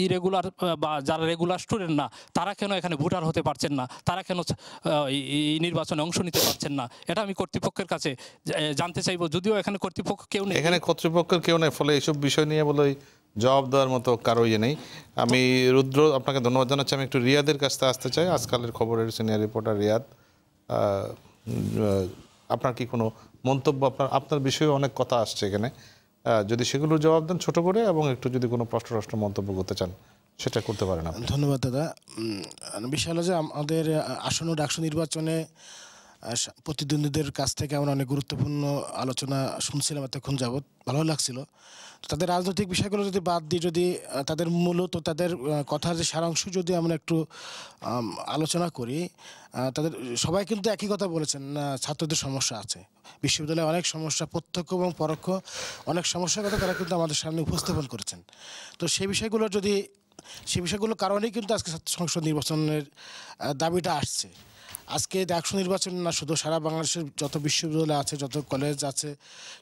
এই রেগুলার বা যারা রেগুলার স্টুডেন্ট না তারা কেন এখানে ভোটার হতে পারছেন না, তারা কেন এই নির্বাচনে অংশ নিতে পারছেন না, এটা আমি কর্তৃপক্ষের কাছে জানতে চাইবো। যদিও এখানে কর্তৃপক্ষ কেউ নেই, এখানে কর্তৃপক্ষের কেউ নেই, ফলে এইসব বিষয় নিয়ে বলে জবাব দেওয়ার মতো কারো ইয়ে নেই। আমি রুদ্র আপনাকে ধন্যবাদ জানাচ্ছি। আমি একটু রিয়াদের কাছ থেকে আসতে চাই, আজকালের খবরের সিনিয়র রিপোর্টার রিয়াদ। আপনার কি কোনো মন্তব্য? আপনার বিষয়ে অনেক কথা আসছে এখানে, যদি সেগুলোর জবাব দেন ছোট করে, এবং একটু যদি কোনো প্রশ্ন মন্তব্য করতে চান সেটা করতে পারেন আপনি। ধন্যবাদ দাদা। বিষয় হলো যে আমাদের আসন্ন ডাকসু নির্বাচনে প্রতিদ্বন্দ্বীদের কাছ থেকে আমরা অনেক গুরুত্বপূর্ণ আলোচনা শুনছিলাম এতক্ষণ যাবৎ, ভালো লাগছিল। তাদের রাজনৈতিক বিষয়গুলো যদি বাদ দিই, যদি তাদের মূলত তাদের কথার যে সারাংশ যদি আমরা একটু আলোচনা করি, তাদের সবাই কিন্তু একই কথা বলেছেন, ছাত্রদের সমস্যা আছে, বিশ্ববিদ্যালয়ে অনেক সমস্যা, প্রত্যক্ষ এবং পরোক্ষ অনেক সমস্যার কথা তারা কিন্তু আমাদের সামনে উপস্থাপন করেছেন। তো সেই বিষয়গুলোর কারণেই কিন্তু আজকে ছাত্র সংসদ নির্বাচনের দাবিটা আসছে। আজকে ডাকসু নির্বাচন না, শুধু সারা বাংলাদেশের যত বিশ্ববিদ্যালয় আছে, যত কলেজ আছে,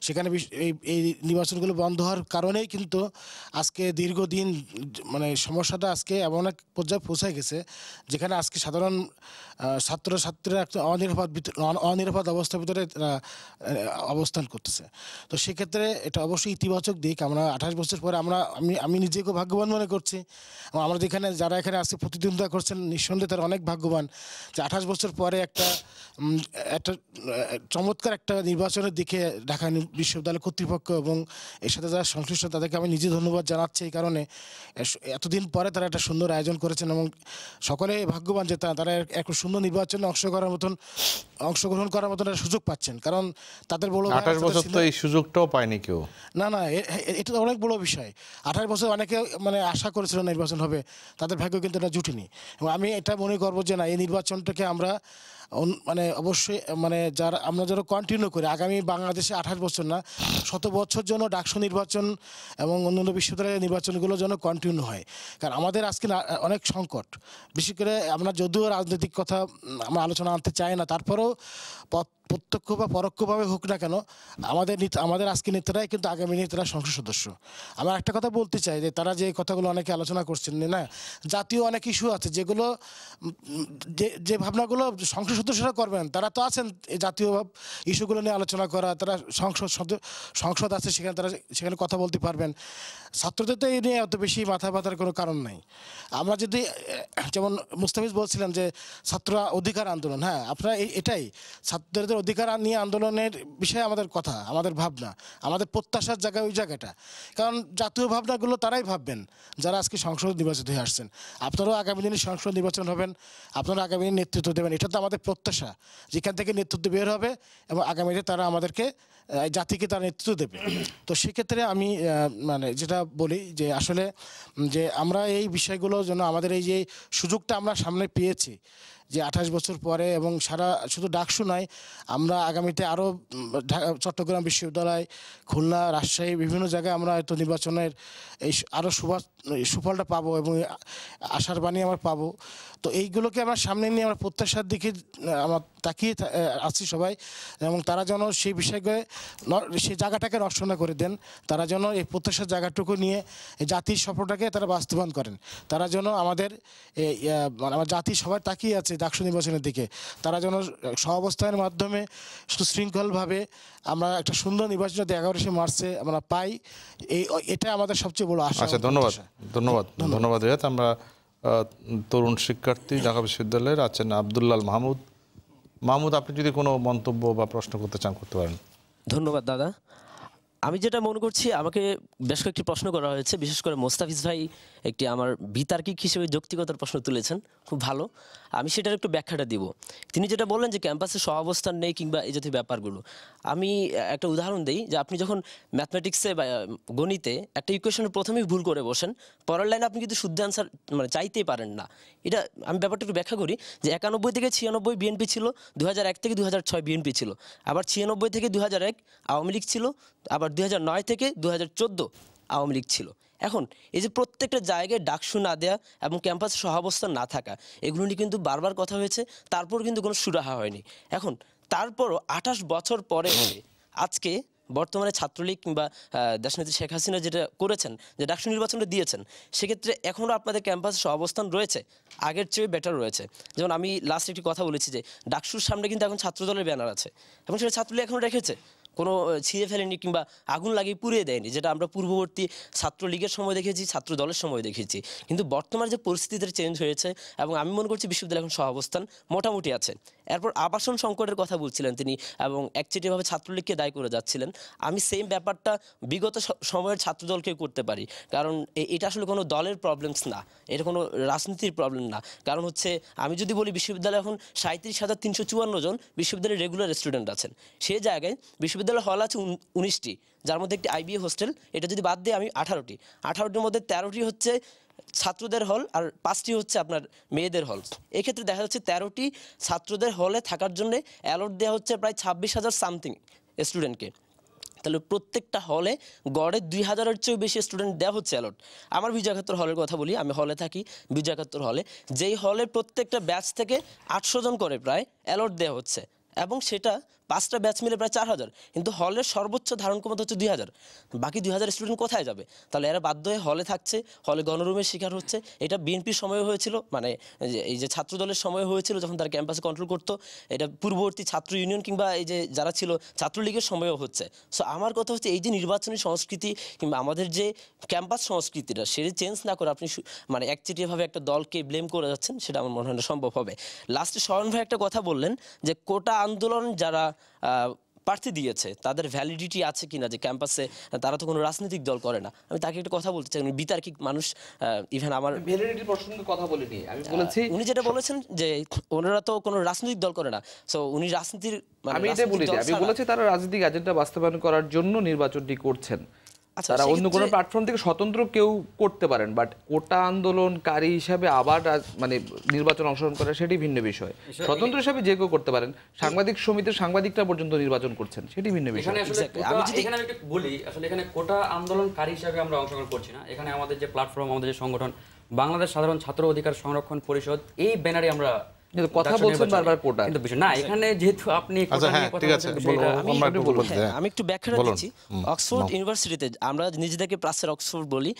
সেখানে এই নির্বাচনগুলো বন্ধ হওয়ার কারণেই কিন্তু আজকে দীর্ঘদিন মানে সমস্যাটা আজকে এমন এক পর্যায়ে পৌঁছায় গেছে যেখানে আজকে সাধারণ ছাত্রছাত্রীরা একটা অনিরাপদ অবস্থার ভিতরে অবস্থান করতেছে। তো সেক্ষেত্রে এটা অবশ্যই ইতিবাচক দিক। আমরা 28 বছর পরে আমি নিজেকে ভাগ্যবান মনে করছি, এবং আমরা যারা এখানে আজকে প্রতিদ্বন্দ্বিতা করছেন নিঃসন্দেহে তারা অনেক ভাগ্যবান যে 28 বছর পরে একটা চমৎকার একটা নির্বাচনের দিকে ঢাকা বিশ্ববিদ্যালয় কর্তৃপক্ষ এবং এর সাথে যারা সংশ্লিষ্ট তাদেরকে আমি নিজে ধন্যবাদ জানাচ্ছি। এই কারণে এতদিন পরে তারা একটা সুন্দর আয়োজন করেছেন, এবং সকলে ভাগ্যবান যে তারা একটা সুন্দর নির্বাচনে অংশগ্রহণ করার মতন একটা সুযোগ পাচ্ছেন। কারণ তাদের বড় 28 বছর তো এই সুযোগটাও পায়নি কেউ। না, এটা তো অনেক বড় বিষয়। 28 বছর অনেকে মানে আশা করেছিল নির্বাচন হবে, তাদের ভাগ্য কিন্তু এটা জুটেনি। এবং আমি এটা মনে করবো যে না, এই নির্বাচনটাকে আমরা মানে অবশ্যই মানে আমরা যারা কন্টিনিউ করি আগামী বাংলাদেশে 28 বছর না, 100 বছর জন্য ডাকসু নির্বাচন এবং অন্যান্য বিশ্ববিদ্যালয়ের নির্বাচনগুলো যেন কন্টিনিউ হয়। কারণ আমাদের আজকে অনেক সংকট, বিশেষ করে আমরা যদিও রাজনৈতিক কথা আমরা আলোচনা আনতে চাই না, তারপরেও প্রত্যক্ষ বা পরোক্ষভাবে হোক না কেন আমাদের আজকে নেতারাই কিন্তু আগামী নেতারা সংসদ সদস্য। আমার একটা কথা বলতে চাই যে তারা যে কথাগুলো অনেকে আলোচনা করছেন না, জাতীয় অনেক ইস্যু আছে যেগুলো যে ভাবনাগুলো সংসদ সদস্যরা করবেন, তারা তো আছেন এই জাতীয় ইস্যুগুলো নিয়ে আলোচনা করা, তারা সংসদ আছে সেখানে কথা বলতে পারবেন। ছাত্রদের তো এই নিয়ে এত বেশি মাথা ব্যথার কোনো কারণ নাই। আমরা যদি যেমন মুস্তাফিজ বলছিলেন যে ছাত্র অধিকার আন্দোলন, হ্যাঁ আপনারা এটাই ছাত্রদের অধিকার নিয়ে আন্দোলনের বিষয়ে আমাদের কথা, আমাদের ভাবনা, আমাদের প্রত্যাশার জায়গায় ওই জায়গাটা। কারণ জাতীয় ভাবনাগুলো তারাই ভাববেন যারা আজকে সংসদ নির্বাচিত হয়ে আসছেন। আপনারাও আগামী দিনে সংসদ নির্বাচন হবেন, আপনারা আগামী দিনে নেতৃত্ব দেবেন, এটা তো আমাদের প্রত্যাশা। যেখান থেকে নেতৃত্ব বের হবে এবং আগামীতে তারা আমাদেরকে জাতিকে তারা নেতৃত্ব দেবে। তো সেক্ষেত্রে আমি মানে যেটা বলি যে আসলে যে আমরা এই বিষয়গুলো যেন আমাদের এই যে সুযোগটা আমরা সামনে পেয়েছি যে 28 বছর পরে, এবং শুধু ডাকসু নয়, আমরা আগামীতে আরও চট্টগ্রাম বিশ্ববিদ্যালয়, খুলনা, রাজশাহী বিভিন্ন জায়গায় আমরা হয়তো নির্বাচনের এই আরও সুফলটা পাবো এবং আশার বাণী আমরা পাবো। তো এইগুলোকে আমরা সামনে নিয়ে আমরা প্রত্যাশার দিকে আমরা তাকিয়ে আছি সবাই, এবং তারা যেন সেই বিষয়কে সেই জায়গাটাকে নষ্ট না করে দেন। তারা যেন এই প্রত্যাশার জায়গাটুকু নিয়ে এই জাতির স্বপ্নটাকে তারা বাস্তবায়ন করেন। তারা যেন আমার জাতি সবাই তাকিয়ে আছে ডাকসু নির্বাচনের দিকে, তারা যেন সহাবস্থানের মাধ্যমে সুশৃঙ্খলভাবে আমরা একটা সুন্দর নির্বাচন 11শে মার্চে আমরা পাই, এটা আমাদের সবচেয়ে বড় আশা। আচ্ছা, ধন্যবাদ রিয়াদ। আমরা তরুণ শিক্ষার্থী ঢাকা বিশ্ববিদ্যালয়ের আছেন আব্দুল্লাল মাহমুদ, আপনি যদি কোনো মন্তব্য বা প্রশ্ন করতে চান করতে পারেন। ধন্যবাদ দাদা। আমি যেটা মনে করছি, আমাকে বেশ কয়েকটি প্রশ্ন করা হয়েছে, বিশেষ করে মোস্তাফিজ ভাই একটি আমার বিতার্কিক হিসেবে যৌক্তিকতার প্রশ্ন তুলেছেন, খুব ভালো। আমি সেটার একটু ব্যাখ্যাটা দিব। তিনি যেটা বললেন যে ক্যাম্পাসে সহাবস্থান নেই কিংবা এই জাতীয় ব্যাপারগুলো, আমি একটা উদাহরণ দিই যে আপনি যখন ম্যাথমেটিক্সে বা গণিতে একটা ইকুয়েশনের প্রথমেই ভুল করে বসেন, পরের লাইনে আপনি কিন্তু শুদ্ধ অ্যান্সার মানে চাইতেই পারেন না। এটা আমি ব্যাপারটা একটু ব্যাখ্যা করি যে 91 থেকে 96 বিএনপি ছিল, 2001 থেকে 2006 বিএনপি ছিল, আবার 96 থেকে 2001 আওয়ামী লীগ ছিল, আবার 2009 থেকে 2014 আওয়ামী লীগ ছিল। এখন এই যে প্রত্যেকটা জায়গায় ডাকসু না দেয়া এবং ক্যাম্পাসে সহাবস্থান না থাকা, এগুলো নিয়ে কিন্তু বারবার কথা হয়েছে, তারপর কিন্তু কোনো সুরাহা হয়নি। এখন তারপরও 28 বছর পরে আজকে বর্তমানে ছাত্রলীগ কিংবা দেশনেত্রী শেখ হাসিনা যেটা করেছেন, যে ডাকসু নির্বাচনটা দিয়েছেন, সেক্ষেত্রে এখনও আপনাদের ক্যাম্পাসে সহাবস্থান রয়েছে, আগের চেয়ে বেটার রয়েছে। যেমন আমি লাস্ট একটি কথা বলেছি যে ডাকসুর সামনে কিন্তু এখন ছাত্রদলের ব্যানার আছে এবং সেটা ছাত্রলীগ এখনও রেখেছে, কোনো ছিঁড়ে ফেলেনি কিংবা আগুন লাগিয়ে পুড়িয়ে দেয়নি, যেটা আমরা পূর্ববর্তী ছাত্রলীগের সময় দেখেছি, ছাত্র দলের সময় দেখেছি। কিন্তু বর্তমানে যে পরিস্থিতিটা চেঞ্জ হয়েছে এবং আমি মনে করছি বিশ্ববিদ্যালয় এখন সহাবস্থান মোটামুটি আছে। এরপর আবাসন সংকটের কথা বলছিলেন তিনি এবং একচেটিয়াভাবে ছাত্রলীগকে দায়ী করে যাচ্ছিলেন। আমি সেম ব্যাপারটা বিগত সময়ের ছাত্রদলকে করতে পারি, কারণ এটা আসলে কোনো দলের প্রবলেমস না, এটা কোনো রাজনীতির প্রবলেম না। কারণ হচ্ছে আমি যদি বলি বিশ্ববিদ্যালয়ে এখন 37,354 জন বিশ্ববিদ্যালয়ের রেগুলার স্টুডেন্ট আছেন, সেই জায়গায় বিশ্ববিদ্যালয় হল আছে 19টি, যার মধ্যে একটি আইবিএ হোস্টেল, এটা যদি বাদ দিয়ে আমি 18টির মধ্যে 13টি হচ্ছে ছাত্রদের হল আর 5টি হচ্ছে আপনার মেয়েদের হল। এক্ষেত্রে দেখা যাচ্ছে 13টি ছাত্রদের হলে থাকার জন্য অ্যালট দেওয়া হচ্ছে প্রায় 26,000 সামথিং স্টুডেন্টকে। তাহলে প্রত্যেকটা হলে গড়ে 2,000-এর চেয়েও বেশি স্টুডেন্ট দেওয়া হচ্ছে অ্যালট। আমার বিজয় একাত্তর হলের কথা বলি, আমি হলে থাকি বিজয় একাত্তর হলে, যেই হলে প্রত্যেকটা ব্যাচ থেকে 800 জন করে প্রায় অ্যালট দেওয়া হচ্ছে এবং সেটা 5টা ব্যাচ মিলে প্রায় 4,000, কিন্তু হলের সর্বোচ্চ ধারণ ক্ষমতা হচ্ছে 2,000। বাকি 2,000 স্টুডেন্ট কোথায় যাবে? তাহলে এরা বাধ্য হয়ে হলে থাকছে, হলে গণরুমের শিকার হচ্ছে। এটা বিএনপির সময় হয়েছিল, মানে এই যে ছাত্র দলের সময় হয়েছিল যখন তারা ক্যাম্পাসে কন্ট্রোল করতো, এটা পূর্ববর্তী ছাত্র ইউনিয়ন কিংবা এই যে যারা ছিল ছাত্রলীগের সময়ও হচ্ছে। সো আমার কথা হচ্ছে এই যে নির্বাচনী সংস্কৃতি কিংবা আমাদের যে ক্যাম্পাস সংস্কৃতিটা, সেটা চেঞ্জ না করে আপনি মানে একচেটিয়াভাবে একটা দলকে ব্লেম করে যাচ্ছেন, সেটা আমার মনে হয় না সম্ভব হবে। লাস্টে শরণ ভাই একটা কথা বললেন যে কোটা আন্দোলন যারা প্রার্থী দিয়েছে তাদের ভ্যালিডিটি আছে কিনা, যে ক্যাম্পাসে তারা তো কোনো রাজনৈতিক দল করে না। আমি তাকে একটা কথা বলতে চাই, বিতার্কিক মানুষ, ইভেন আমার ভ্যালিডিটির প্রসঙ্গে কথা বলিনি, আমি বলেছি উনি যেটা বলেছেন যে ওনারা তো কোনো রাজনৈতিক দল করে না, সো উনি রাজনীতির আমি এটাই বলেছি, আমি বলেছি তারা রাজনৈতিক এজেন্ডা বাস্তবায়ন করার জন্য নির্বাচনটি করছেন, তারা অন্য কোনো প্ল্যাটফর্ম থেকে স্বতন্ত্র কেউ করতে পারেন, বাট কোটা আন্দোলনকারী হিসাবে আবার মানে নির্বাচন অংশগ্রহণ করা সেটি ভিন্ন বিষয়। স্বতন্ত্র হিসাবে যে কেউ করতে পারেন, সাংবাদিক সমিতির সাংবাদিকরা পর্যন্ত নির্বাচন করছেন, সেটি ভিন্ন বিষয়। এখানে আমি বলি, আসলে এখানে কোটা আন্দোলনকারী হিসাবে আমরা অংশগ্রহণ করছি না। এখানে আমাদের যে প্ল্যাটফর্ম, আমাদের যে সংগঠন বাংলাদেশ সাধারণ ছাত্র অধিকার সংরক্ষণ পরিষদ, এই ব্যানারে আমরা কথা বলছেন বারবার কোটা, কিন্তু বিষয় না এখানে যেহেতু আপনি কোটা নিয়ে কথা বলছেন, আমি একটু ব্যাখ্যাটা দিচ্ছি। অক্সফোর্ড ইউনিভার্সিটিতে আমরা নিজেদেরকে প্রাচ্যের অক্সফোর্ড বলি,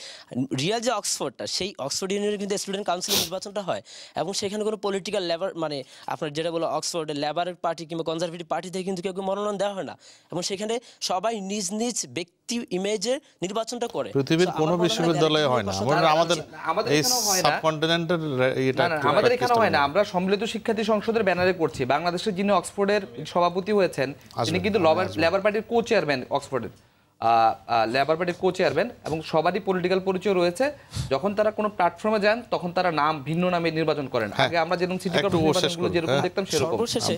রিয়াল যে অক্সফোর্ডটা, সেই অক্সফোর্ড ইউনিয়নের কিন্তু স্টুডেন্ট কাউন্সিল নির্বাচনটা হয় এবং সেখানে কোনো পলিটিক্যাল লেবার, মানে আপনার যেটা বলো অক্সফোর্ডের লেবার পার্টি কিংবা কনজারভেটিভ পার্টি থেকে কিন্তু কেউ মনোনয়ন দেওয়া হয় না এবং সেখানে সবাই নিজ নিজ ব্যক্তি ইমেজের নির্বাচনটা করে। পৃথিবীর কোনো বিশ্ববিদ্যালয়ে হয় না, আমাদের এই সাবকন্টিনেন্টের এটা আমাদের এখানে হয় না। আমরা সম্মিলিত শিক্ষার্থী সংসদের ব্যানারে করছি। বাংলাদেশের যিনি অক্সফোর্ডের সভাপতি হয়েছেন তিনি কিন্তু লেবার পার্টির কো চেয়ারম্যান, অক্সফোর্ডের লেবার পার্টির কো চেয়ারম্যান, এবং সবারই পলিটিক্যাল পরিচয় রয়েছে। যখন তারা কোনো প্ল্যাটফর্মে যান তখন তারা নাম ভিন্ন নামে নির্বাচন করেন। আগে আমরা যেরকম সিটি কর্পোরেশনগুলো যেরকম দেখতাম সেরকম। সর্বশেষে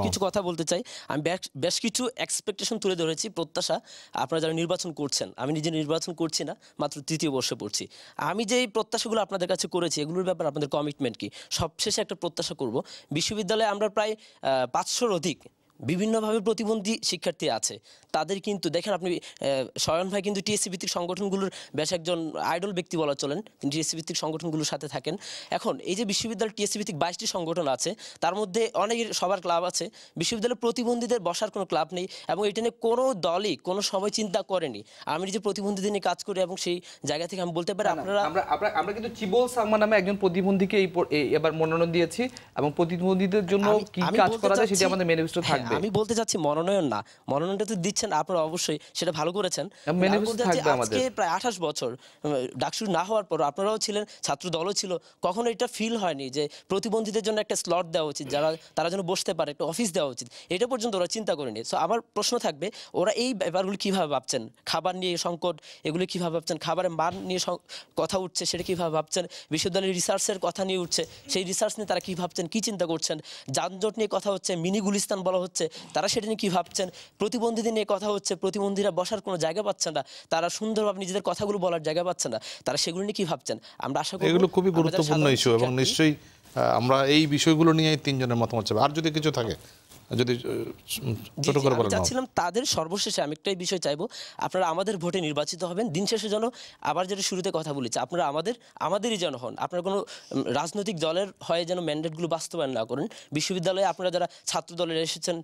কিছু কথা বলতে চাই, আমি বেশ কিছু এক্সপেকটেশন তুলে ধরেছি, প্রত্যাশা। আপনারা যারা নির্বাচন করছেন, আমি নিজে নির্বাচন করছি না, মাত্র 3য় বর্ষে পড়ছি। আমি যে প্রত্যাশাগুলো আপনাদের কাছে করেছি এগুলোর ব্যাপারে আপনাদের কমিটমেন্ট কি? সবশেষে একটা প্রত্যাশা করব, বিশ্ববিদ্যালয়ে আমরা প্রায় 500-র অধিক বিভিন্নভাবে প্রতিবন্ধী শিক্ষার্থী আছে। তাদের কিন্তু দেখেন আপনি, শয়ন ভাই কিন্তু টিএসসি ভিত্তিক সংগঠনগুলোর বেশ একজন আইডল ব্যক্তি বলা চলেন, তিনি টিএসসি ভিত্তিক সংগঠনগুলোর সাথে থাকেন। এখন এই যে বিশ্ববিদ্যালয়ের টিএসসি ভিত্তিক 22টি সংগঠন আছে, তার মধ্যে অনেকের সবার ক্লাব আছে, বিশ্ববিদ্যালয়ের প্রতিবন্ধীদের বসার কোনো ক্লাব নেই এবং এটা নিয়ে কোনো দলই কোনো সময় চিন্তা করেনি। আমি যে প্রতিবন্ধীদের নিয়ে কাজ করি এবং সেই জায়গা থেকে আমি বলতে পারি আমরা কিন্তু চিবল সাংমা নামে একজন প্রতিবন্ধীকে এবার মনোনয়ন দিয়েছি এবং প্রতিবন্ধীদের জন্য কি কাজ করা যায় সেটি আমাদের ম্যানিফেস্টো থাকবে। আমি বলতে চাচ্ছি মনোনয়ন না, মনোনয়নটা তো দিচ্ছেন আপনারা, অবশ্যই সেটা ভালো করেছেন। এবং আমি manifesto বলতে চাচ্ছি থাকবে আমাদের। আজকে প্রায় 28 বছর ডাকসু না হওয়ার পর আপনারাও ছিলেন, ছাত্র দলও ছিল, কখনো এটা ফিল হয়নি যে প্রতিবন্ধীদের জন্য একটা স্লট দেওয়া উচিত, তারা যেন বসতে পারে, একটা অফিস দেওয়া উচিত, এটা পর্যন্ত ওরা চিন্তা করেনি। সো আমার প্রশ্ন থাকবে, ওরা এই ব্যাপারগুলো কিভাবে ভাবছেন? খাবার নিয়ে সংকট, এগুলো কিভাবে ভাবছেন? খাবারের মান নিয়ে কথা উঠছে, সেটা কিভাবে ভাবছেন? বিশ্ববিদ্যালয়ের রিসার্চের কথা নিয়ে উঠছে, সেই রিসার্চ নিয়ে তারা কি ভাবছেন, কি চিন্তা করছেন? যানজট নিয়ে কথা হচ্ছে, মিনি গুলিস্তান বলা হচ্ছে, তারা সেটা নিয়ে কি ভাবছেন? প্রতিবন্ধীদের নিয়ে কথা হচ্ছে, প্রতিবন্ধীরা বসার কোনো জায়গা পাচ্ছেন না, তারা সুন্দরভাবে নিজেদের কথাগুলো বলার জায়গা পাচ্ছেন না, তারা সেগুলো নিয়ে কি ভাবছেন? আমরা আশা করি এগুলো খুবই গুরুত্বপূর্ণ ইস্যু, এবং নিশ্চয়ই আমরা এই বিষয়গুলো নিয়ে তিনজনের মতামত চাই। আর যদি কিছু থাকে, যদি ছোট করে বলেন। চাচ্ছিলাম তাদের সর্বশেষে আমি একটাই বিষয় চাইবো, আপনারা আমাদের ভোটে নির্বাচিত হবেন, দিন শেষে যেন আবার যেটা শুরুতে কথা বলেছি, আপনারা আমাদেরই যেন হন, আপনারা কোনো রাজনৈতিক দলের হয় যেন ম্যান্ডেটগুলো বাস্তবায়ন না করেন। বিশ্ববিদ্যালয়ে আপনারা যারা ছাত্র দলের এসেছেন,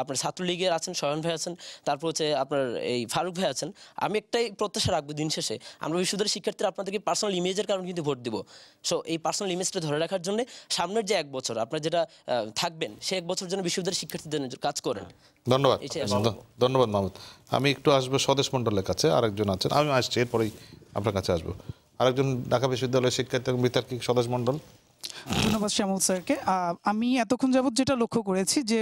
আপনার ছাত্রলীগের আছেন, শয়ন ভাই আছেন, তারপর হচ্ছে আপনার এই ফারুক ভাই আছেন, আমি একটাই প্রত্যাশা রাখবো, দিন শেষে আমরা বিশ্ববিদ্যালয়ের শিক্ষার্থীরা আপনাদেরকে পার্সোনাল ইমেজের কারণে কিন্তু ভোট দিব। সো এই পার্সোনাল ইমেজটা ধরে রাখার জন্য সামনের যে 1 বছর আপনারা যেটা থাকবেন, সে 1 বছর জন্য বিশ্ববিদ্যালয়ের শিক্ষার্থীদের কাজ করেন। ধন্যবাদ, ধন্যবাদ মাহমুদ। আমি একটু আসবো স্বদেশ মণ্ডলের কাছে, আরেকজন আছেন, আমি আসছি, এরপরেই আপনার কাছে আসবো। আরেকজন ঢাকা বিশ্ববিদ্যালয়ের শিক্ষার্থী এবং বিতার্কিক স্বদেশ মণ্ডল। ধন্যবাদ শ্যামল স্যারকে। আমি এতক্ষণ যাবৎ যেটা লক্ষ্য করেছি যে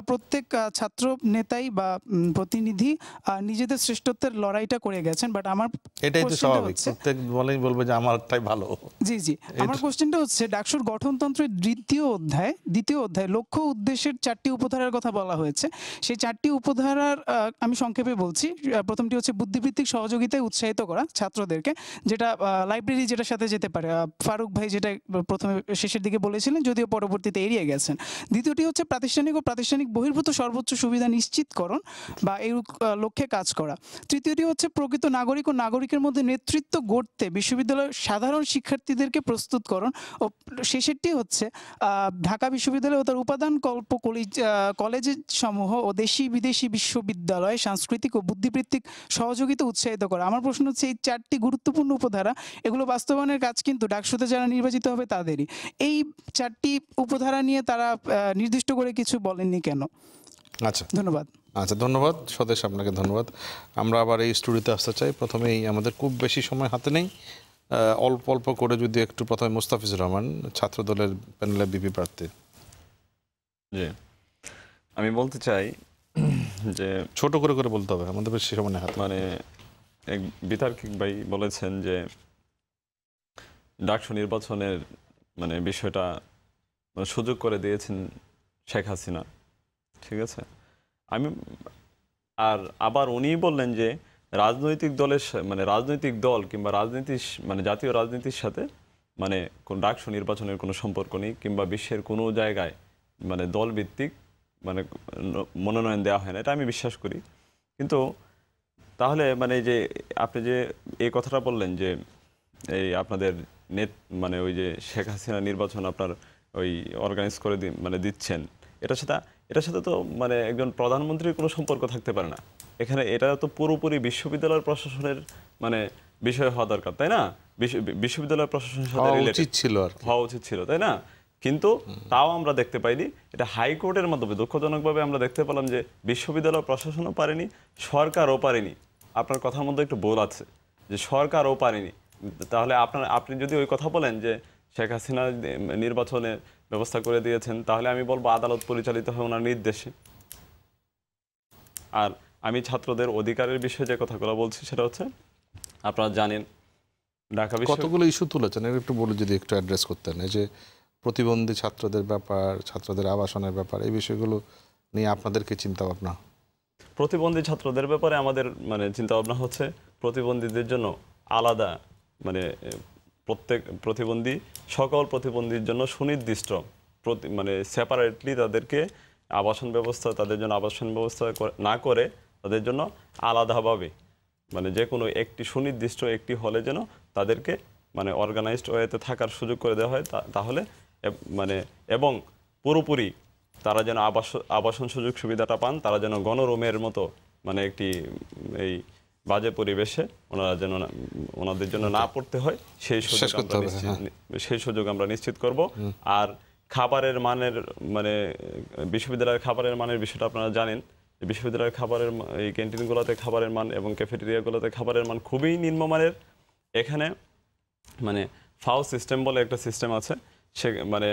প্রত্যেক ছাত্র নেতাই বা প্রতিনিধি নিজেদের শ্রেষ্ঠত্বের লড়াইটা করে গেছেন, বাট আমার এটাই তো স্বাভাবিক, প্রত্যেক বলেই বলবে যে আমারটাই ভালো। জি, আমার কোশ্চেনটা হচ্ছে ডাকসুর গঠনতন্ত্রের দ্বিতীয় অধ্যায় লক্ষ্য উদ্দেশ্যের 4টি উপধারার কথা বলা হয়েছে। সেই 4টি উপধারার আমি সংক্ষেপে বলছি। প্রথমটি হচ্ছে বুদ্ধিবৃত্তিক সহযোগিতায় উৎসাহিত করা ছাত্রদেরকে, যেটা লাইব্রেরি যেটার সাথে যেতে পারে, ফারুক ভাই যেটা প্রথমে শেষের দিকে বলেছিলেন, যদিও পরবর্তীতে এড়িয়ে গেছেন। দ্বিতীয়টি হচ্ছে প্রাতিষ্ঠানিক ও প্রাতিষ্ঠানিক বহির্ভূত সর্বোচ্চ সুবিধা নিশ্চিতকরণ বা এই লক্ষ্যে কাজ করা। তৃতীয়টি হচ্ছে প্রকৃত নাগরিক ও নাগরিকের মধ্যে নেতৃত্ব গড়তে বিশ্ববিদ্যালয়ের সাধারণ শিক্ষার্থীদেরকে প্রস্তুতকরণ। ও শেষেরটি হচ্ছে ঢাকা বিশ্ববিদ্যালয় ও তার উপাদান কলেজ সমূহ ও দেশি বিদেশি বিশ্ববিদ্যালয় সাংস্কৃতিক ও বুদ্ধিবৃত্তিক সহযোগিতা উৎসাহিত করা। আমার প্রশ্ন হচ্ছে, এই 4টি গুরুত্বপূর্ণ উপধারা, এগুলো বাস্তবায়নের কাজ কিন্তু ডাকসুতে যারা নির্বাচিত হবে তাদেরই। এই 4টি উপধারা নিয়ে তারা নির্দিষ্ট করে কিছু বলেননি কেন? আচ্ছা, ধন্যবাদ। আচ্ছা, ধন্যবাদ স্বদেশ, আপনাকে ধন্যবাদ। আমরা আবার এই স্টুডিওতে আসতে চাই। প্রথমেই আমাদের খুব বেশি সময় হাতে নেই, অল্প অল্প করে যদি একটু, প্রথমে মোস্তাফিজুর রহমান, ছাত্র দলের প্যানেলে বিপি প্রার্থী। জি, আমি বলতে চাই যে ছোট করে বলতে হবে, আমাদের বেশি সময় নেই হাতে। মানে এক বিতার্কিক ভাই বলেছেন যে ডাকসু নির্বাচনের মানে বিষয়টা সুযোগ করে দিয়েছেন শেখ হাসিনা, ঠিক আছে। আবার উনি বললেন যে রাজনৈতিক দল কিংবা জাতীয় রাজনীতির সাথে মানে কোন ডাকসু নির্বাচনের কোনো সম্পর্ক নেই, কিংবা বিশ্বের কোনো জায়গায় মানে দলভিত্তিক মানে মনোনয়ন দেওয়া হয় না, এটা আমি বিশ্বাস করি। কিন্তু তাহলে মানে যে আপনি যে এই কথাটা বললেন যে এই আপনাদের ওই যে শেখ হাসিনা নির্বাচন আপনার ওই অর্গানাইজ করে দিচ্ছেন, এটার সাথে তো মানে একজন প্রধানমন্ত্রীর কোনো সম্পর্ক থাকতে পারে না এখানে। এটা তো পুরোপুরি বিশ্ববিদ্যালয়ের প্রশাসনের মানে বিষয় হওয়া দরকার, তাই না? বিশ্ববিদ্যালয় প্রশাসনের সাথে হওয়া উচিত ছিল, তাই না? কিন্তু তাও আমরা দেখতে পাইনি। এটা হাইকোর্টের মাধ্যমে দুঃখজনকভাবে আমরা দেখতে পেলাম যে বিশ্ববিদ্যালয় প্রশাসনও পারেনি, সরকারও পারেনি। আপনার কথার মধ্যে একটু ভুল আছে যে সরকারও পারেনি। তাহলে আপনি যদি ওই কথা বলেন যে শেখ হাসিনা নির্বাচনের ব্যবস্থা করে দিয়েছেন, তাহলে আমি বলবো আদালত পরিচালিত হয় ওনার নির্দেশে। আর আমি ছাত্রদের অধিকারের বিষয়ে যে কথাগুলো বলছি সেটা হচ্ছে, আপনারা জানেন ঢাকা কতগুলো ইস্যু তুলেছেন, একটু বলে যদি একটু অ্যাড্রেস করতেন। এই যে প্রতিবন্ধী ছাত্রদের ব্যাপার, ছাত্রদের আবাসনের ব্যাপার, এই বিষয়গুলো নিয়ে আপনাদের কি চিন্তা ভাবনা? প্রতিবন্ধী ছাত্রদের ব্যাপারে আমাদের মানে চিন্তা ভাবনা হচ্ছে প্রতিবন্ধীদের জন্য আলাদা মানে সকল প্রতিবন্ধীর জন্য সুনির্দিষ্ট মানে সেপারেটলি তাদেরকে তাদের জন্য আবাসন ব্যবস্থা না করে তাদের জন্য আলাদাভাবে মানে যে কোনো একটি সুনির্দিষ্ট একটি হলে যেন তাদেরকে মানে অর্গানাইজড ওয়েতে থাকার সুযোগ করে দেওয়া হয়। তাহলে মানে এবং পুরোপুরি তারা যেন আবাসন সুযোগ সুবিধাটা পান, তারা যেন গণরুমের মতো মানে একটি এই বাজে পরিবেশে ওনাদের জন্য না পড়তে হয়, সেই সুযোগ আমরা নিশ্চিত করব। আর খাবারের মানের মানে বিশ্ববিদ্যালয়ের খাবারের মানের বিষয়টা আপনারা জানেন। বিশ্ববিদ্যালয়ের খাবারের এই ক্যান্টিনগুলোতে খাবারের মান এবং ক্যাফেটেরিয়াগুলোতে খাবারের মান খুবই নিম্নমানের। এখানে মানে ফাও সিস্টেম বলে একটা সিস্টেম আছে, সে মানে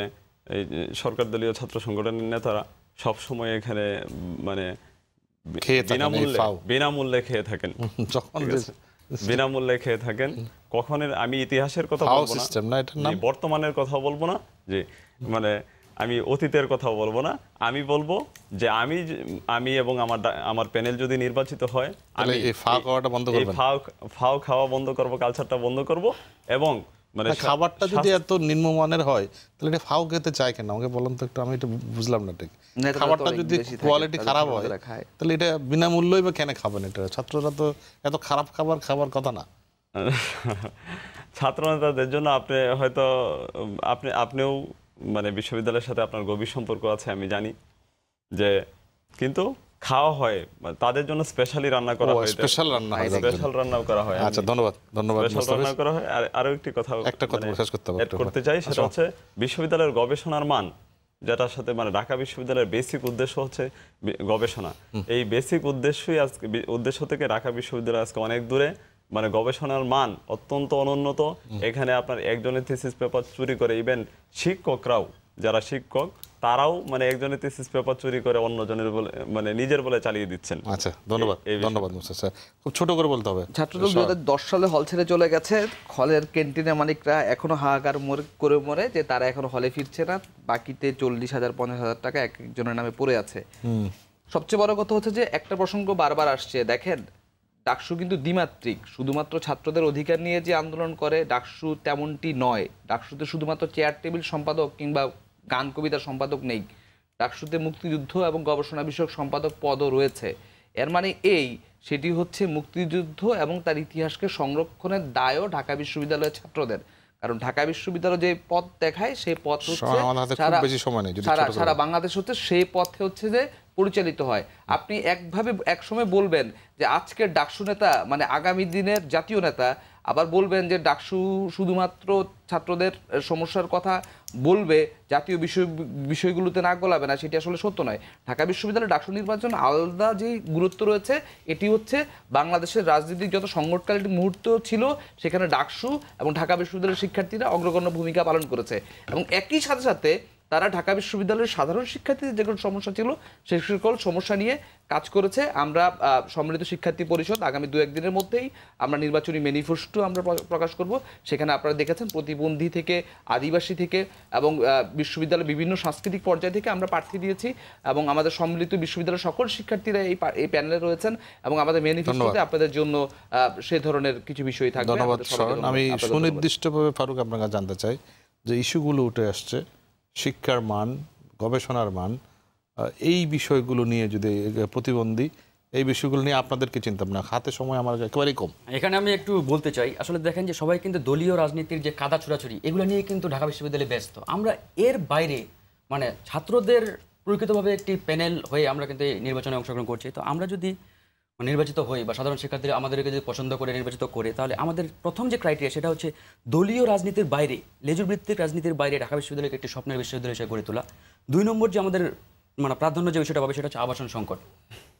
এই সরকার দলীয় ছাত্র সংগঠনের নেতারা সবসময় এখানে মানে বিনামূল্যে খেয়ে থাকেন, বিনামূল্যে খেয়ে থাকেন। কখনের আমি ইতিহাসের কথা বলবো না, বর্তমানের কথা বলবো না, যে মানে আমি অতীতের কথা বলবো না, আমি বলবো যে আমি এবং আমার প্যানেল যদি নির্বাচিত হয় আমি এই ফাও খাওয়া বন্ধ করব, কালচারটা বন্ধ করব। এবং মানে খাবারটা যদি এত নিম্নমানের হয় তাহলে এটা ফাও খেতে চায় কেন? আমাকে বলুন তো একটু, আমি এটা বুঝলাম না ঠিক। খাবারটা যদি কোয়ালিটি খারাপ হয় তাহলে এটা বিনামূল্যই বা কেন খাবেন? এটা ছাত্ররা তো এত খারাপ খাবার খাবার কথা না। ছাত্র নেতাদের জন্য আপনি হয়তো আপনিও মানে বিশ্ববিদ্যালয়ের সাথে আপনার গভীর সম্পর্ক আছে আমি জানি, যে কিন্তু খাওয়া হয় তাদের জন্য স্পেশালি রান্না করা হয়, স্পেশাল রান্নাও করা হয়। আচ্ছা, ধন্যবাদ রান্না করা হয়। আর আরো একটা কথা করতে চাই, সেটা হচ্ছে বিশ্ববিদ্যালয়ের গবেষণার মান, যেটার সাথে মানে ঢাকা বিশ্ববিদ্যালয়ের বেসিক উদ্দেশ্য হচ্ছে গবেষণা। এই বেসিক উদ্দেশ্য থেকে ঢাকা বিশ্ববিদ্যালয় আজকে অনেক দূরে, মানে গবেষণার মান অত্যন্ত অনুন্নত। এখানে আপনার একজনের থিসিস পেপার চুরি করে, ইভেন শিক্ষকরাও, যারা শিক্ষক তারাও মানে একজনের থিসিস পেপার চুরি করে অন্যজনের বলে মানে নিজের বলে চালিয়ে দিচ্ছেন। আচ্ছা, ধন্যবাদ মুস্তাফা স্যার। খুব ছোট করে বলতে হবে। ছাত্রদল 2010 সালে হল ছেড়ে চলে গেছে। হলের ক্যান্টিনের মালিকরা এখনো হাহাকার করে মরে যে তারা এখনো হলে ফিরছে না। বাকিতে 40,000 50,000 টাকা এক একজনের নামে পড়ে আছে। সবচেয়ে বড় কথা হচ্ছে যে একটা প্রসঙ্গ বারবার আসছে, দেখেন ডাকসু কিন্তু দ্বিমাত্রিক। শুধুমাত্র ছাত্রদের অধিকার নিয়ে যে আন্দোলন করে ডাকসু তেমনটি নয়। ডাকসুতে শুধুমাত্র চেয়ার টেবিল সম্পাদক কিংবা গান কবিতার সম্পাদক নেই, ডাকসুতে মুক্তিযুদ্ধ এবং গবেষণা বিষয়ক সম্পাদক পদও রয়েছে। এর মানে সেটি হচ্ছে মুক্তিযুদ্ধ এবং তার ইতিহাসকে সংরক্ষণের দায়ও ঢাকা বিশ্ববিদ্যালয়ের ছাত্রদের। কারণ ঢাকা বিশ্ববিদ্যালয় যে পথ দেখায় সেই পথ হচ্ছে সারা বাংলাদেশ হচ্ছে সেই পথে হচ্ছে যে পরিচালিত হয়। আপনি এক সময় বলবেন যে আজকের ডাকসু নেতা মানে আগামী দিনের জাতীয় নেতা, আবার বলবেন যে ডাকসু শুধুমাত্র ছাত্রদের সমস্যার কথা বলবে, জাতীয় বিষয়গুলোতে না গলাবে না, সেটি আসলে সত্য নয়। ঢাকা বিশ্ববিদ্যালয়ের ডাকসু নির্বাচন আলাদা যে গুরুত্ব রয়েছে, এটি হচ্ছে বাংলাদেশের রাজনীতির যত সংকটকালীন মুহূর্ত ছিল সেখানে ডাকসু এবং ঢাকা বিশ্ববিদ্যালয়ের শিক্ষার্থীরা অগ্রগণ্য ভূমিকা পালন করেছে। এবং একই সাথে সাথে তারা ঢাকা বিশ্ববিদ্যালয়ের সাধারণ শিক্ষার্থীদের যে কোনো সমস্যা ছিল সেই সকল সমস্যা নিয়ে কাজ করেছে। আমরা সম্মিলিত শিক্ষার্থী পরিষদ আগামী 2-1 দিনের মধ্যেই আমরা নির্বাচনী ম্যানিফেস্টো আমরা প্রকাশ করব। সেখানে আপনারা দেখেছেন প্রতিবন্ধী থেকে আদিবাসী থেকে এবং বিশ্ববিদ্যালয়ের বিভিন্ন সাংস্কৃতিক পর্যায় থেকে আমরা প্রার্থী দিয়েছি এবং আমাদের সম্মিলিত বিশ্ববিদ্যালয়ের সকল শিক্ষার্থীরা এই প্যানেলে রয়েছেন এবং আমাদের ম্যানিফেস্টোতে আপনাদের জন্য সেই ধরনের কিছু বিষয় থাকবে। ধন্যবাদ। আমি সুনির্দিষ্টভাবে ফারুক আপনার কাছে জানতে চাই যে ইস্যুগুলো উঠে আসছে, শিক্ষার মান, গবেষণার মান, এই বিষয়গুলো নিয়ে যদি প্রতিবন্ধী এই বিষয়গুলো নিয়ে আপনাদের কি চিন্তা ভাবনা? হাতে সময় আমার একেবারেই কম। এখানে আমি একটু বলতে চাই, আসলে দেখেন যে সবাই কিন্তু দলীয় রাজনীতির যে কাদা ছোড়াছুড়ি এগুলো নিয়ে কিন্তু ঢাকা বিশ্ববিদ্যালয়ে ব্যস্ত। আমরা এর বাইরে মানে ছাত্রদের প্রকৃতভাবে একটি প্যানেল হয়ে আমরা কিন্তু নির্বাচনে অংশগ্রহণ করছি। তো আমরা যদি নির্বাচিত হই বা সাধারণ শিক্ষার্থীরা আমাদেরকে যদি পছন্দ করে নির্বাচিত করে, তাহলে আমাদের প্রথম যে ক্রাইটেরিয়া সেটা হচ্ছে দলীয় রাজনীতির বাইরে, লেজুর ভিত্তিক রাজনীতির বাইরে ঢাকা বিশ্ববিদ্যালয়কে একটি স্বপ্নের বিশ্ববিদ্যালয় হিসেবে গড়ে তোলা। 2 নম্বর যে আমাদের মানে প্রাধান্য যে বিষয়টা পাবে সেটা হচ্ছে আবাসন সংকট।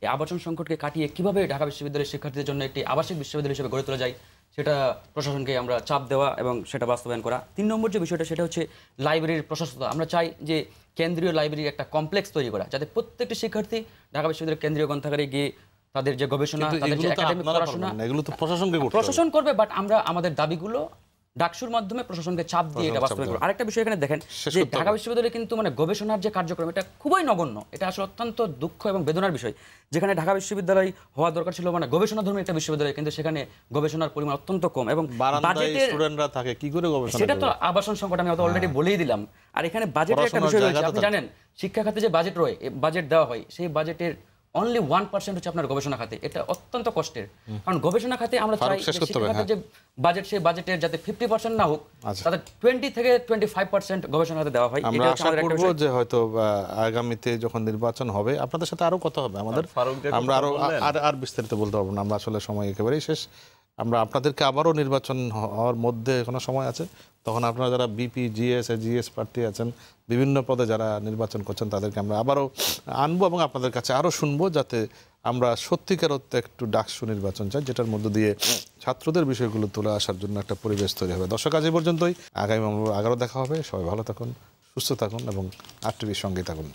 এই আবাসন সংকটকে কাটিয়ে কীভাবে ঢাকা বিশ্ববিদ্যালয়ের শিক্ষার্থীদের জন্য একটি আবাসিক বিশ্ববিদ্যালয় হিসেবে গড়ে তোলা যায় সেটা প্রশাসনকে আমরা চাপ দেওয়া এবং সেটা বাস্তবায়ন করা। 3 নম্বর যে বিষয়টা সেটা হচ্ছে লাইব্রেরির প্রশস্ততা। আমরা চাই যে কেন্দ্রীয় লাইব্রেরির একটা কমপ্লেক্স তৈরি করা, যাতে প্রত্যেকটি শিক্ষার্থী ঢাকা বিশ্ববিদ্যালয়ের কেন্দ্রীয় গ্রন্থাগারে গিয়ে তাদের যে গবেষণা, তাদের যে একাডেমিক পড়াশোনা এগুলো তো প্রশাসন করবে, বাট আমরা আমাদের দাবিগুলো ডাকসুর মাধ্যমে প্রশাসনকে চাপ দিয়ে এটা বাস্তবায়ন করব। আরেকটা বিষয় এখানে দেখেন যে ঢাকা বিশ্ববিদ্যালয়ে কিন্তু মানে গবেষণার যে কার্যক্রম এটা খুবই নগণ্য। এটা আসলে অত্যন্ত দুঃখ এবং বেদনার বিষয়। যেখানে ঢাকা বিশ্ববিদ্যালয় হওয়া দরকার ছিল মানে গবেষণাধর্মী একটা বিশ্ববিদ্যালয়, কিন্তু সেখানে গবেষণার পরিমাণ অত্যন্ত কম এবং বাজেটের স্টুডেন্টরা থাকে কি করে গবেষণা, সেটা তো আবাসন সংকট আমি অলরেডি বলেই দিলাম। আর এখানে বাজেটের একটা বিষয় রয়েছে। আপনি জানেন শিক্ষা খাতে যে বাজেট রয়, বাজেট দেওয়া হয়, সেই বাজেটের অনলি 1% হচ্ছে আপনার গবেষণা খাতে। এটা অত্যন্ত কষ্টের, কারণ গবেষণা খাতে আমরা চাই যে বাজেট, সেই বাজেটের যাতে 50% না হোক, তাদের 20 থেকে 25% গবেষণা খাতে দেওয়া হয়। আমরা আশা করব যে হয়তো আগামীতে যখন নির্বাচন হবে আপনাদের সাথে আরো কথা হবে আমাদের, আমরা আর বিস্তারিত বলতে পারবো না, আমরা আসলে সময় একেবারেই শেষ। আমরা আপনাদেরকে আবারও নির্বাচন হওয়ার মধ্যে কোনো সময় আছে, তখন আপনারা যারা বিপি, জিএস, জিএস প্রার্থী আছেন, বিভিন্ন পদে যারা নির্বাচন করছেন, তাদেরকে আমরা আবারও আনবো এবং আপনাদের কাছে আরও শুনবো, যাতে আমরা সত্যিকার অর্থে একটু ডাকসু নির্বাচন চাই, যেটার মধ্য দিয়ে ছাত্রদের বিষয়গুলো তুলে আসার জন্য একটা পরিবেশ তৈরি হবে। দর্শক, আজ এই পর্যন্তই। আগামী আবারও দেখা হবে। সবাই ভালো থাকুন, সুস্থ থাকুন এবং আর টিভির সঙ্গেই থাকুন।